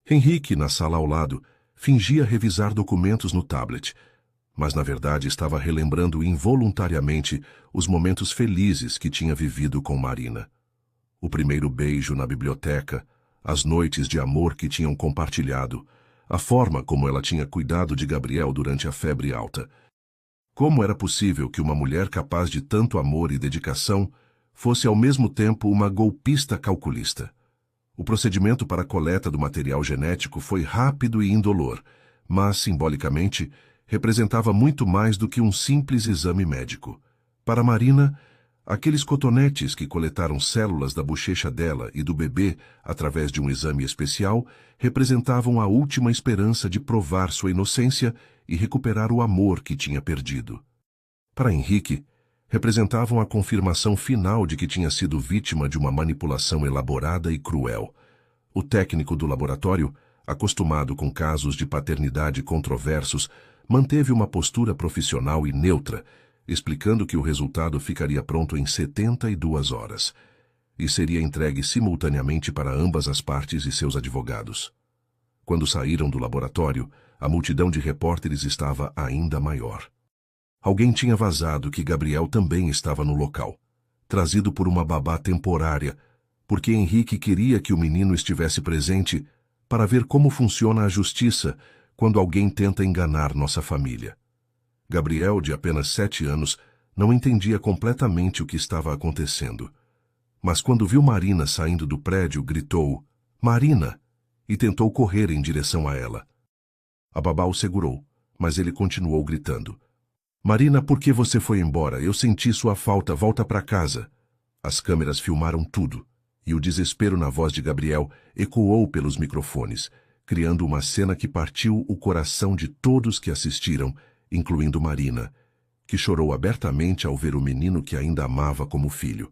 Henrique, na sala ao lado, fingia revisar documentos no tablet, mas na verdade estava relembrando involuntariamente os momentos felizes que tinha vivido com Marina. O primeiro beijo na biblioteca, as noites de amor que tinham compartilhado, a forma como ela tinha cuidado de Gabriel durante a febre alta. Como era possível que uma mulher capaz de tanto amor e dedicação fosse ao mesmo tempo uma golpista calculista? O procedimento para a coleta do material genético foi rápido e indolor, mas, simbolicamente, representava muito mais do que um simples exame médico. Para Marina, aqueles cotonetes que coletaram células da bochecha dela e do bebê através de um exame especial representavam a última esperança de provar sua inocência e recuperar o amor que tinha perdido. Para Henrique, representavam a confirmação final de que tinha sido vítima de uma manipulação elaborada e cruel. O técnico do laboratório, acostumado com casos de paternidade controversos, manteve uma postura profissional e neutra, explicando que o resultado ficaria pronto em 72 horas e seria entregue simultaneamente para ambas as partes e seus advogados. Quando saíram do laboratório, a multidão de repórteres estava ainda maior. Alguém tinha vazado que Gabriel também estava no local, trazido por uma babá temporária, porque Henrique queria que o menino estivesse presente para ver como funciona a justiça quando alguém tenta enganar nossa família. Gabriel, de apenas 7 anos, não entendia completamente o que estava acontecendo. Mas quando viu Marina saindo do prédio, gritou, "Marina!" e tentou correr em direção a ela. A babá o segurou, mas ele continuou gritando, "Marina, por que você foi embora? Eu senti sua falta, volta para casa." As câmeras filmaram tudo, e o desespero na voz de Gabriel ecoou pelos microfones, criando uma cena que partiu o coração de todos que assistiram, incluindo Marina, que chorou abertamente ao ver o menino que ainda amava como filho.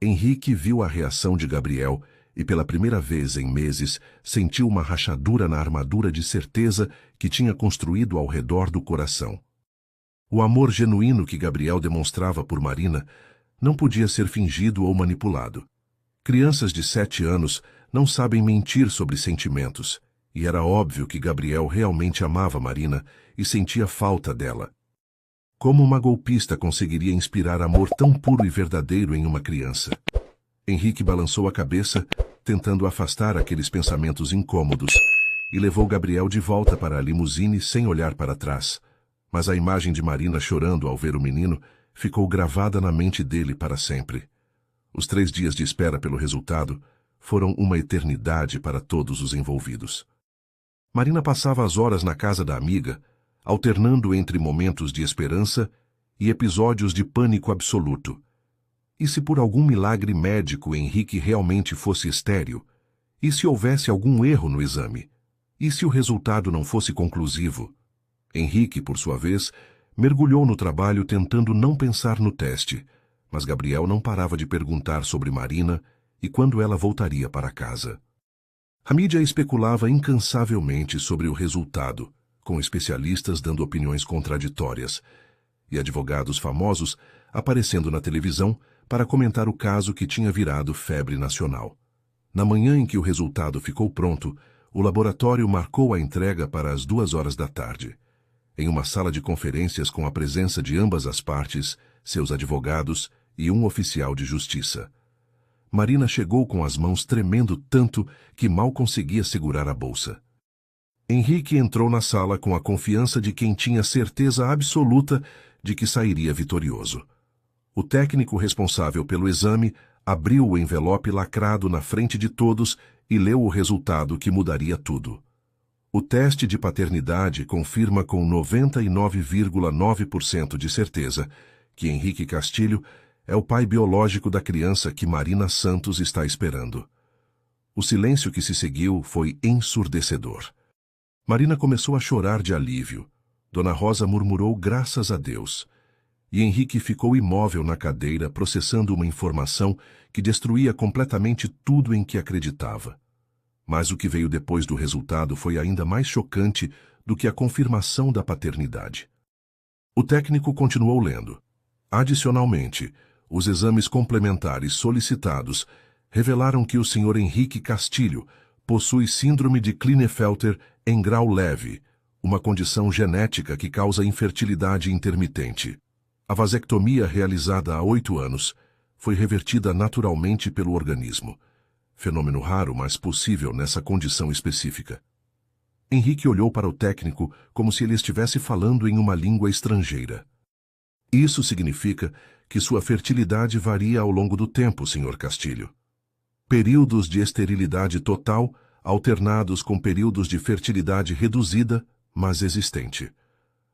Henrique viu a reação de Gabriel e, pela primeira vez em meses, sentiu uma rachadura na armadura de certeza que tinha construído ao redor do coração. O amor genuíno que Gabriel demonstrava por Marina não podia ser fingido ou manipulado. Crianças de 7 anos não sabem mentir sobre sentimentos, e era óbvio que Gabriel realmente amava Marina e sentia falta dela. Como uma golpista conseguiria inspirar amor tão puro e verdadeiro em uma criança? Henrique balançou a cabeça, tentando afastar aqueles pensamentos incômodos, e levou Gabriel de volta para a limusine sem olhar para trás. Mas a imagem de Marina chorando ao ver o menino ficou gravada na mente dele para sempre. Os 3 dias de espera pelo resultado foram uma eternidade para todos os envolvidos. Marina passava as horas na casa da amiga, alternando entre momentos de esperança e episódios de pânico absoluto. E se por algum milagre médico Henrique realmente fosse estéril? E se houvesse algum erro no exame? E se o resultado não fosse conclusivo? Henrique, por sua vez, mergulhou no trabalho tentando não pensar no teste, mas Gabriel não parava de perguntar sobre Marina e quando ela voltaria para casa. A mídia especulava incansavelmente sobre o resultado, com especialistas dando opiniões contraditórias, e advogados famosos aparecendo na televisão para comentar o caso que tinha virado febre nacional. Na manhã em que o resultado ficou pronto, o laboratório marcou a entrega para as 2 horas da tarde. Em uma sala de conferências com a presença de ambas as partes, seus advogados e um oficial de justiça. Marina chegou com as mãos tremendo tanto que mal conseguia segurar a bolsa. Henrique entrou na sala com a confiança de quem tinha certeza absoluta de que sairia vitorioso. O técnico responsável pelo exame abriu o envelope lacrado na frente de todos e leu o resultado que mudaria tudo. O teste de paternidade confirma com 99,9% de certeza que Henrique Castilho é o pai biológico da criança que Marina Santos está esperando. O silêncio que se seguiu foi ensurdecedor. Marina começou a chorar de alívio. Dona Rosa murmurou graças a Deus. E Henrique ficou imóvel na cadeira, processando uma informação que destruía completamente tudo em que acreditava. Mas o que veio depois do resultado foi ainda mais chocante do que a confirmação da paternidade. O técnico continuou lendo. Adicionalmente, os exames complementares solicitados revelaram que o Sr. Henrique Castilho possui síndrome de Klinefelter em grau leve, uma condição genética que causa infertilidade intermitente. A vasectomia realizada há 8 anos foi revertida naturalmente pelo organismo. Fenômeno raro, mas possível nessa condição específica. Henrique olhou para o técnico como se ele estivesse falando em uma língua estrangeira. Isso significa que sua fertilidade varia ao longo do tempo, Sr. Castilho. Períodos de esterilidade total, alternados com períodos de fertilidade reduzida, mas existente.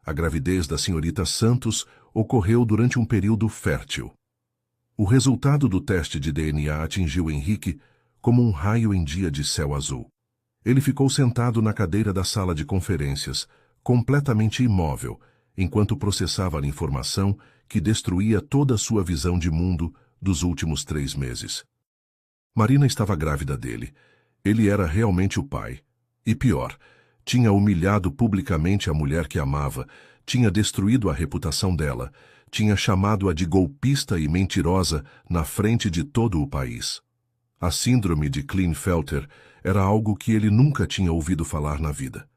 A gravidez da senhorita Santos ocorreu durante um período fértil. O resultado do teste de DNA atingiu Henrique como um raio em dia de céu azul. Ele ficou sentado na cadeira da sala de conferências, completamente imóvel, enquanto processava a informação que destruía toda a sua visão de mundo dos últimos 3 meses. Marina estava grávida dele. Ele era realmente o pai. E pior, tinha humilhado publicamente a mulher que amava, tinha destruído a reputação dela, tinha chamado-a de golpista e mentirosa na frente de todo o país. A síndrome de Klinefelter era algo que ele nunca tinha ouvido falar na vida.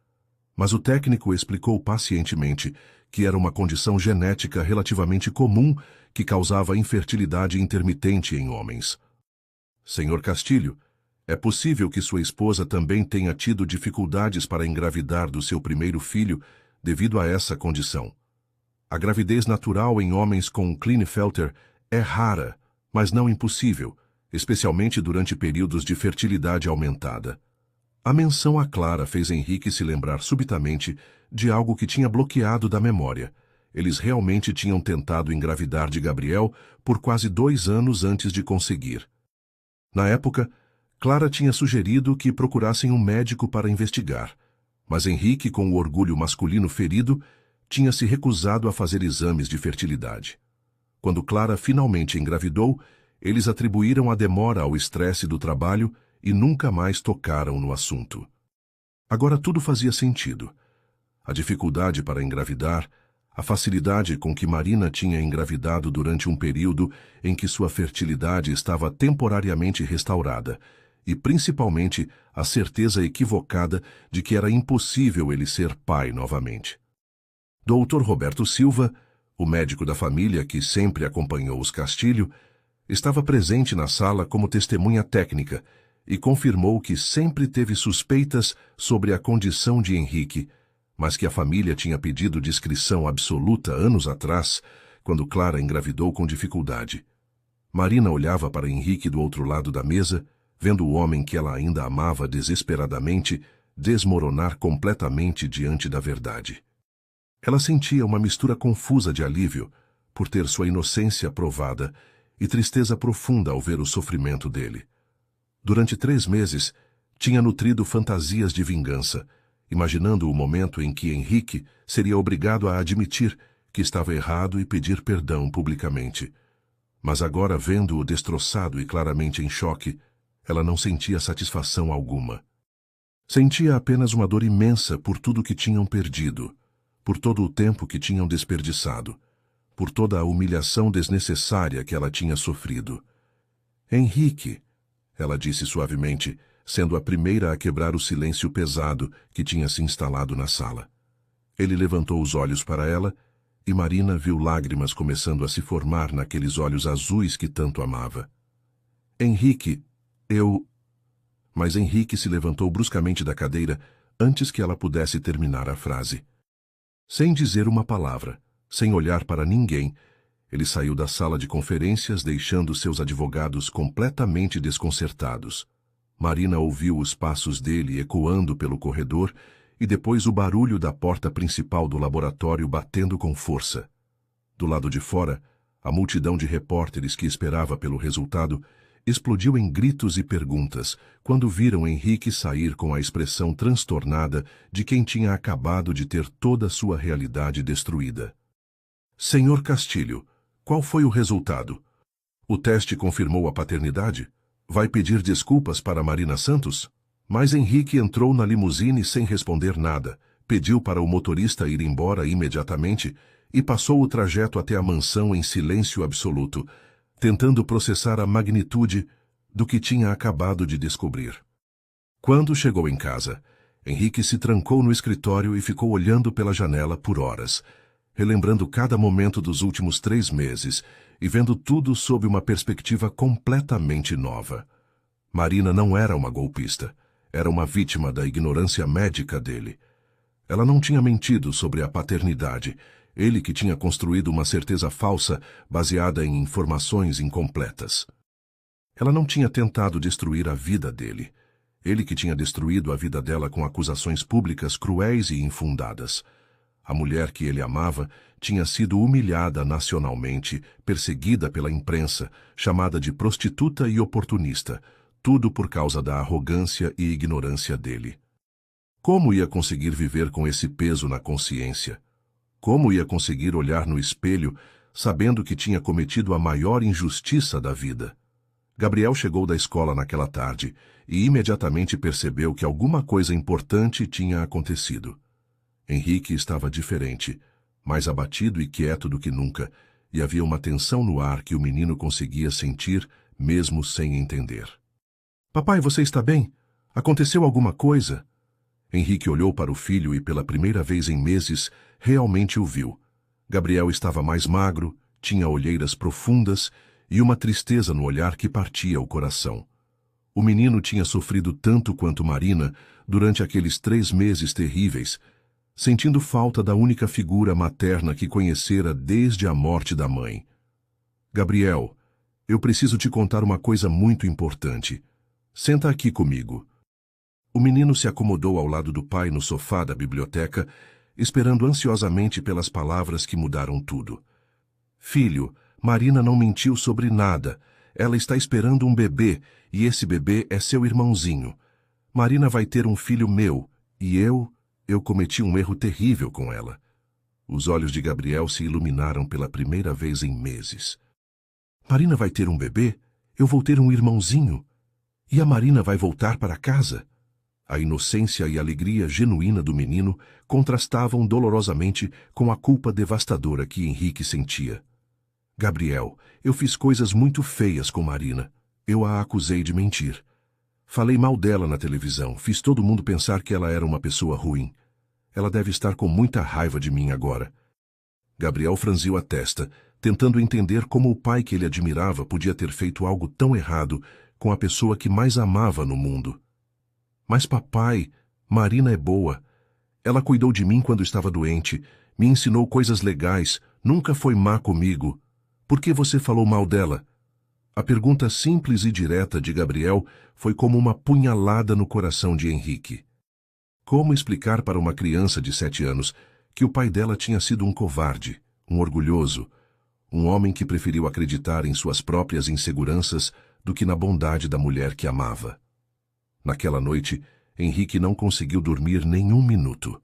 Mas o técnico explicou pacientemente que era uma condição genética relativamente comum que causava infertilidade intermitente em homens. Senhor Castilho, é possível que sua esposa também tenha tido dificuldades para engravidar do seu primeiro filho devido a essa condição. A gravidez natural em homens com Klinefelter é rara, mas não impossível, especialmente durante períodos de fertilidade aumentada. A menção à Clara fez Henrique se lembrar subitamente de algo que tinha bloqueado da memória. Eles realmente tinham tentado engravidar de Gabriel por quase 2 anos antes de conseguir. Na época, Clara tinha sugerido que procurassem um médico para investigar, mas Henrique, com o orgulho masculino ferido, tinha se recusado a fazer exames de fertilidade. Quando Clara finalmente engravidou, eles atribuíram a demora ao estresse do trabalho e nunca mais tocaram no assunto. Agora tudo fazia sentido. A dificuldade para engravidar, a facilidade com que Marina tinha engravidado durante um período em que sua fertilidade estava temporariamente restaurada, e principalmente a certeza equivocada de que era impossível ele ser pai novamente. Dr. Roberto Silva, o médico da família que sempre acompanhou os Castilho, estava presente na sala como testemunha técnica e confirmou que sempre teve suspeitas sobre a condição de Henrique, mas que a família tinha pedido discrição absoluta anos atrás, quando Clara engravidou com dificuldade. Marina olhava para Henrique do outro lado da mesa, vendo o homem que ela ainda amava desesperadamente desmoronar completamente diante da verdade. Ela sentia uma mistura confusa de alívio por ter sua inocência provada e tristeza profunda ao ver o sofrimento dele. Durante 3 meses, tinha nutrido fantasias de vingança, imaginando o momento em que Henrique seria obrigado a admitir que estava errado e pedir perdão publicamente. Mas agora, vendo-o destroçado e claramente em choque, ela não sentia satisfação alguma. Sentia apenas uma dor imensa por tudo que tinham perdido, por todo o tempo que tinham desperdiçado, por toda a humilhação desnecessária que ela tinha sofrido. Henrique, ela disse suavemente, sendo a primeira a quebrar o silêncio pesado que tinha se instalado na sala. Ele levantou os olhos para ela e Marina viu lágrimas começando a se formar naqueles olhos azuis que tanto amava. Henrique, Mas Henrique se levantou bruscamente da cadeira antes que ela pudesse terminar a frase. Sem dizer uma palavra, Sem olhar para ninguém, ele saiu da sala de conferências, deixando seus advogados completamente desconcertados. Marina ouviu os passos dele ecoando pelo corredor e depois o barulho da porta principal do laboratório batendo com força. Do lado de fora, a multidão de repórteres que esperava pelo resultado explodiu em gritos e perguntas quando viram Henrique sair com a expressão transtornada de quem tinha acabado de ter toda sua realidade destruída. Senhor Castilho, qual foi o resultado? O teste confirmou a paternidade? Vai pedir desculpas para Marina Santos? Mas Henrique entrou na limusine sem responder nada, pediu para o motorista ir embora imediatamente e passou o trajeto até a mansão em silêncio absoluto, tentando processar a magnitude do que tinha acabado de descobrir. Quando chegou em casa, Henrique se trancou no escritório e ficou olhando pela janela por horas, relembrando cada momento dos últimos 3 meses e vendo tudo sob uma perspectiva completamente nova. Marina não era uma golpista, era uma vítima da ignorância médica dele. Ela não tinha mentido sobre a paternidade, ele que tinha construído uma certeza falsa baseada em informações incompletas. Ela não tinha tentado destruir a vida dele, ele que tinha destruído a vida dela com acusações públicas cruéis e infundadas. A mulher que ele amava tinha sido humilhada nacionalmente, perseguida pela imprensa, chamada de prostituta e oportunista, tudo por causa da arrogância e ignorância dele. Como ia conseguir viver com esse peso na consciência? Como ia conseguir olhar no espelho, sabendo que tinha cometido a maior injustiça da vida? Gabriel chegou da escola naquela tarde e imediatamente percebeu que alguma coisa importante tinha acontecido. Henrique estava diferente, mais abatido e quieto do que nunca, e havia uma tensão no ar que o menino conseguia sentir, mesmo sem entender. Papai, você está bem? Aconteceu alguma coisa? Henrique olhou para o filho e pela primeira vez em meses, realmente o viu. Gabriel estava mais magro, tinha olheiras profundas e uma tristeza no olhar que partia o coração. O menino tinha sofrido tanto quanto Marina durante aqueles 3 meses terríveis, sentindo falta da única figura materna que conhecera desde a morte da mãe. Gabriel, eu preciso te contar uma coisa muito importante. Senta aqui comigo. O menino se acomodou ao lado do pai no sofá da biblioteca, esperando ansiosamente pelas palavras que mudaram tudo. Filho, Marina não mentiu sobre nada. Ela está esperando um bebê, e esse bebê é seu irmãozinho. Marina vai ter um filho meu, e eu cometi um erro terrível com ela. Os olhos de Gabriel se iluminaram pela primeira vez em meses. Marina vai ter um bebê? Eu vou ter um irmãozinho? E a Marina vai voltar para casa? A inocência e a alegria genuína do menino contrastavam dolorosamente com a culpa devastadora que Henrique sentia. Gabriel, eu fiz coisas muito feias com Marina. Eu a acusei de mentir. Falei mal dela na televisão, fiz todo mundo pensar que ela era uma pessoa ruim. Ela deve estar com muita raiva de mim agora. Gabriel franziu a testa, tentando entender como o pai que ele admirava podia ter feito algo tão errado com a pessoa que mais amava no mundo. Mas papai, Marina é boa. Ela cuidou de mim quando estava doente, me ensinou coisas legais, nunca foi má comigo. Por que você falou mal dela? A pergunta simples e direta de Gabriel foi como uma punhalada no coração de Henrique. Como explicar para uma criança de 7 anos que o pai dela tinha sido um covarde, um orgulhoso, um homem que preferiu acreditar em suas próprias inseguranças do que na bondade da mulher que amava? Naquela noite, Henrique não conseguiu dormir nem 1 minuto.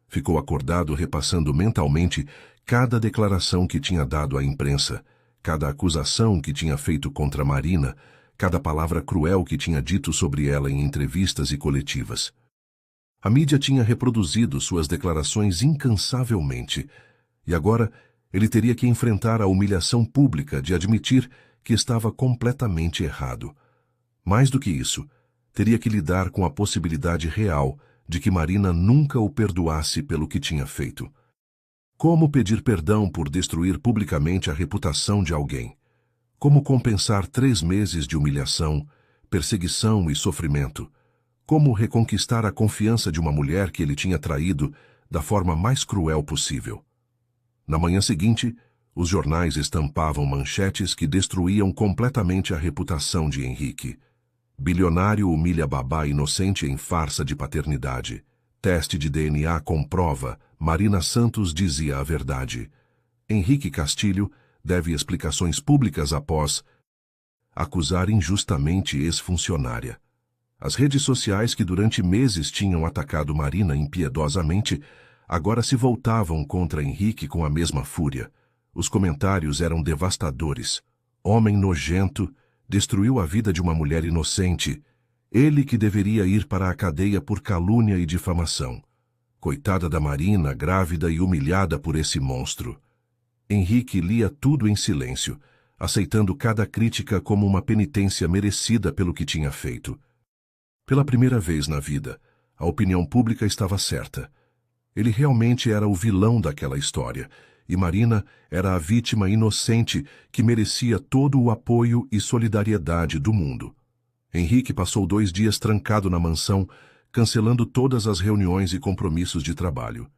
Ficou acordado repassando mentalmente cada declaração que tinha dado à imprensa, cada acusação que tinha feito contra Marina, cada palavra cruel que tinha dito sobre ela em entrevistas e coletivas. A mídia tinha reproduzido suas declarações incansavelmente, e agora ele teria que enfrentar a humilhação pública de admitir que estava completamente errado. Mais do que isso, teria que lidar com a possibilidade real de que Marina nunca o perdoasse pelo que tinha feito. Como pedir perdão por destruir publicamente a reputação de alguém? Como compensar 3 meses de humilhação, perseguição e sofrimento? Como reconquistar a confiança de uma mulher que ele tinha traído da forma mais cruel possível? Na manhã seguinte, os jornais estampavam manchetes que destruíam completamente a reputação de Henrique. Bilionário humilha babá inocente em farsa de paternidade. Teste de DNA comprova, Marina Santos dizia a verdade. Henrique Castilho deve explicações públicas após acusar injustamente ex-funcionária. As redes sociais que durante meses tinham atacado Marina impiedosamente, agora se voltavam contra Henrique com a mesma fúria. Os comentários eram devastadores. Homem nojento, destruiu a vida de uma mulher inocente. Ele que deveria ir para a cadeia por calúnia e difamação. Coitada da Marina, grávida e humilhada por esse monstro. Henrique lia tudo em silêncio, aceitando cada crítica como uma penitência merecida pelo que tinha feito. Pela primeira vez na vida, a opinião pública estava certa. Ele realmente era o vilão daquela história, e Marina era a vítima inocente que merecia todo o apoio e solidariedade do mundo. Henrique passou 2 dias trancado na mansão, cancelando todas as reuniões e compromissos de trabalho,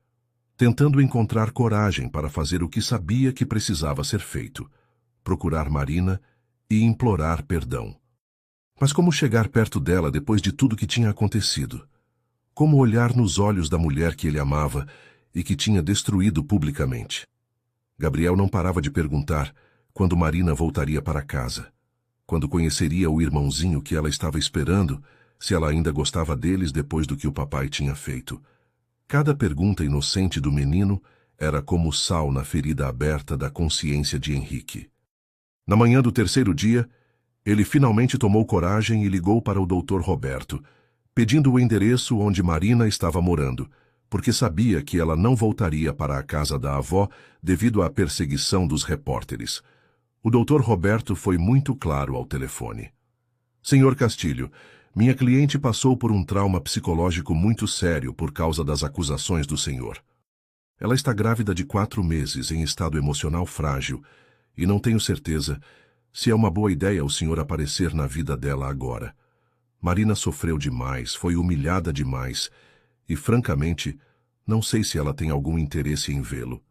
tentando encontrar coragem para fazer o que sabia que precisava ser feito, procurar Marina e implorar perdão. Mas como chegar perto dela depois de tudo que tinha acontecido? Como olhar nos olhos da mulher que ele amava e que tinha destruído publicamente? Gabriel não parava de perguntar quando Marina voltaria para casa, quando conheceria o irmãozinho que ela estava esperando, se ela ainda gostava deles depois do que o papai tinha feito. Cada pergunta inocente do menino era como sal na ferida aberta da consciência de Henrique. Na manhã do 3º dia, ele finalmente tomou coragem e ligou para o Dr. Roberto, pedindo o endereço onde Marina estava morando, porque sabia que ela não voltaria para a casa da avó devido à perseguição dos repórteres. O Dr. Roberto foi muito claro ao telefone. Senhor Castilho, minha cliente passou por um trauma psicológico muito sério por causa das acusações do senhor. Ela está grávida de 4 meses, em estado emocional frágil, e não tenho certeza se é uma boa ideia o senhor aparecer na vida dela agora. Marina sofreu demais, foi humilhada demais, e, francamente, não sei se ela tem algum interesse em vê-lo.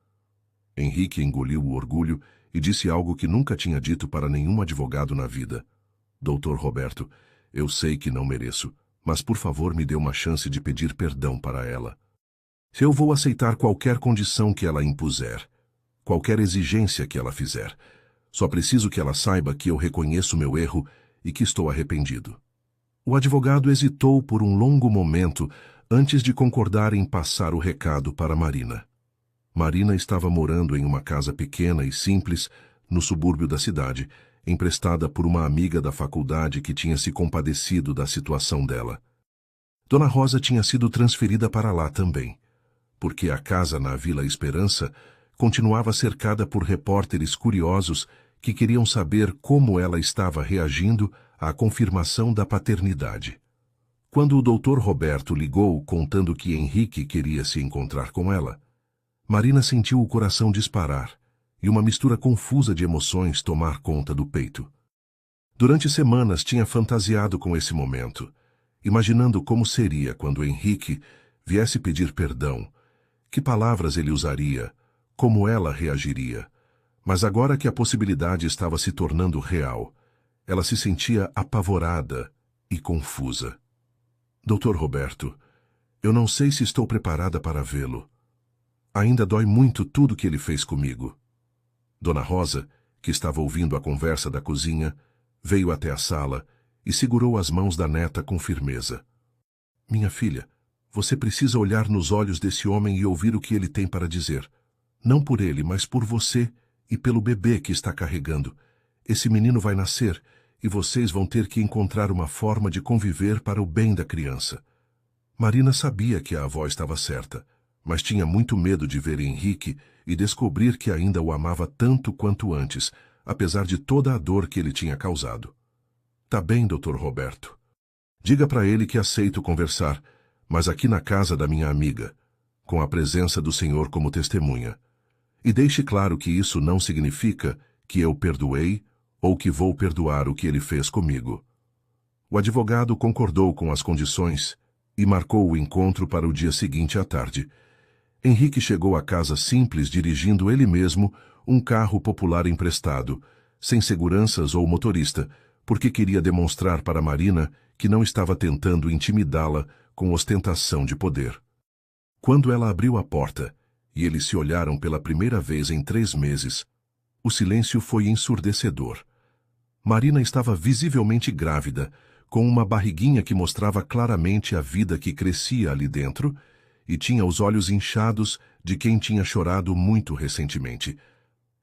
Henrique engoliu o orgulho e disse algo que nunca tinha dito para nenhum advogado na vida. Doutor Roberto, eu sei que não mereço, mas por favor me dê uma chance de pedir perdão para ela. Se eu vou aceitar qualquer condição que ela impuser, qualquer exigência que ela fizer, só preciso que ela saiba que eu reconheço meu erro e que estou arrependido. O advogado hesitou por um longo momento antes de concordar em passar o recado para Marina. Marina estava morando em uma casa pequena e simples, no subúrbio da cidade, emprestada por uma amiga da faculdade que tinha se compadecido da situação dela. Dona Rosa tinha sido transferida para lá também, porque a casa na Vila Esperança continuava cercada por repórteres curiosos que queriam saber como ela estava reagindo à confirmação da paternidade. Quando o Dr. Roberto ligou contando que Henrique queria se encontrar com ela, Marina sentiu o coração disparar e uma mistura confusa de emoções tomar conta do peito. Durante semanas tinha fantasiado com esse momento, imaginando como seria quando Henrique viesse pedir perdão, que palavras ele usaria, como ela reagiria. Mas agora que a possibilidade estava se tornando real, ela se sentia apavorada e confusa. Doutor Roberto, eu não sei se estou preparada para vê-lo. Ainda dói muito tudo que ele fez comigo. Dona Rosa, que estava ouvindo a conversa da cozinha, veio até a sala e segurou as mãos da neta com firmeza. Minha filha, você precisa olhar nos olhos desse homem e ouvir o que ele tem para dizer. Não por ele, mas por você e pelo bebê que está carregando. Esse menino vai nascer e vocês vão ter que encontrar uma forma de conviver para o bem da criança. Marina sabia que a avó estava certa, mas tinha muito medo de ver Henrique e descobrir que ainda o amava tanto quanto antes, apesar de toda a dor que ele tinha causado. Tá bem, Dr. Roberto. Diga para ele que aceito conversar, mas aqui na casa da minha amiga, com a presença do senhor como testemunha. E deixe claro que isso não significa que eu perdoei ou que vou perdoar o que ele fez comigo. O advogado concordou com as condições e marcou o encontro para o dia seguinte à tarde. Henrique chegou à casa simples dirigindo ele mesmo um carro popular emprestado, sem seguranças ou motorista, porque queria demonstrar para Marina que não estava tentando intimidá-la com ostentação de poder. Quando ela abriu a porta, e eles se olharam pela primeira vez em 3 meses, o silêncio foi ensurdecedor. Marina estava visivelmente grávida, com uma barriguinha que mostrava claramente a vida que crescia ali dentro, e tinha os olhos inchados de quem tinha chorado muito recentemente.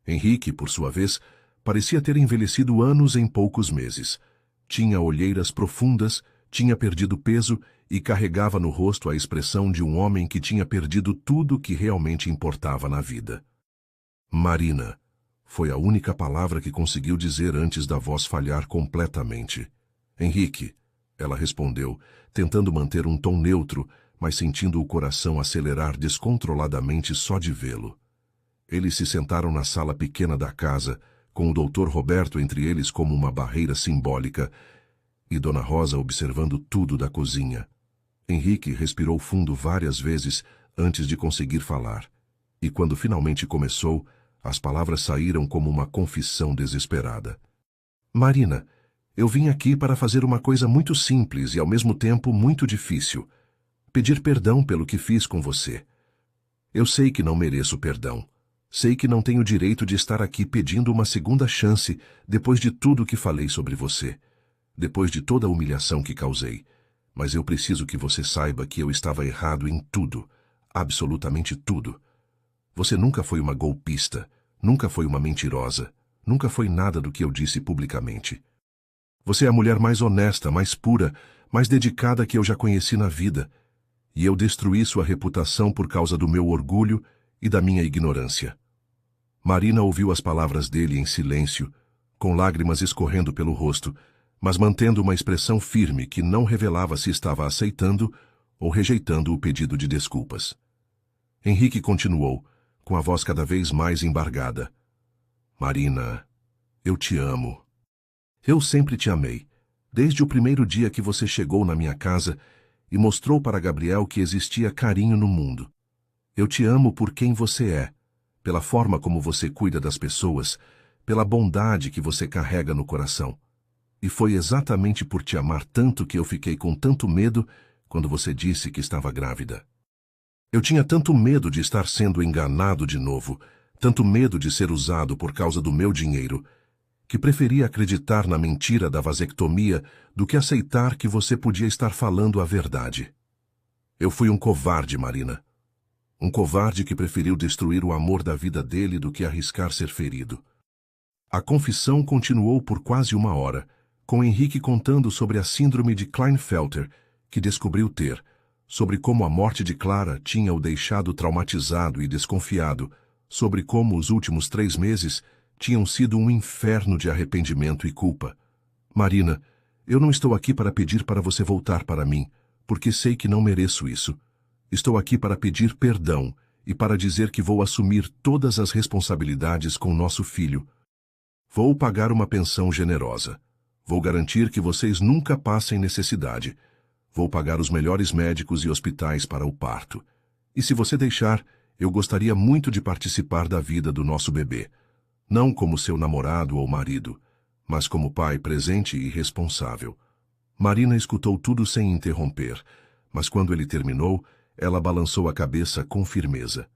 Henrique, por sua vez, parecia ter envelhecido anos em poucos meses. Tinha olheiras profundas, tinha perdido peso e carregava no rosto a expressão de um homem que tinha perdido tudo o que realmente importava na vida. Marina, foi a única palavra que conseguiu dizer antes da voz falhar completamente. Henrique, ela respondeu, tentando manter um tom neutro, mas sentindo o coração acelerar descontroladamente só de vê-lo. Eles se sentaram na sala pequena da casa, com o Dr. Roberto entre eles como uma barreira simbólica, e Dona Rosa observando tudo da cozinha. Henrique respirou fundo várias vezes antes de conseguir falar, e quando finalmente começou, as palavras saíram como uma confissão desesperada. Marina, eu vim aqui para fazer uma coisa muito simples e ao mesmo tempo muito difícil. Pedir perdão pelo que fiz com você. Eu sei que não mereço perdão. Sei que não tenho direito de estar aqui pedindo uma segunda chance depois de tudo que falei sobre você. Depois de toda a humilhação que causei. Mas eu preciso que você saiba que eu estava errado em tudo. Absolutamente tudo. Você nunca foi uma golpista. Nunca foi uma mentirosa. Nunca foi nada do que eu disse publicamente. Você é a mulher mais honesta, mais pura, mais dedicada que eu já conheci na vida. E eu destruí sua reputação por causa do meu orgulho e da minha ignorância. Marina ouviu as palavras dele em silêncio, com lágrimas escorrendo pelo rosto, mas mantendo uma expressão firme que não revelava se estava aceitando ou rejeitando o pedido de desculpas. Henrique continuou, com a voz cada vez mais embargada. Marina, eu te amo. Eu sempre te amei, desde o primeiro dia que você chegou na minha casa e mostrou para Gabriel que existia carinho no mundo. Eu te amo por quem você é, pela forma como você cuida das pessoas, pela bondade que você carrega no coração. E foi exatamente por te amar tanto que eu fiquei com tanto medo quando você disse que estava grávida. Eu tinha tanto medo de estar sendo enganado de novo, tanto medo de ser usado por causa do meu dinheiro, que preferia acreditar na mentira da vasectomia do que aceitar que você podia estar falando a verdade. Eu fui um covarde, Marina. Um covarde que preferiu destruir o amor da vida dele do que arriscar ser ferido. A confissão continuou por quase 1 hora, com Henrique contando sobre a síndrome de Klinefelter, que descobriu ter, sobre como a morte de Clara tinha o deixado traumatizado e desconfiado, sobre como os últimos 3 meses tinham sido um inferno de arrependimento e culpa. Marina, eu não estou aqui para pedir para você voltar para mim, porque sei que não mereço isso. Estou aqui para pedir perdão e para dizer que vou assumir todas as responsabilidades com nosso filho. Vou pagar uma pensão generosa. Vou garantir que vocês nunca passem necessidade. Vou pagar os melhores médicos e hospitais para o parto. E se você deixar, eu gostaria muito de participar da vida do nosso bebê. Não como seu namorado ou marido, mas como pai presente e responsável. Marina escutou tudo sem interromper, mas quando ele terminou, ela balançou a cabeça com firmeza.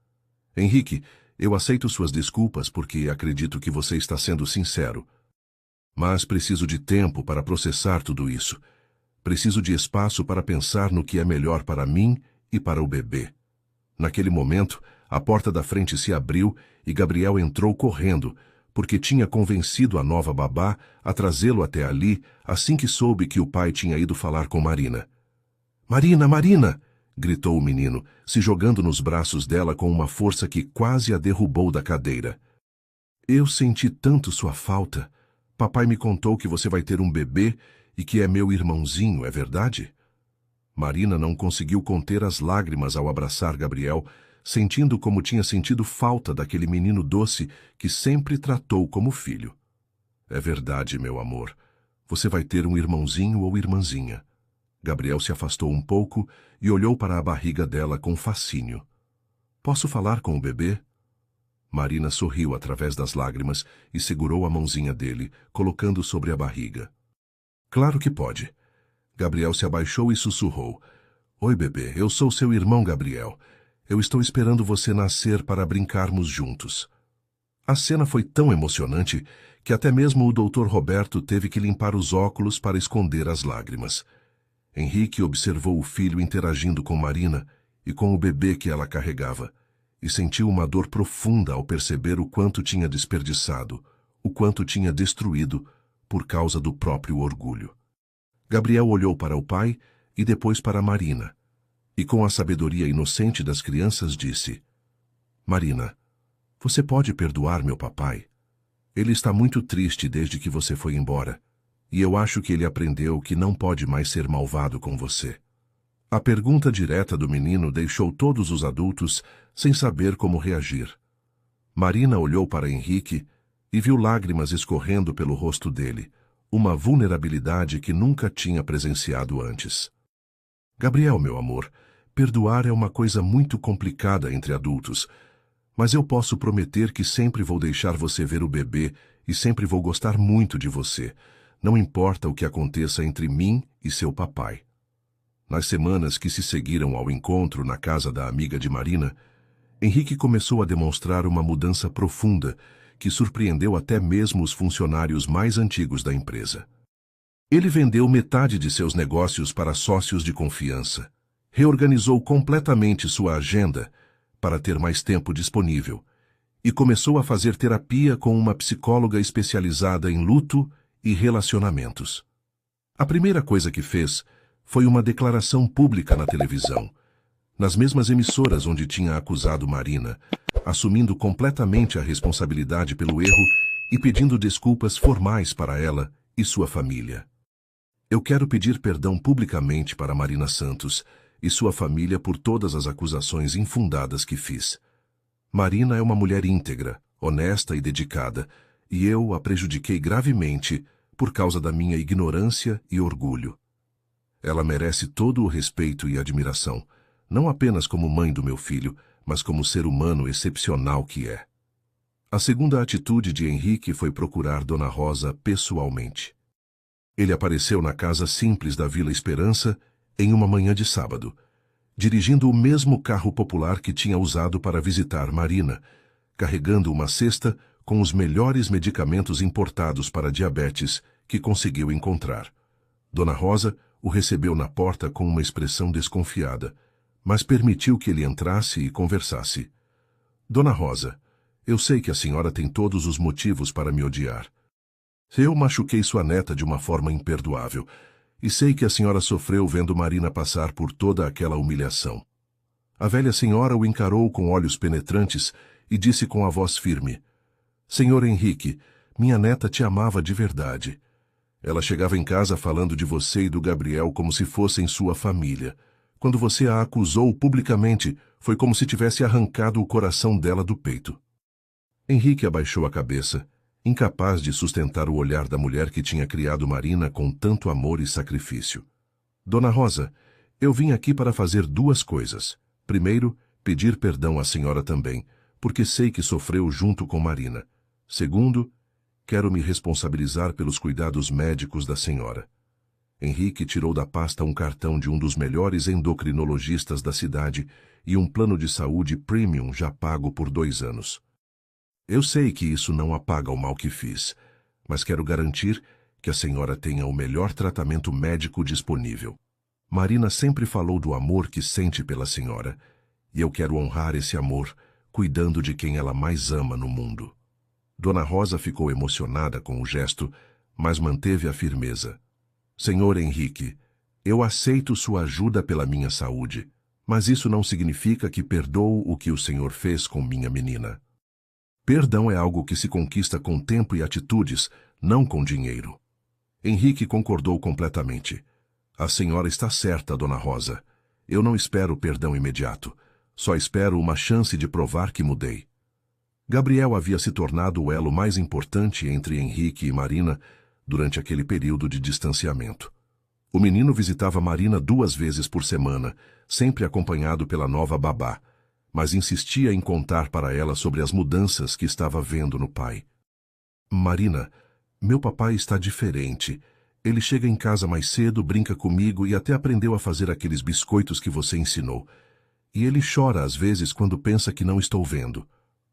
Henrique, eu aceito suas desculpas porque acredito que você está sendo sincero. Mas preciso de tempo para processar tudo isso. Preciso de espaço para pensar no que é melhor para mim e para o bebê. Naquele momento, a porta da frente se abriu e Gabriel entrou correndo, porque tinha convencido a nova babá a trazê-lo até ali assim que soube que o pai tinha ido falar com Marina. Marina, Marina! Gritou o menino, se jogando nos braços dela com uma força que quase a derrubou da cadeira. Eu senti tanto sua falta. Papai me contou que você vai ter um bebê e que é meu irmãozinho, é verdade? Marina não conseguiu conter as lágrimas ao abraçar Gabriel, sentindo como tinha sentido falta daquele menino doce que sempre tratou como filho. É verdade, meu amor. Você vai ter um irmãozinho ou irmãzinha. Gabriel se afastou um pouco e olhou para a barriga dela com fascínio. Posso falar com o bebê? Marina sorriu através das lágrimas e segurou a mãozinha dele, colocando sobre a barriga. Claro que pode. Gabriel se abaixou e sussurrou. Oi, bebê, eu sou seu irmão Gabriel. Eu estou esperando você nascer para brincarmos juntos. A cena foi tão emocionante que até mesmo o Dr. Roberto teve que limpar os óculos para esconder as lágrimas. Henrique observou o filho interagindo com Marina e com o bebê que ela carregava, e sentiu uma dor profunda ao perceber o quanto tinha desperdiçado, o quanto tinha destruído por causa do próprio orgulho. Gabriel olhou para o pai e depois para Marina, e com a sabedoria inocente das crianças disse: Marina, você pode perdoar meu papai? Ele está muito triste desde que você foi embora, e eu acho que ele aprendeu que não pode mais ser malvado com você. A pergunta direta do menino deixou todos os adultos sem saber como reagir. Marina olhou para Henrique e viu lágrimas escorrendo pelo rosto dele, uma vulnerabilidade que nunca tinha presenciado antes. Gabriel, meu amor, perdoar é uma coisa muito complicada entre adultos, mas eu posso prometer que sempre vou deixar você ver o bebê e sempre vou gostar muito de você, não importa o que aconteça entre mim e seu papai. Nas semanas que se seguiram ao encontro na casa da amiga de Marina, Henrique começou a demonstrar uma mudança profunda que surpreendeu até mesmo os funcionários mais antigos da empresa. Ele vendeu metade de seus negócios para sócios de confiança, reorganizou completamente sua agenda para ter mais tempo disponível e começou a fazer terapia com uma psicóloga especializada em luto e relacionamentos. A primeira coisa que fez foi uma declaração pública na televisão, nas mesmas emissoras onde tinha acusado Marina, assumindo completamente a responsabilidade pelo erro e pedindo desculpas formais para ela e sua família. Eu quero pedir perdão publicamente para Marina Santos e sua família por todas as acusações infundadas que fiz. Marina é uma mulher íntegra, honesta e dedicada, e eu a prejudiquei gravemente por causa da minha ignorância e orgulho. Ela merece todo o respeito e admiração, não apenas como mãe do meu filho, mas como ser humano excepcional que é. A segunda atitude de Henrique foi procurar Dona Rosa pessoalmente. Ele apareceu na casa simples da Vila Esperança em uma manhã de sábado, dirigindo o mesmo carro popular que tinha usado para visitar Marina, carregando uma cesta com os melhores medicamentos importados para diabetes que conseguiu encontrar. Dona Rosa o recebeu na porta com uma expressão desconfiada, mas permitiu que ele entrasse e conversasse. Dona Rosa, eu sei que a senhora tem todos os motivos para me odiar. Eu machuquei sua neta de uma forma imperdoável, e sei que a senhora sofreu vendo Marina passar por toda aquela humilhação. A velha senhora o encarou com olhos penetrantes e disse com a voz firme: Senhor Henrique, minha neta te amava de verdade. Ela chegava em casa falando de você e do Gabriel como se fossem sua família. Quando você a acusou publicamente, foi como se tivesse arrancado o coração dela do peito. Henrique abaixou a cabeça, incapaz de sustentar o olhar da mulher que tinha criado Marina com tanto amor e sacrifício. Dona Rosa, eu vim aqui para fazer duas coisas. Primeiro, pedir perdão à senhora também, porque sei que sofreu junto com Marina. Segundo, quero me responsabilizar pelos cuidados médicos da senhora. Henrique tirou da pasta um cartão de um dos melhores endocrinologistas da cidade e um plano de saúde premium já pago por 2 anos. Eu sei que isso não apaga o mal que fiz, mas quero garantir que a senhora tenha o melhor tratamento médico disponível. Marina sempre falou do amor que sente pela senhora, e eu quero honrar esse amor, cuidando de quem ela mais ama no mundo. Dona Rosa ficou emocionada com o gesto, mas manteve a firmeza. Senhor Henrique, eu aceito sua ajuda pela minha saúde, mas isso não significa que perdoo o que o senhor fez com minha menina. Perdão é algo que se conquista com tempo e atitudes, não com dinheiro. Henrique concordou completamente. A senhora está certa, Dona Rosa. Eu não espero perdão imediato. Só espero uma chance de provar que mudei. Gabriel havia se tornado o elo mais importante entre Henrique e Marina durante aquele período de distanciamento. O menino visitava Marina 2 vezes por semana, sempre acompanhado pela nova babá, mas insistia em contar para ela sobre as mudanças que estava vendo no pai. Marina, meu papai está diferente. Ele chega em casa mais cedo, brinca comigo e até aprendeu a fazer aqueles biscoitos que você ensinou. E ele chora às vezes quando pensa que não estou vendo.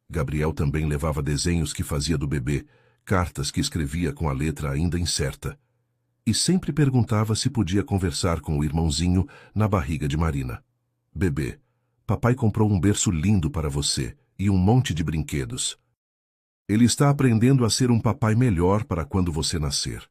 Gabriel também levava desenhos que fazia do bebê, cartas que escrevia com a letra ainda incerta. E sempre perguntava se podia conversar com o irmãozinho na barriga de Marina. Bebê, papai comprou um berço lindo para você e um monte de brinquedos. Ele está aprendendo a ser um papai melhor para quando você nascer.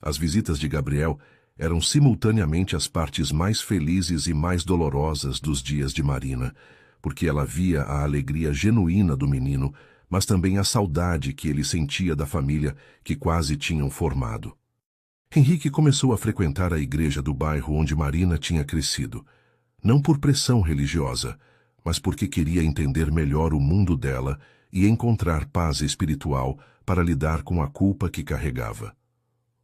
As visitas de Gabriel eram simultaneamente as partes mais felizes e mais dolorosas dos dias de Marina, porque ela via a alegria genuína do menino, mas também a saudade que ele sentia da família que quase tinham formado. Henrique começou a frequentar a igreja do bairro onde Marina tinha crescido, não por pressão religiosa, mas porque queria entender melhor o mundo dela e encontrar paz espiritual para lidar com a culpa que carregava.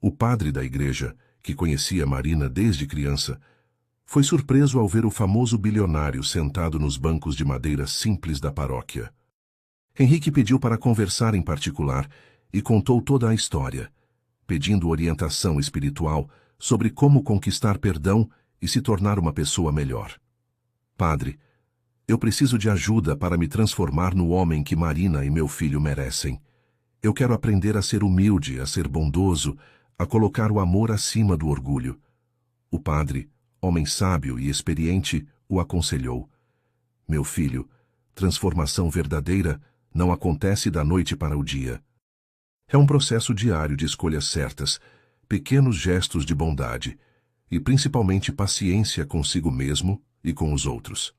O padre da igreja, que conhecia Marina desde criança, foi surpreso ao ver o famoso bilionário sentado nos bancos de madeira simples da paróquia. Henrique pediu para conversar em particular e contou toda a história, pedindo orientação espiritual sobre como conquistar perdão e se tornar uma pessoa melhor. Padre, eu preciso de ajuda para me transformar no homem que Marina e meu filho merecem. Eu quero aprender a ser humilde, a ser bondoso, a colocar o amor acima do orgulho. O padre, homem sábio e experiente, o aconselhou. Meu filho, transformação verdadeira não acontece da noite para o dia. É um processo diário de escolhas certas, pequenos gestos de bondade e principalmente paciência consigo mesmo e com os outros.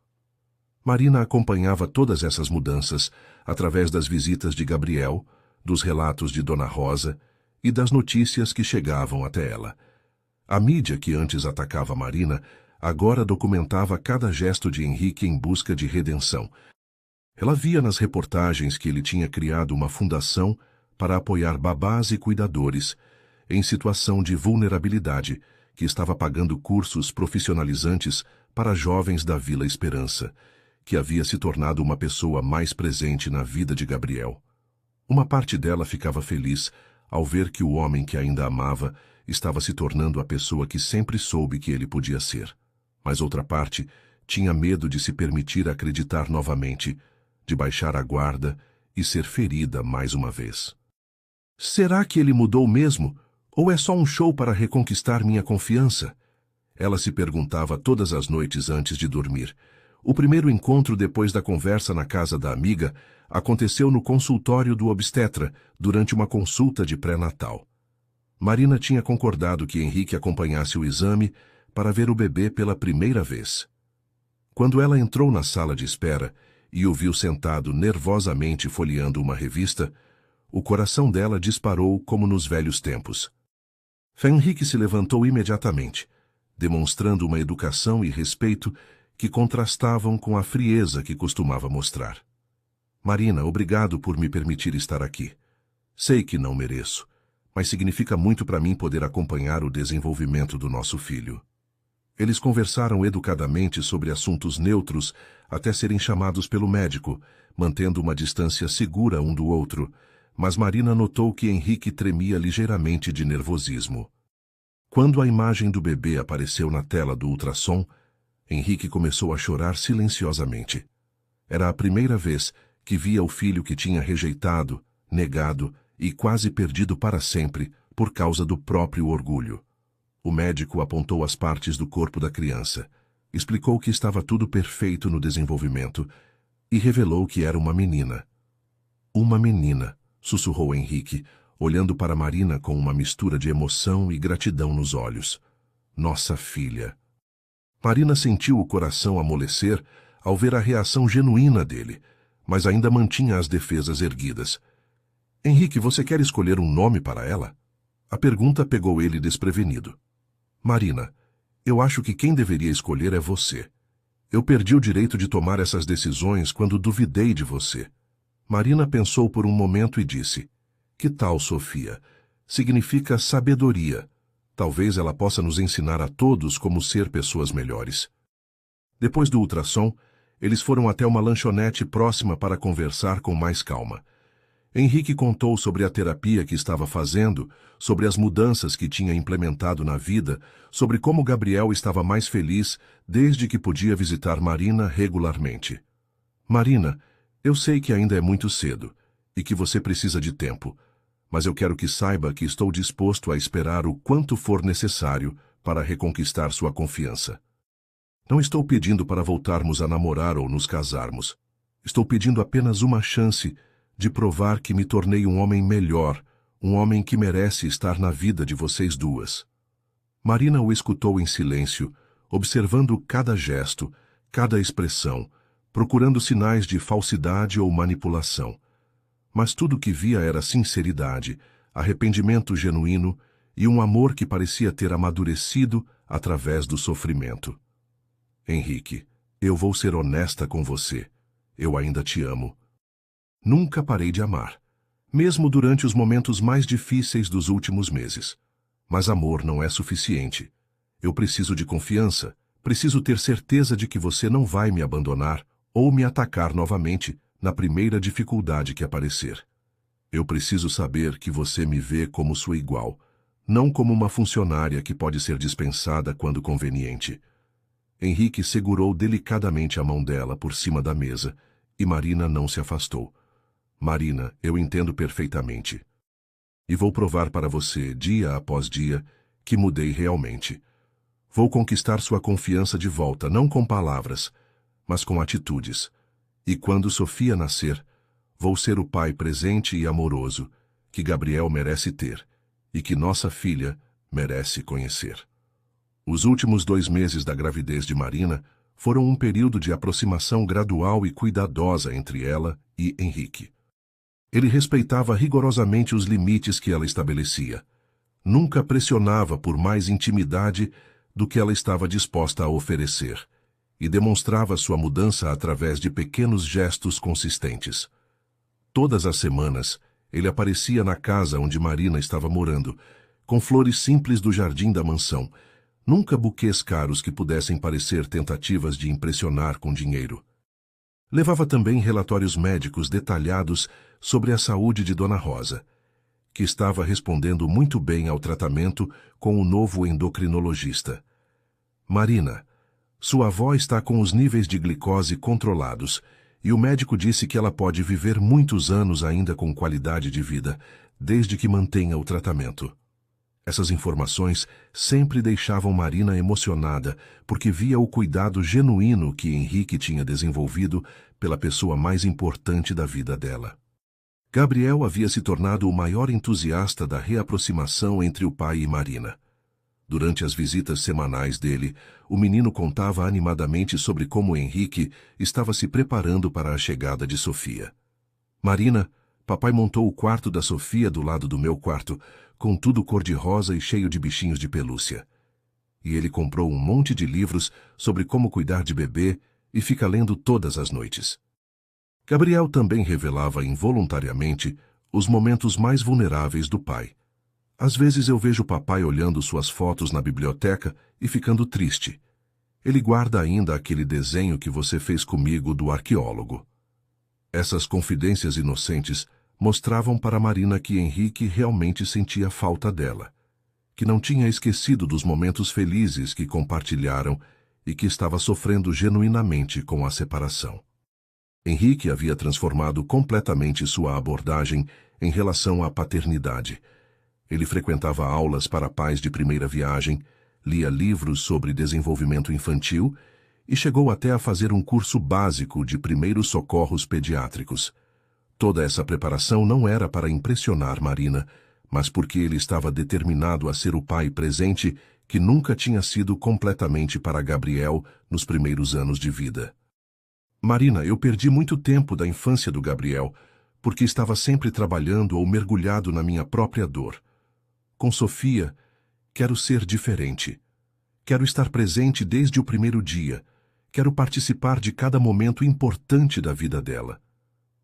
Marina acompanhava todas essas mudanças através das visitas de Gabriel, dos relatos de Dona Rosa e das notícias que chegavam até ela. A mídia que antes atacava Marina agora documentava cada gesto de Henrique em busca de redenção. Ela via nas reportagens que ele tinha criado uma fundação para apoiar babás e cuidadores em situação de vulnerabilidade, que estava pagando cursos profissionalizantes para jovens da Vila Esperança, que havia se tornado uma pessoa mais presente na vida de Gabriel. Uma parte dela ficava feliz ao ver que o homem que ainda amava estava se tornando a pessoa que sempre soube que ele podia ser. Mas outra parte tinha medo de se permitir acreditar novamente, de baixar a guarda e ser ferida mais uma vez. Será que ele mudou mesmo? Ou é só um show para reconquistar minha confiança? Ela se perguntava todas as noites antes de dormir. O primeiro encontro depois da conversa na casa da amiga aconteceu no consultório do obstetra, durante uma consulta de pré-natal. Marina tinha concordado que Henrique acompanhasse o exame para ver o bebê pela primeira vez. Quando ela entrou na sala de espera e o viu sentado nervosamente folheando uma revista, o coração dela disparou como nos velhos tempos. Henrique se levantou imediatamente, demonstrando uma educação e respeito que contrastavam com a frieza que costumava mostrar. Marina, obrigado por me permitir estar aqui. Sei que não mereço, mas significa muito para mim poder acompanhar o desenvolvimento do nosso filho. Eles conversaram educadamente sobre assuntos neutros até serem chamados pelo médico, mantendo uma distância segura um do outro, mas Marina notou que Henrique tremia ligeiramente de nervosismo. Quando a imagem do bebê apareceu na tela do ultrassom, Henrique começou a chorar silenciosamente. Era a primeira vez que via o filho que tinha rejeitado, negado e quase perdido para sempre por causa do próprio orgulho. O médico apontou as partes do corpo da criança, explicou que estava tudo perfeito no desenvolvimento e revelou que era uma menina. Uma menina, sussurrou Henrique, olhando para Marina com uma mistura de emoção e gratidão nos olhos. Nossa filha. Marina sentiu o coração amolecer ao ver a reação genuína dele, mas ainda mantinha as defesas erguidas. Henrique, você quer escolher um nome para ela? A pergunta pegou ele desprevenido. Marina, eu acho que quem deveria escolher é você. Eu perdi o direito de tomar essas decisões quando duvidei de você. Marina pensou por um momento e disse, que tal, Sofia? Significa sabedoria. Talvez ela possa nos ensinar a todos como ser pessoas melhores. Depois do ultrassom, Eles foram até uma lanchonete próxima para conversar com mais calma. Henrique contou sobre a terapia que estava fazendo, sobre as mudanças que tinha implementado na vida, sobre como Gabriel estava mais feliz desde que podia visitar Marina regularmente. Marina, eu sei que ainda é muito cedo e que você precisa de tempo, mas eu quero que saiba que estou disposto a esperar o quanto for necessário para reconquistar sua confiança. Não estou pedindo para voltarmos a namorar ou nos casarmos. Estou pedindo apenas uma chance de provar que me tornei um homem melhor, um homem que merece estar na vida de vocês duas. Marina o escutou em silêncio, observando cada gesto, cada expressão, procurando sinais de falsidade ou manipulação. Mas tudo o que via era sinceridade, arrependimento genuíno e um amor que parecia ter amadurecido através do sofrimento. Henrique, eu vou ser honesta com você. Eu ainda te amo. Nunca parei de amar, mesmo durante os momentos mais difíceis dos últimos meses. Mas amor não é suficiente. Eu preciso de confiança, preciso ter certeza de que você não vai me abandonar ou me atacar novamente na primeira dificuldade que aparecer. Eu preciso saber que você me vê como sua igual, não como uma funcionária que pode ser dispensada quando conveniente. Henrique segurou delicadamente a mão dela por cima da mesa e Marina não se afastou. Marina, eu entendo perfeitamente. E vou provar para você, dia após dia, que mudei realmente. Vou conquistar sua confiança de volta, não com palavras, mas com atitudes. E quando Sofia nascer, vou ser o pai presente e amoroso que Gabriel merece ter e que nossa filha merece conhecer. Os últimos 2 meses da gravidez de Marina foram um período de aproximação gradual e cuidadosa entre ela e Henrique. Ele respeitava rigorosamente os limites que ela estabelecia. Nunca pressionava por mais intimidade do que ela estava disposta a oferecer, e demonstrava sua mudança através de pequenos gestos consistentes. Todas as semanas, ele aparecia na casa onde Marina estava morando, com flores simples do jardim da mansão, nunca buquês caros que pudessem parecer tentativas de impressionar com dinheiro. Levava também relatórios médicos detalhados sobre a saúde de Dona Rosa, que estava respondendo muito bem ao tratamento com o novo endocrinologista. Marina, sua avó está com os níveis de glicose controlados e o médico disse que ela pode viver muitos anos ainda com qualidade de vida, desde que mantenha o tratamento. Essas informações sempre deixavam Marina emocionada, porque via o cuidado genuíno que Henrique tinha desenvolvido pela pessoa mais importante da vida dela. Gabriel havia se tornado o maior entusiasta da reaproximação entre o pai e Marina. Durante as visitas semanais dele, o menino contava animadamente sobre como Henrique estava se preparando para a chegada de Sofia. Marina, papai montou o quarto da Sofia do lado do meu quarto, com tudo cor-de-rosa e cheio de bichinhos de pelúcia. E ele comprou um monte de livros sobre como cuidar de bebê e fica lendo todas as noites. Gabriel também revelava involuntariamente os momentos mais vulneráveis do pai. Às vezes eu vejo papai olhando suas fotos na biblioteca e ficando triste. Ele guarda ainda aquele desenho que você fez comigo do arqueólogo. Essas confidências inocentes mostravam para Marina que Henrique realmente sentia falta dela, que não tinha esquecido dos momentos felizes que compartilharam e que estava sofrendo genuinamente com a separação. Henrique havia transformado completamente sua abordagem em relação à paternidade. Ele frequentava aulas para pais de primeira viagem, lia livros sobre desenvolvimento infantil e chegou até a fazer um curso básico de primeiros socorros pediátricos. Toda essa preparação não era para impressionar Marina, mas porque ele estava determinado a ser o pai presente que nunca tinha sido completamente para Gabriel nos primeiros anos de vida. Marina, eu perdi muito tempo da infância do Gabriel, porque estava sempre trabalhando ou mergulhado na minha própria dor. Com Sofia, quero ser diferente. Quero estar presente desde o primeiro dia. Quero participar de cada momento importante da vida dela.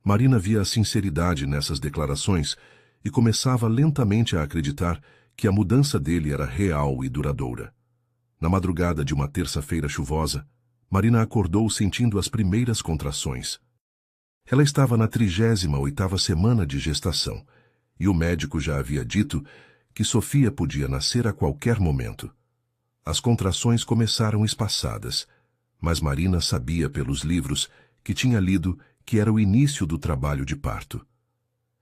Marina via a sinceridade nessas declarações e começava lentamente a acreditar que a mudança dele era real e duradoura. Na madrugada de uma terça-feira chuvosa, Marina acordou sentindo as primeiras contrações. Ela estava na 38ª semana de gestação, e o médico já havia dito que Sofia podia nascer a qualquer momento. As contrações começaram espaçadas, mas Marina sabia pelos livros que tinha lido que era o início do trabalho de parto.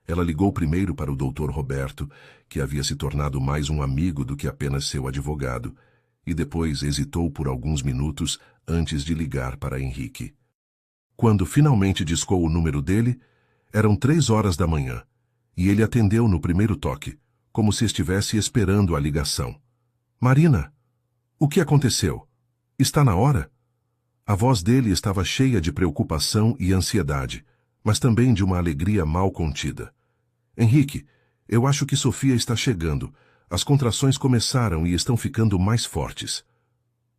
Ela ligou primeiro para o Dr. Roberto, que havia se tornado mais um amigo do que apenas seu advogado, e depois hesitou por alguns minutos antes de ligar para Henrique. Quando finalmente discou o número dele, eram 3 horas da manhã, e ele atendeu no primeiro toque, como se estivesse esperando a ligação. Marina, o que aconteceu? Está na hora? A voz dele estava cheia de preocupação e ansiedade, mas também de uma alegria mal contida. Henrique, eu acho que Sofia está chegando. As contrações começaram e estão ficando mais fortes.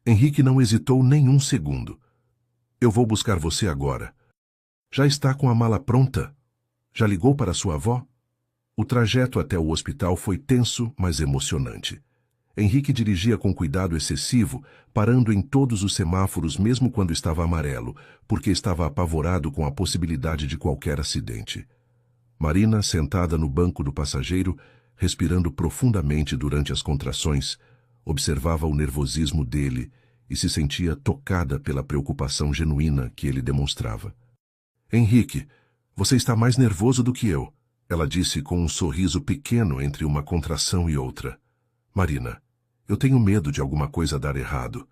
Henrique não hesitou nem um segundo. Eu vou buscar você agora. Já está com a mala pronta? Já ligou para sua avó? O trajeto até o hospital foi tenso, mas emocionante. Henrique dirigia com cuidado excessivo, parando em todos os semáforos mesmo quando estava amarelo, porque estava apavorado com a possibilidade de qualquer acidente. Marina, sentada no banco do passageiro, respirando profundamente durante as contrações, observava o nervosismo dele e se sentia tocada pela preocupação genuína que ele demonstrava. Henrique, você está mais nervoso do que eu, ela disse com um sorriso pequeno entre uma contração e outra. Marina, eu tenho medo de alguma coisa dar errado.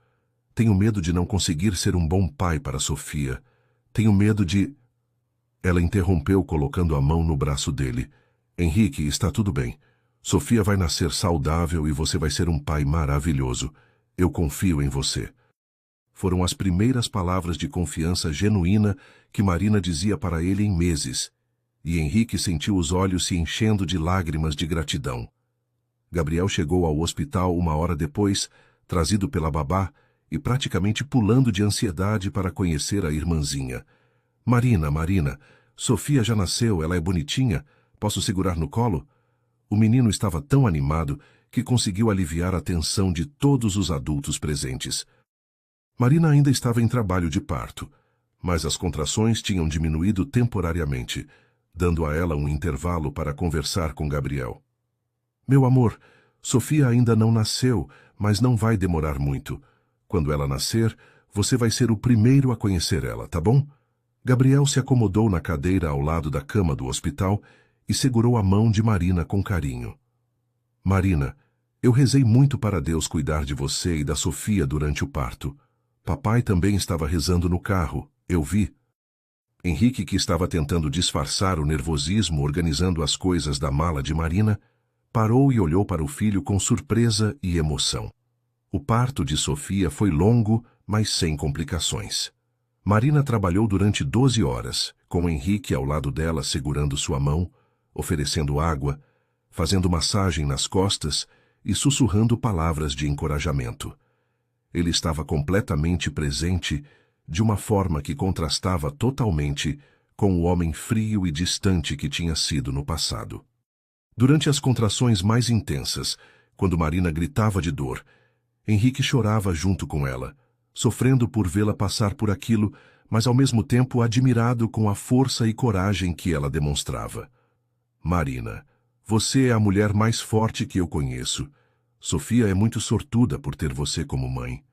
Tenho medo de não conseguir ser um bom pai para Sofia. Tenho medo de... Ela interrompeu colocando a mão no braço dele. Henrique, está tudo bem. Sofia vai nascer saudável e você vai ser um pai maravilhoso. Eu confio em você. Foram as primeiras palavras de confiança genuína que Marina dizia para ele em meses, e Henrique sentiu os olhos se enchendo de lágrimas de gratidão. Gabriel chegou ao hospital 1 hora depois, trazido pela babá e praticamente pulando de ansiedade para conhecer a irmãzinha. Marina, Sofia já nasceu, ela é bonitinha, posso segurar no colo? O menino estava tão animado que conseguiu aliviar a tensão de todos os adultos presentes. Marina ainda estava em trabalho de parto, mas as contrações tinham diminuído temporariamente, dando a ela um intervalo para conversar com Gabriel. Meu amor, Sofia ainda não nasceu, mas não vai demorar muito. Quando ela nascer, você vai ser o primeiro a conhecer ela, tá bom? Gabriel se acomodou na cadeira ao lado da cama do hospital e segurou a mão de Marina com carinho. Marina, eu rezei muito para Deus cuidar de você e da Sofia durante o parto. Papai também estava rezando no carro, eu vi. Henrique, que estava tentando disfarçar o nervosismo organizando as coisas da mala de Marina, parou e olhou para o filho com surpresa e emoção. O parto de Sofia foi longo, mas sem complicações. Marina trabalhou durante 12 horas, com Henrique ao lado dela segurando sua mão, oferecendo água, fazendo massagem nas costas e sussurrando palavras de encorajamento. Ele estava completamente presente, de uma forma que contrastava totalmente com o homem frio e distante que tinha sido no passado. Durante as contrações mais intensas, quando Marina gritava de dor, Henrique chorava junto com ela, sofrendo por vê-la passar por aquilo, mas ao mesmo tempo admirado com a força e coragem que ela demonstrava. Marina, você é a mulher mais forte que eu conheço. Sofia é muito sortuda por ter você como mãe.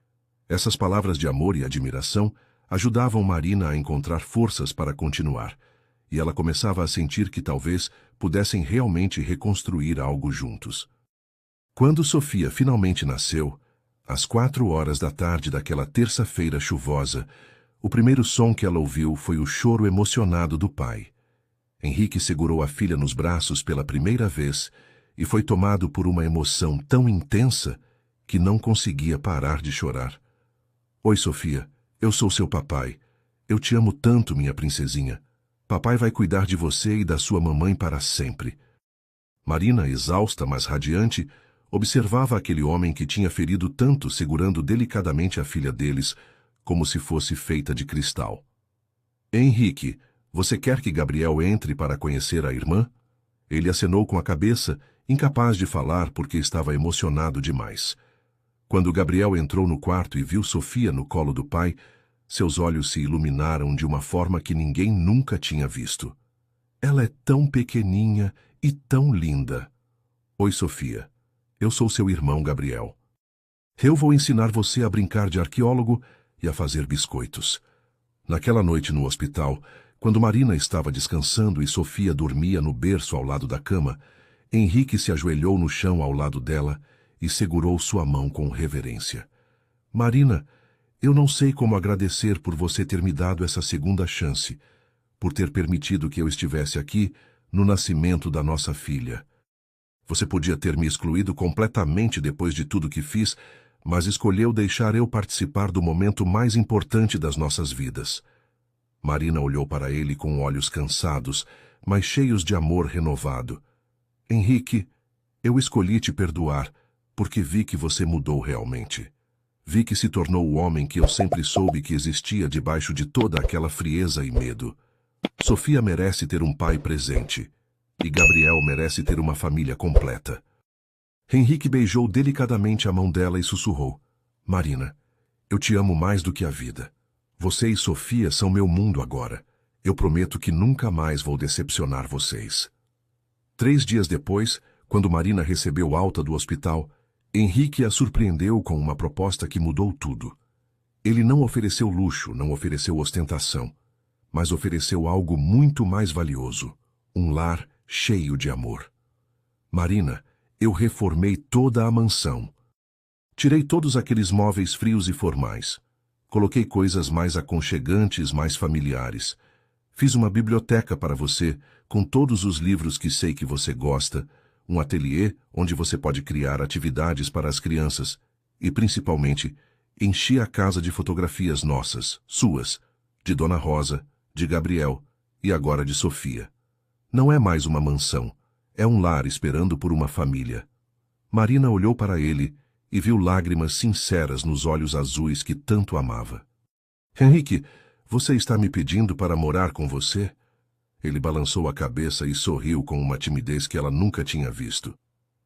Essas palavras de amor e admiração ajudavam Marina a encontrar forças para continuar, e ela começava a sentir que talvez pudessem realmente reconstruir algo juntos. Quando Sofia finalmente nasceu, às 4 horas da tarde daquela terça-feira chuvosa, o primeiro som que ela ouviu foi o choro emocionado do pai. Henrique segurou a filha nos braços pela primeira vez e foi tomado por uma emoção tão intensa que não conseguia parar de chorar. Oi, Sofia, eu sou seu papai. Eu te amo tanto, minha princesinha. Papai vai cuidar de você e da sua mamãe para sempre. Marina, exausta, mas radiante, observava aquele homem que tinha ferido tanto segurando delicadamente a filha deles, como se fosse feita de cristal. Henrique, você quer que Gabriel entre para conhecer a irmã? Ele acenou com a cabeça, incapaz de falar porque estava emocionado demais. Quando Gabriel entrou no quarto e viu Sofia no colo do pai, Seus olhos se iluminaram de uma forma que ninguém nunca tinha visto. Ela é tão pequeninha e tão linda. Oi, Sofia. Eu sou seu irmão Gabriel. Eu vou ensinar você a brincar de arqueólogo e a fazer biscoitos. Naquela noite no hospital, quando Marina estava descansando e Sofia dormia no berço ao lado da cama, Henrique se ajoelhou no chão ao lado dela e segurou sua mão com reverência. Marina, eu não sei como agradecer por você ter me dado essa segunda chance, por ter permitido que eu estivesse aqui no nascimento da nossa filha. Você podia ter me excluído completamente depois de tudo que fiz, mas escolheu deixar eu participar do momento mais importante das nossas vidas. Marina olhou para ele com olhos cansados, mas cheios de amor renovado. Henrique, eu escolhi te perdoar, porque vi que você mudou realmente. Vi que se tornou o homem que eu sempre soube que existia debaixo de toda aquela frieza e medo. Sofia merece ter um pai presente, e Gabriel merece ter uma família completa. Henrique beijou delicadamente a mão dela e sussurrou: Marina, eu te amo mais do que a vida. Você e Sofia são meu mundo agora. Eu prometo que nunca mais vou decepcionar vocês. 3 dias depois, quando Marina recebeu alta do hospital, Henrique a surpreendeu com uma proposta que mudou tudo. Ele não ofereceu luxo, não ofereceu ostentação, mas ofereceu algo muito mais valioso: um lar cheio de amor. Marina, eu reformei toda a mansão. Tirei todos aqueles móveis frios e formais. Coloquei coisas mais aconchegantes, mais familiares. Fiz uma biblioteca para você, com todos os livros que sei que você gosta, um ateliê onde você pode criar atividades para as crianças e, principalmente, enchi a casa de fotografias nossas, suas, de Dona Rosa, de Gabriel e agora de Sofia. Não é mais uma mansão, é um lar esperando por uma família. Marina olhou para ele e viu lágrimas sinceras nos olhos azuis que tanto amava. Henrique, você está me pedindo para morar com você? Ele balançou a cabeça e sorriu com uma timidez que ela nunca tinha visto.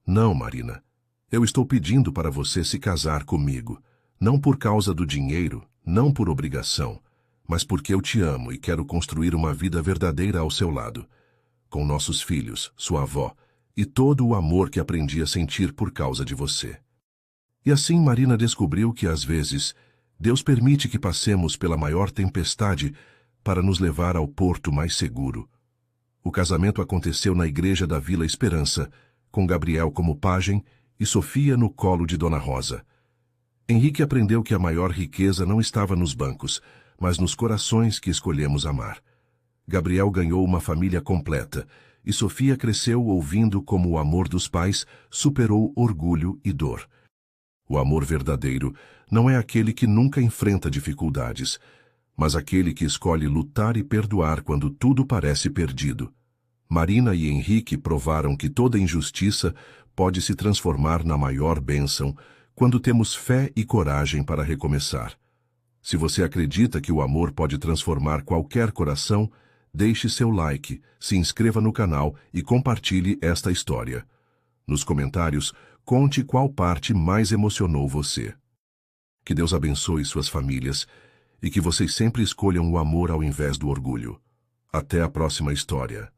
Não, Marina. Eu estou pedindo para você se casar comigo, não por causa do dinheiro, não por obrigação, mas porque eu te amo e quero construir uma vida verdadeira ao seu lado, com nossos filhos, sua avó, e todo o amor que aprendi a sentir por causa de você. E assim Marina descobriu que, às vezes, Deus permite que passemos pela maior tempestade para nos levar ao porto mais seguro. O casamento aconteceu na igreja da Vila Esperança, com Gabriel como pajem e Sofia no colo de Dona Rosa. Henrique aprendeu que a maior riqueza não estava nos bancos, mas nos corações que escolhemos amar. Gabriel ganhou uma família completa, e Sofia cresceu ouvindo como o amor dos pais superou orgulho e dor. O amor verdadeiro não é aquele que nunca enfrenta dificuldades, mas aquele que escolhe lutar e perdoar quando tudo parece perdido. Marina e Henrique provaram que toda injustiça pode se transformar na maior bênção quando temos fé e coragem para recomeçar. Se você acredita que o amor pode transformar qualquer coração, deixe seu like, se inscreva no canal e compartilhe esta história. Nos comentários, conte qual parte mais emocionou você. Que Deus abençoe suas famílias e que vocês sempre escolham o amor ao invés do orgulho. Até a próxima história.